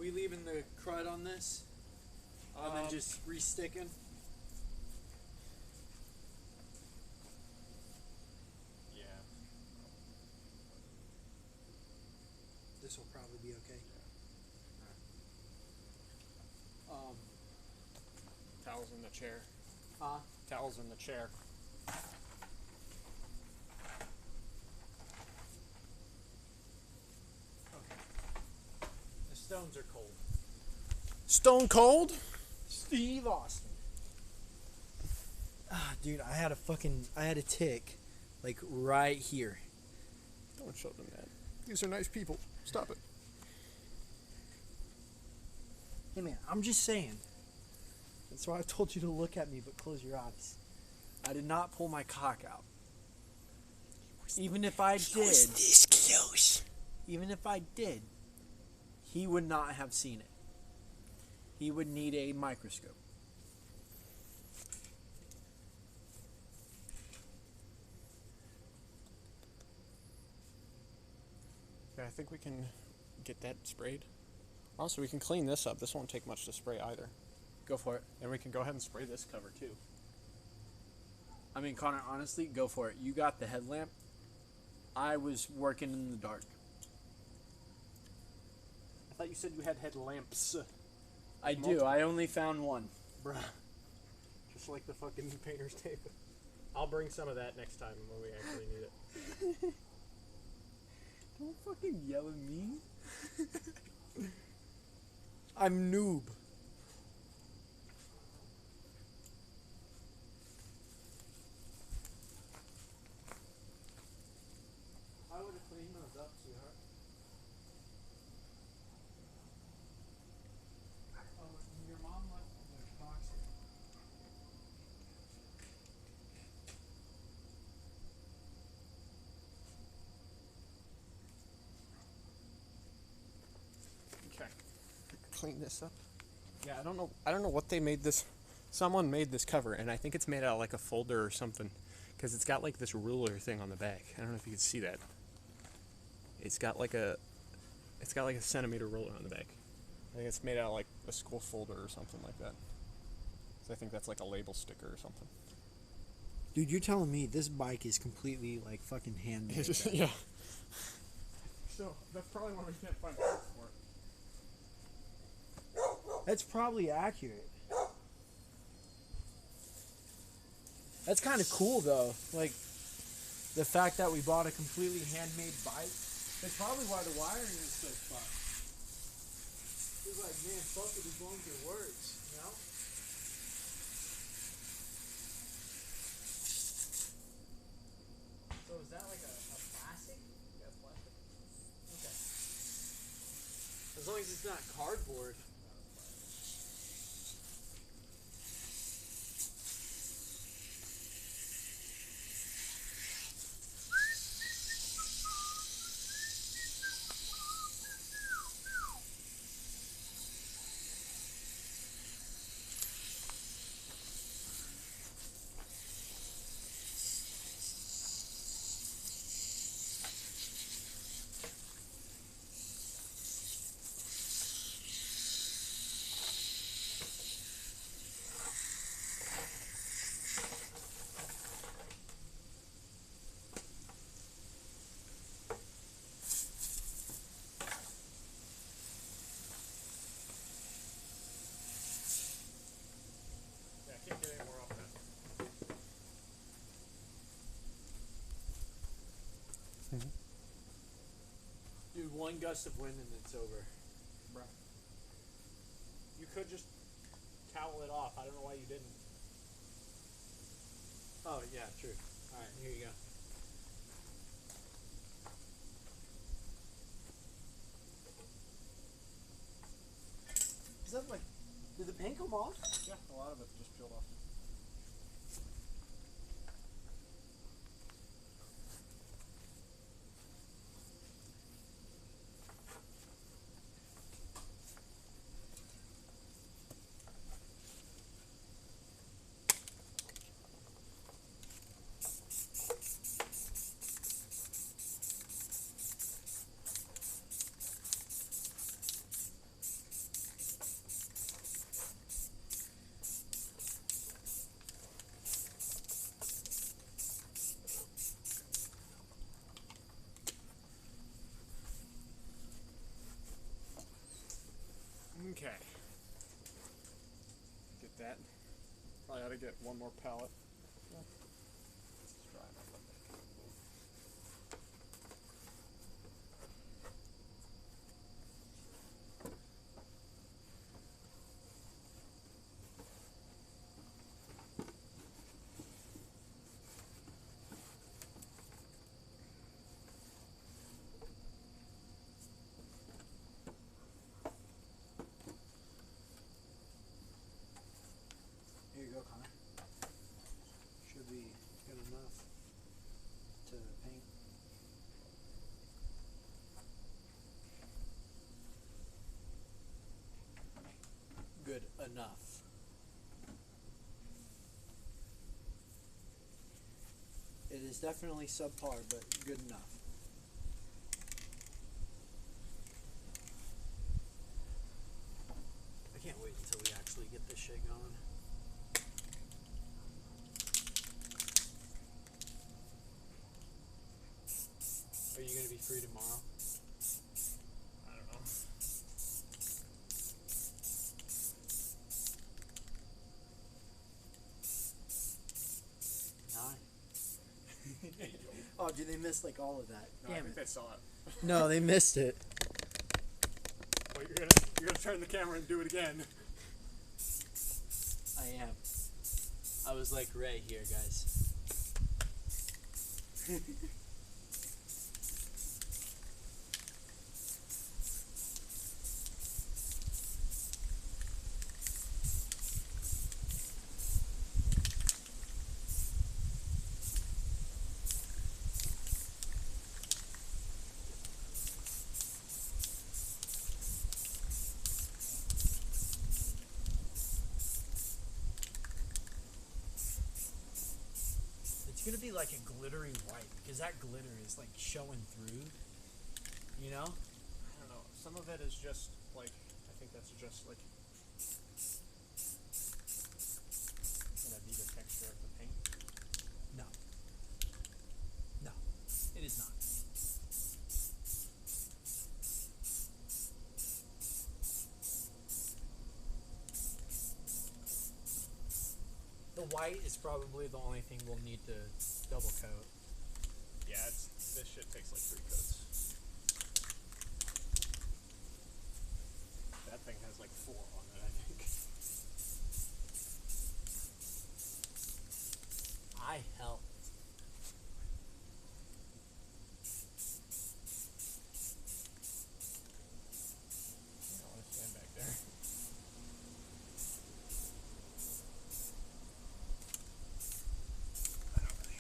we leaving the crud on this? And then just re-sticking? Yeah. This will probably be okay. Towels in the chair. Huh? Towels in the chair. The stones are cold. Stone cold? Steve Austin. Ah, dude, I had a tick, like right here. Don't show them that. These are nice people. Stop it. Hey man, I'm just saying. That's why I told you to look at me, but close your eyes. I did not pull my cock out. Even if I did. This close. Even if I did, he would not have seen it. He would need a microscope. Yeah, I think we can get that sprayed. Also, we can clean this up. This won't take much to spray either. Go for it. And we can go ahead and spray this cover too. I mean, Connor, honestly, go for it. You got the headlamp. I was working in the dark. I thought you said you had headlamps. I do. I only found one. Bruh. Just like the fucking painter's tape. I'll bring some of that next time when we actually need it. Don't fucking yell at me. I'm noob. I would have cleaned those up, sweetheart. Oh, and your mom left the box here. Okay. Clean this up. Yeah, I don't know what they made this. Someone made this cover, and I think it's made out of like a folder or something, because it's got like this ruler thing on the back. I don't know if you can see that. It's got like a centimeter ruler on the back. I think it's made out of like a school folder or something like that. So I think that's like a label sticker or something. Dude, you're telling me this bike is completely like fucking handmade. Yeah. So that's probably why we can't find parts for it. That's probably accurate. That's kind of cool though. Like the fact that we bought a completely handmade bike. That's probably why the wiring is so fucked. It's like, man, fuck it, as long as it works, you know? So is that like a plastic? Yeah, it's plastic. Okay. As long as it's not cardboard. Yeah, I can't get any more off that. Dude, one gust of wind and it's over. Bruh. You could just towel it off. I don't know why you didn't. Oh, yeah, true. Alright, here you go. Is that like, did the paint come off? Yeah, a lot of it just peeled off. to get one more pallet. Here you go, Connor. Should be good enough to paint. Good enough. It is definitely subpar, but good enough. I can't wait until we actually get this shit going. Are you gonna be free tomorrow? I don't know. Hi. Oh, dude, they missed like all of that. No, I Damn think it. they saw it. No, they missed it. Well, you're gonna turn the camera and do it again. I am. I was like Ray here, guys. It's gonna be like a glittery white because that glitter is like showing through. You know? I don't know. Some of it is just like, I think that's just like, gonna be the texture of the paint. No. No, it is not. The white is probably the only thing we'll need to double coat. Yeah, this shit takes like 3 coats. That thing has like 4 on it, I think. I helped. I don't want to stand back there. I don't really.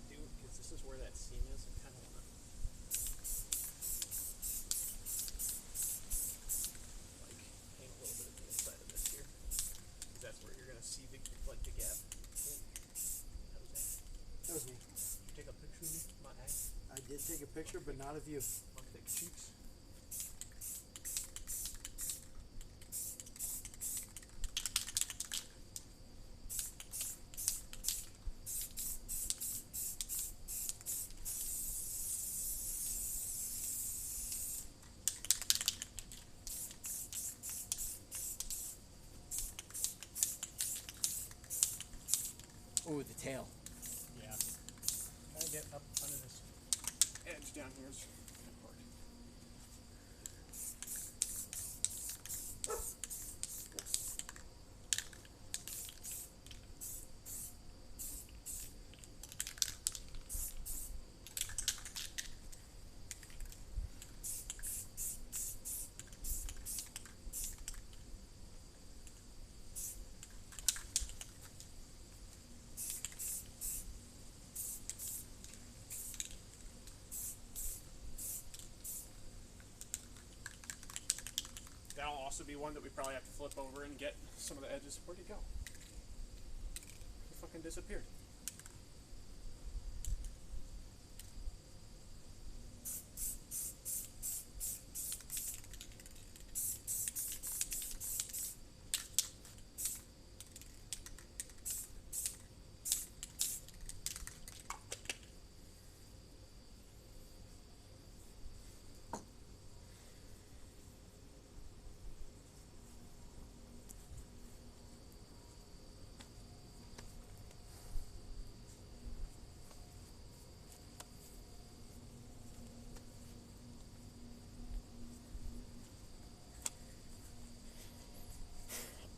Dude, because this is where that seam is, I kind of want to like paint a little bit of the inside of this here, because that's where you're gonna see the gap. That was it. That was me. You take a picture of me, my eye, I did take a picture, but not of you. my thick cheeks. Oh, the tail. Yeah. Trying to get up under this edge down here is kind of hard. That'll also be one that we probably have to flip over and get some of the edges. Where'd it go? Where the fuck fucking disappeared.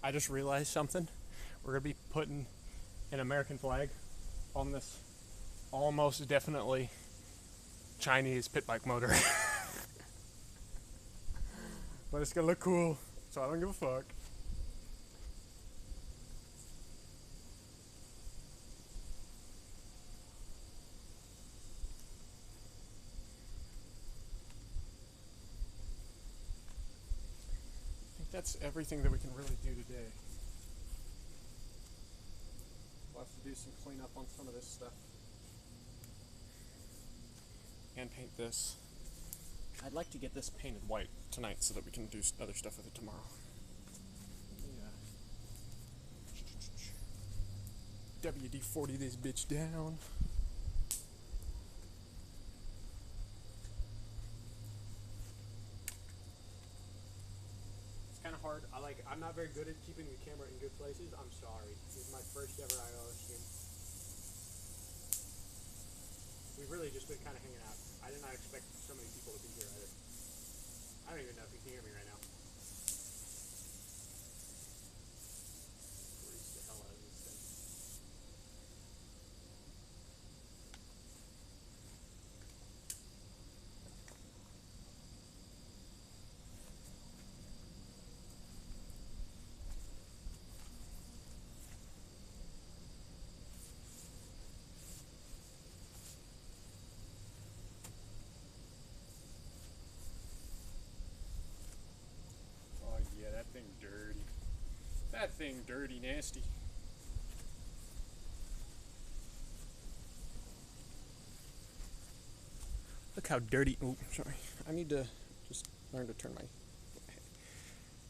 I just realized something. We're gonna be putting an American flag on this almost definitely Chinese pit bike motor. But it's gonna look cool, so I don't give a fuck. I think that's everything that we can really do today. We'll have to do some cleanup on some of this stuff. And paint this. I'd like to get this painted white tonight so that we can do other stuff with it tomorrow. Yeah. WD-40 this bitch down. It's kind of hard. I'm not very good at keeping the camera in good places. I'm sorry. This is my first ever IRL stream. We've really just been kind of hanging out. I did not expect so many people to be here either. I don't even know if you can hear me right now. Freeze the hell out of this thing. Oh yeah, that thing dirty. That thing dirty nasty. Look how dirty. Oh, sorry. I need to just learn to turn my.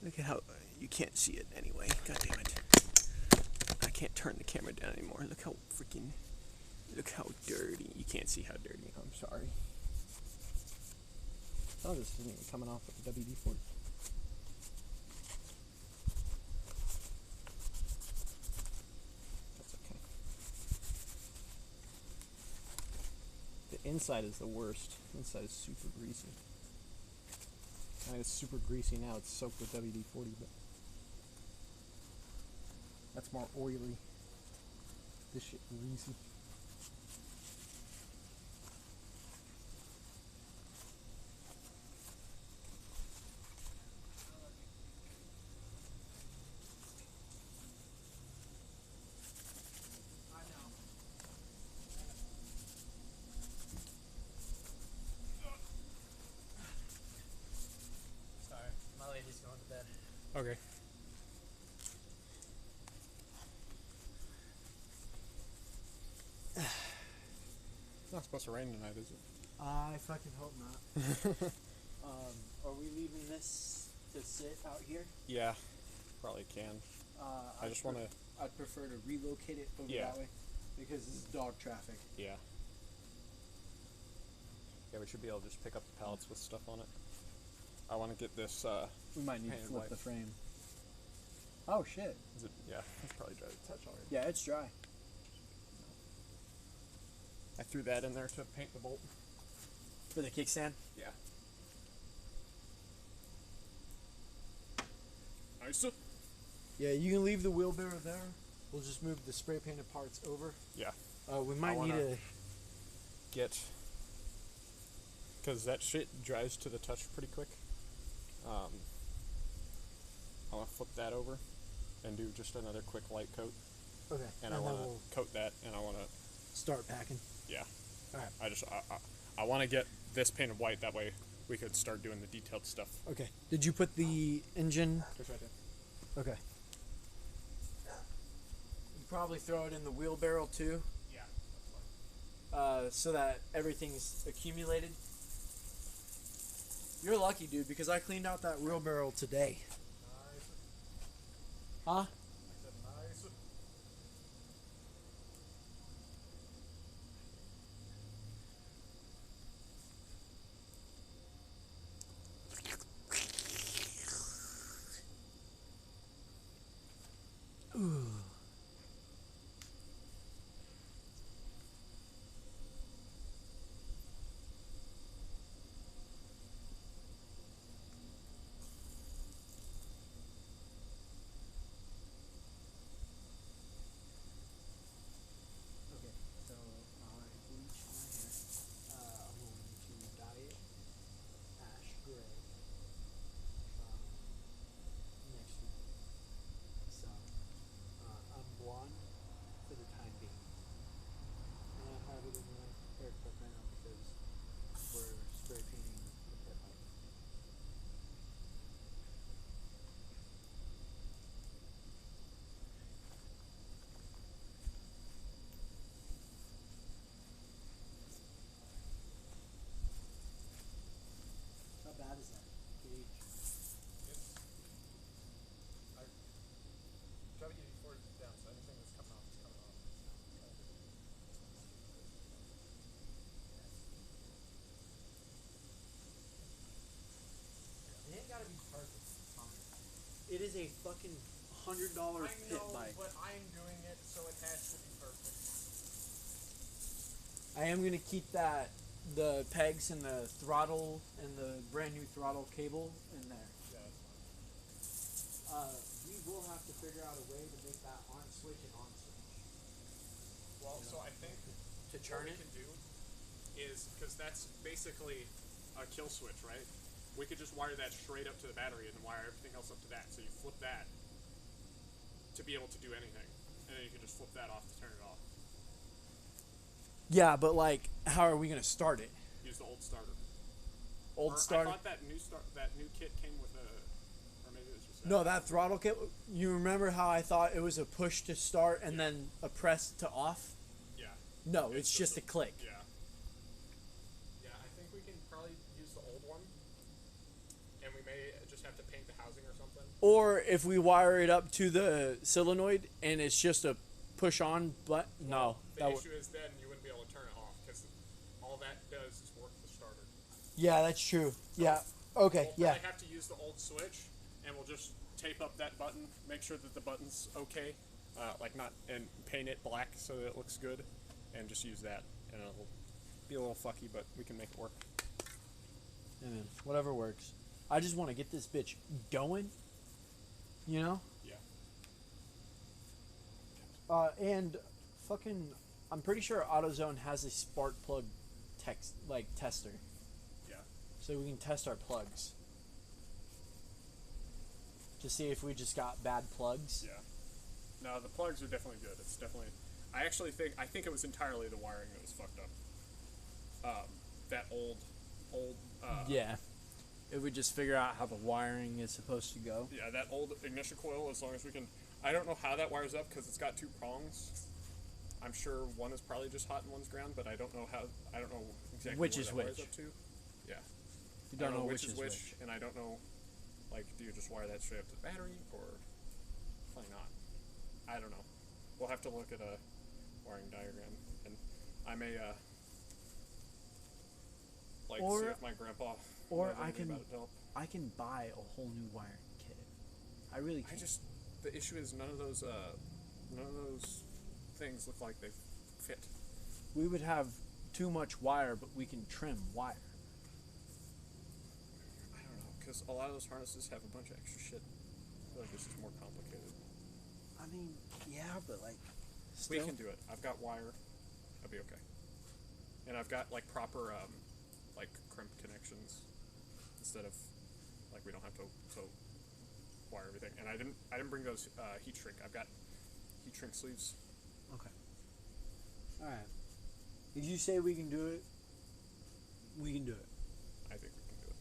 Look at how you can't see it anyway. God damn it! I can't turn the camera down anymore. Look how freaking. Look how dirty. You can't see how dirty. I'm sorry. Oh, this isn't even coming off with the WD-40. That's okay. The inside is the worst. The inside is super greasy. I mean, it's super greasy now. It's soaked with WD-40, but that's more oily. This shit greasy. Sorry, my lady's going to bed. Okay. It's not supposed to rain tonight, is it? I fucking hope not. Are we leaving this to sit out here? Yeah, probably can. I just want to. I'd prefer to relocate it over Yeah. that way because this is dog traffic. Yeah. Yeah, we should be able to just pick up the pallets with stuff on it. I want to get this. We might need to painted flip white. the frame. Oh shit! Is it? Yeah, it's probably dry to touch already. Yeah, it's dry. I threw that in there to paint the bolt. For the kickstand? Yeah. Nice. Yeah, you can leave the wheelbarrow there. We'll just move the spray painted parts over. Yeah. We might need wanna- to. Get. Because that shit dries to the touch pretty quick. I want to flip that over and do just another quick light coat. Okay. And I then want we'll to coat that, and I want to. start packing. Yeah. Alright. I want to get this painted white. That way we could start doing the detailed stuff. Okay. Did you put the engine? Just right there. Okay. probably throw it in the wheelbarrow too, Yeah, that's fine. so that everything's accumulated. You're lucky, dude, because I cleaned out that wheelbarrow today. Nice. Huh? I said nice. Okay, so I bleach my hair. I'm going to dye it ash gray next week. So I'm blonde for the time being. And I have it in my hair clip right now because we're spray painting the pit pipe. How bad is that gauge? It's. I try to get it before it's down, so anything that's coming off is coming off. It ain't gotta be perfect, Tom. It is a fucking $100 I pit know, bike. but I'm doing it, so it has to be perfect. I am gonna keep the pegs and the throttle and the brand new throttle cable in there. Yeah, that's fine. We will have to figure out a way to make that on switch and on switch. Well, so I think To what turn we it? can do is, because that's basically a kill switch, right? We could just wire that straight up to the battery and then wire everything else up to that. So you flip that to be able to do anything, and then you can just flip that off to turn it off. Yeah, but like, how are we gonna start it? Use the old starter. Old Or starter? I thought that new kit came with a, or maybe it was just No, that throttle kit. You remember how I thought it was a push to start and then a press to off? Yeah. No, it's just a click. Yeah. Yeah, I think we can probably use the old one, and we may just have to paint the housing or something. Or if we wire it up to the solenoid and it's just a push on, but no, The issue is then you wouldn't be able to turn it off because all that does is work the starter. yeah, that's true. Yeah. Okay. We'll Yeah. probably have to use the old switch, and we'll just tape up that button, make sure that the button's okay, and paint it black so that it looks good, and just use that. And it'll be a little fucky, but we can make it work. Yeah, man. Whatever works. I just want to get this bitch going. You know. Yeah. And fucking, I'm pretty sure AutoZone has a spark plug tester, Yeah. so we can test our plugs to see if we just got bad plugs. Yeah. No, the plugs are definitely good. It's definitely. I think it was entirely the wiring that was fucked up. That old. Yeah. If we just figure out how the wiring is supposed to go. Yeah, that old ignition coil. As long as we can. I don't know how that wires up because it's got two prongs. I'm sure one is probably just hot and one's ground, but I don't know how. I don't know exactly Which where is that wires which. up to. Yeah. You I don't know which which is is which, and I don't know. Like, do you just wire that straight up to the battery, or probably not? I don't know. We'll have to look at a wiring diagram, and I may see Or- if my grandpa or knows I anything can- about it to help. I can buy a whole new wiring kit. I really can. The issue is none of those things look like they fit. We would have too much wire, but we can trim wire. I don't know, because a lot of those harnesses have a bunch of extra shit. I feel like this is more complicated. I mean, yeah, but like, We still. can do it. I've got wire. I'll be okay. And I've got like proper crimp connections instead of we don't have to wire everything. And I didn't bring those heat shrink. I've got heat shrink sleeves. Okay. All right. If you say we can do it, we can do it. I think we can do it.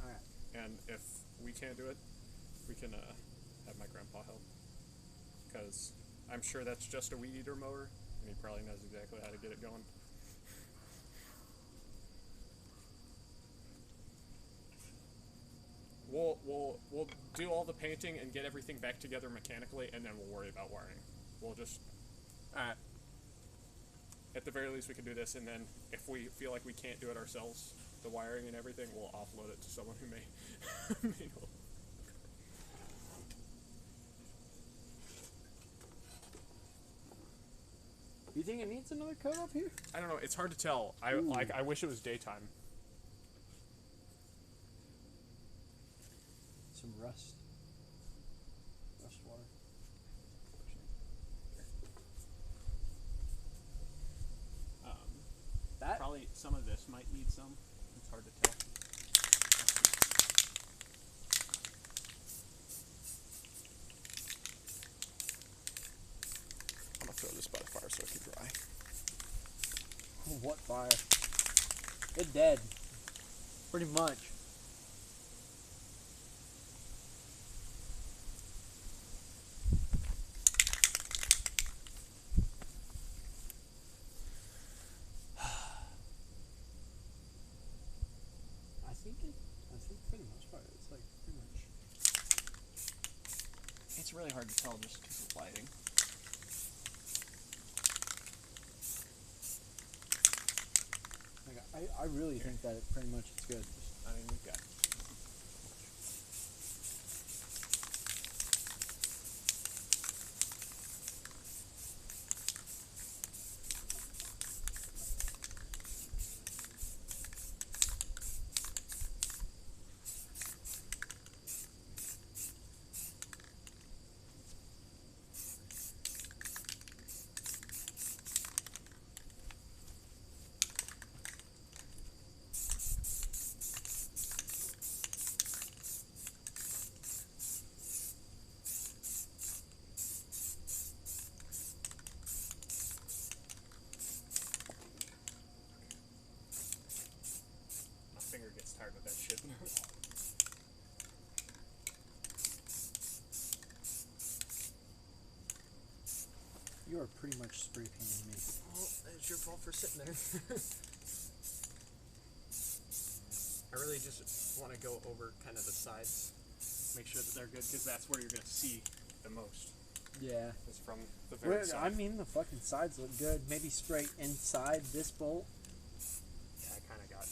All right. And if we can't do it, we can have my grandpa help. Because I'm sure that's just a weed eater mower, and he probably knows exactly how to get it going. We'll do all the painting and get everything back together mechanically, and then we'll worry about wiring. We'll just, at the very least, we can do this, and then if we feel like we can't do it ourselves, the wiring and everything, we'll offload it to someone who may, may know. You think it needs another coat up here? I don't know. It's hard to tell. I wish it was daytime. Some rust. Rust water. That Probably some of this might need some. It's hard to tell. I'm gonna throw this by the fire so it can dry. what fire? It dead. Pretty much. I think for the most part it's like pretty much. It's really hard to tell just because of lighting. Like I really think that it pretty much it's good. I mean, we've got. My finger gets tired of that shit. You are pretty much spray painting me. Well, it's your fault for sitting there. I really just want to go over kind of the sides. Make sure that they're good, because that's where you're gonna see the most. Yeah. Is from the very Well, side. I mean the fucking sides look good. Maybe spray inside this bolt. Yeah, I kind of got.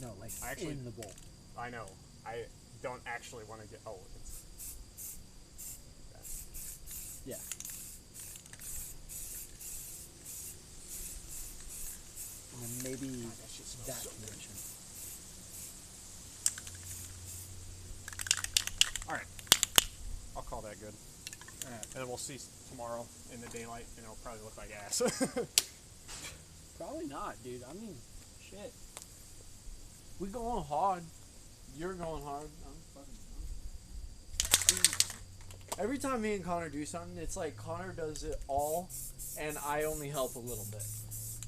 No, like I actually- in the bolt. I know. I don't actually want to get. Oh, it's. Yeah. And then maybe that shit smells that so good. direction. All right. I'll call that good. Alright. And then we'll see tomorrow in the daylight, and it'll probably look like ass. Probably not, dude. I mean, shit. We going hard. You're going hard. I'm fucking. Every time me and Connor do something, it's like Connor does it all, and I only help a little bit.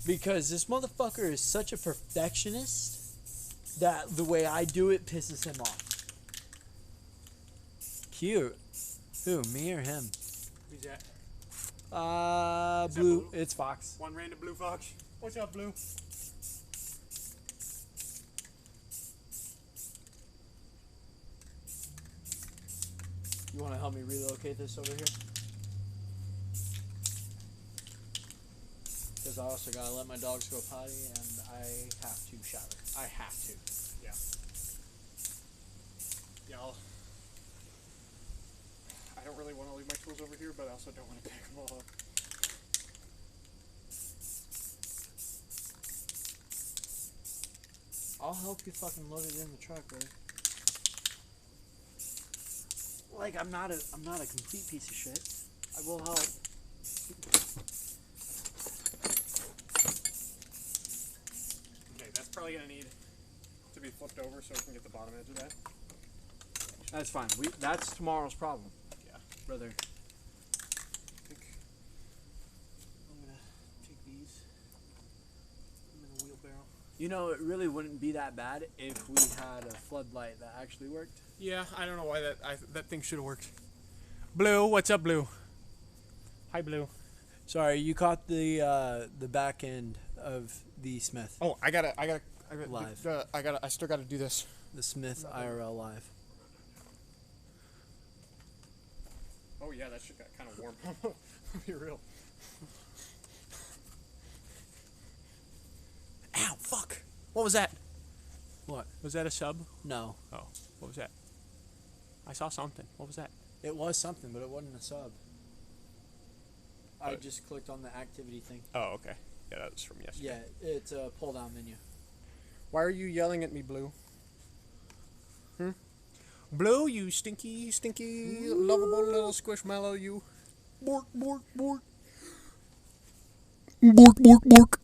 Because this motherfucker is such a perfectionist that the way I do it pisses him off. Cute. Who, me or him? Who's that? Blue. Is that Blue? It's Fox. One random blue fox. What's up, Blue? You want to help me relocate this over here? Because I also gotta let my dogs go potty, and I have to shower. I have to. Yeah. Yeah. I don't really want to leave my tools over here, but I also don't want to pick them all up. I'll help you fucking load it in the truck, brother. Like I'm not a complete piece of shit. I will help. Okay, that's probably gonna need to be flipped over so we can get the bottom edge of that. That's fine. That's tomorrow's problem. Yeah. Brother. I think I'm gonna take these. I'm in a wheelbarrow. You know, it really wouldn't be that bad if we had a floodlight that actually worked. Yeah, I don't know why that thing should have worked. Blue, what's up, Blue? Hi, Blue. Sorry, you caught the back end of the Smith. Oh, I Live. I still gotta do this. The Smith IRL live. Oh yeah, that shit got kind of warm. I'll be real. Ow, fuck. What was that? What? Was that a sub? No. Oh, what was that? I saw something. What was that? It was something, but it wasn't a sub. I What? just clicked on the activity thing. Oh, okay. Yeah, that was from yesterday. Yeah, it's a pull-down menu. Why are you yelling at me, Blue? Blue, you stinky, stinky, lovable little squishmallow, you. Bork, bork, bork. Bork, bork, bork.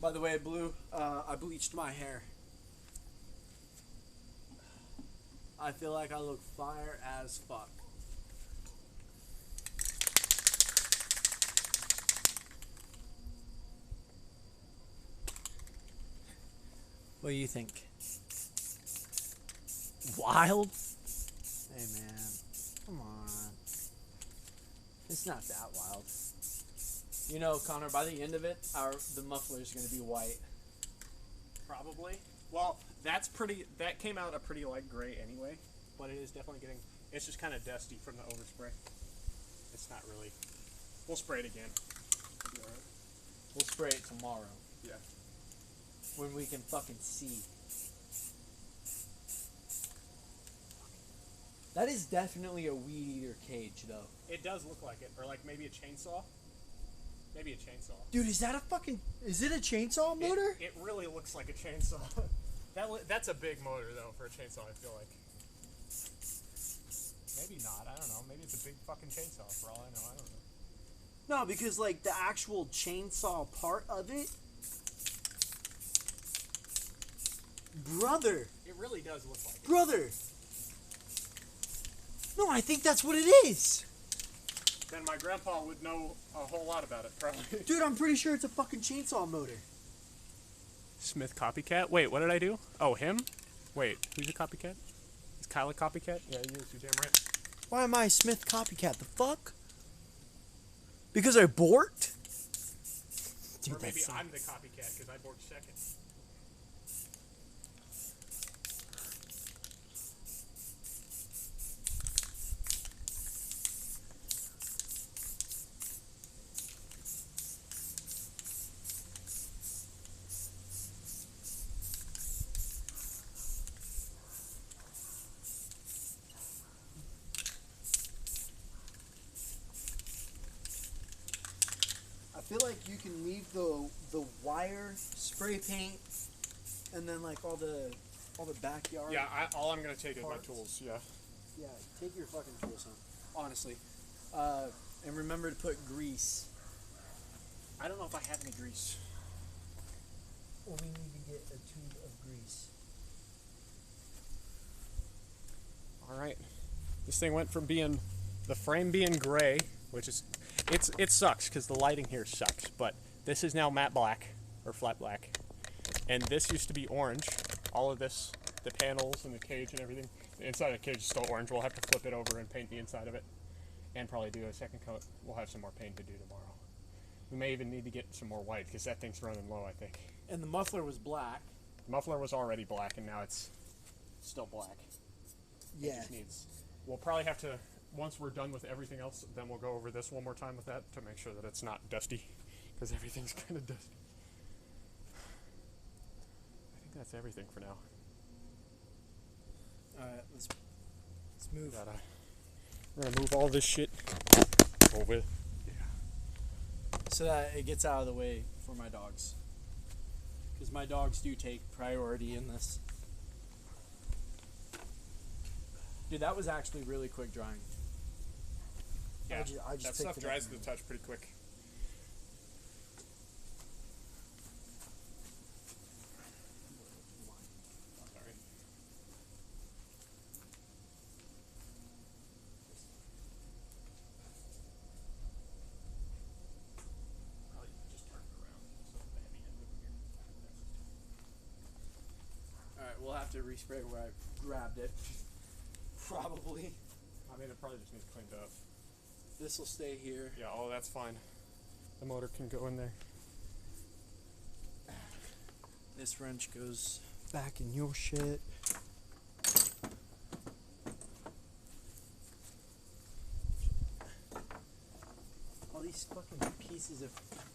By the way, Blue, I bleached my hair. I feel like I look fire as fuck. What do you think? Wild? Hey man, come on. It's not that wild. You know, Connor, by the end of it, the muffler's gonna be white. Probably. Well, that came out a pretty light gray anyway, but it is definitely getting, it's just kind of dusty from the overspray. It's not really, we'll spray it again. It'll be alright. We'll spray it tomorrow Yeah. when we can fucking see. That is definitely a weed eater cage, though. It does look like it, or like maybe a chainsaw. Maybe a chainsaw. Dude, is that a fucking... Is it a chainsaw motor? It really looks like a chainsaw. That's a big motor, though, for a chainsaw, I feel like. Maybe not, I don't know. Maybe it's a big fucking chainsaw, for all I know. I don't know. No, because, like, the actual chainsaw part of it... Brother! It really does look like it. Brother! No, I think that's what it is! Then my grandpa would know a whole lot about it, probably. Dude, I'm pretty sure it's a fucking chainsaw motor. Smith copycat? Wait, what did I do? Oh, him? Wait, who's a copycat? Is Kyle a copycat? Yeah, he is. You're damn right. Why am I a Smith copycat? The fuck? Because I borked? Dude, Or maybe that's so- I'm the copycat because I borked second. I feel like you can leave the wire spray paint and then like all the backyard. Yeah, all I'm gonna take is my Parts. tools. Yeah. Yeah, take your fucking tools home. Honestly. And remember to put grease. I don't know if I have any grease. Well, we need to get a tube of grease. All right. This thing went from being the frame being gray, which is it sucks because the lighting here sucks, but this is now matte black or flat black, and this used to be orange. All of this, the panels and the cage and everything, the inside of the cage is still orange. We'll have to flip it over and paint the inside of it, and probably do a second coat. We'll have some more paint to do tomorrow. We may even need to get some more white because that thing's running low, I think. And the muffler was black. The muffler was already black, and now it's still black. It Yeah. just needs. We'll probably have to, once we're done with everything else, then we'll go over this one more time with that to make sure that it's not dusty, because everything's kind of dusty. I think that's everything for now. Alright, let's move. We're gonna move all this shit over. So that it gets out of the way for my dogs. Because my dogs do take priority in this. Dude, that was actually really quick drying. Yeah, I just that picked stuff it dries up. to the touch pretty quick. Sorry. Probably just turn it around so the heavy end over here. Alright, we'll have to respray where I grabbed it. Probably. I mean, it probably just needs cleaned up. This will stay here. Yeah, oh, that's fine. The motor can go in there. This wrench goes back in your shit. All these fucking pieces of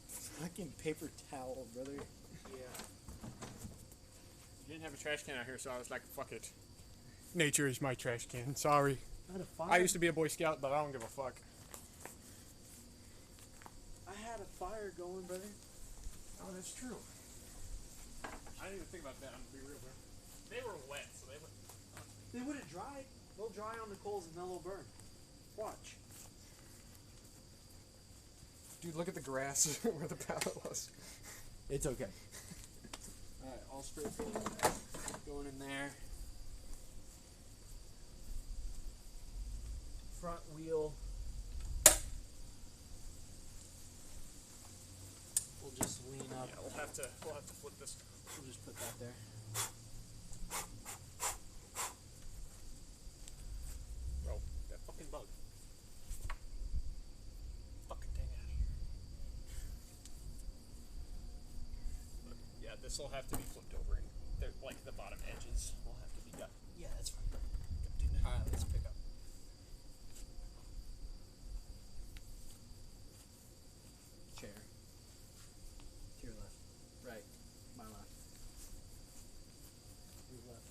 fucking paper towel, brother. Yeah. You didn't have a trash can out here, so I was like, fuck it. Nature is my trash can. Sorry. I had a fire. I used to be a Boy Scout, but I don't give a fuck. I had a fire going, brother. Oh, that's true. I didn't even think about that. I'm gonna be real, bro. They were wet, so they would. They would have dried. They'll dry on the coals and then they'll burn. Watch. Dude, look at the grass where the pallet was. It's okay. Alright, all spray paint going in there. Front wheel. We'll just lean up. Yeah, we'll have to flip this. We'll just put that there. Bro, that fucking bug. Fucking thing out of here. But, yeah, this will have to be flipped over, and like the bottom edges will have to be done. Yeah, that's fine. Alright, let's pick up. Chair. To your left. Right. My left. Your left.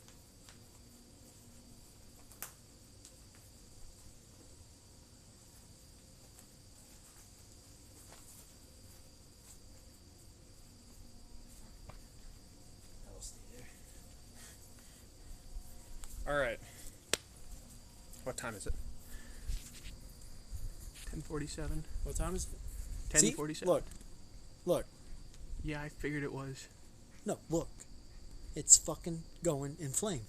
That'll stay there. All right. What time is it? 10:47. What time is it? 10:47. Look. Look. Yeah, I figured it was. No, look. It's fucking going in flame.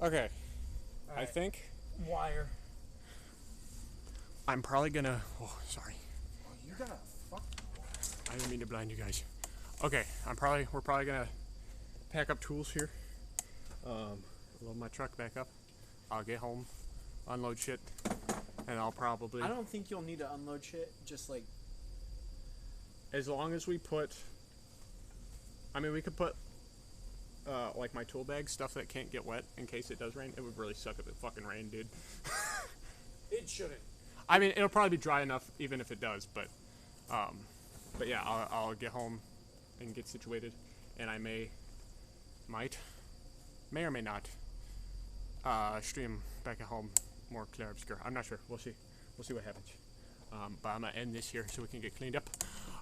Okay. I Alright. think Wire. I'm probably gonna. Oh, sorry. You got a fucking I didn't mean to blind you guys. Okay, we're probably gonna pack up tools here. Load my truck back up. I'll get home, unload shit, and I'll probably. I don't think you'll need to unload shit. Just like. As long as we put. I mean, we could put. Like my tool bag, stuff that can't get wet in case it does rain. It would really suck if it fucking rained, dude. It shouldn't. I mean, it'll probably be dry enough even if it does, but yeah, I'll get home and get situated, and I may or may not stream back at home more clear obscure. I'm not sure. We'll see what happens. But I'm gonna end this here so we can get cleaned up.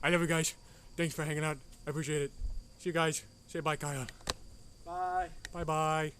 I love you guys. Thanks for hanging out. I appreciate it. See you guys. Say bye, Kyle. Bye. Bye bye.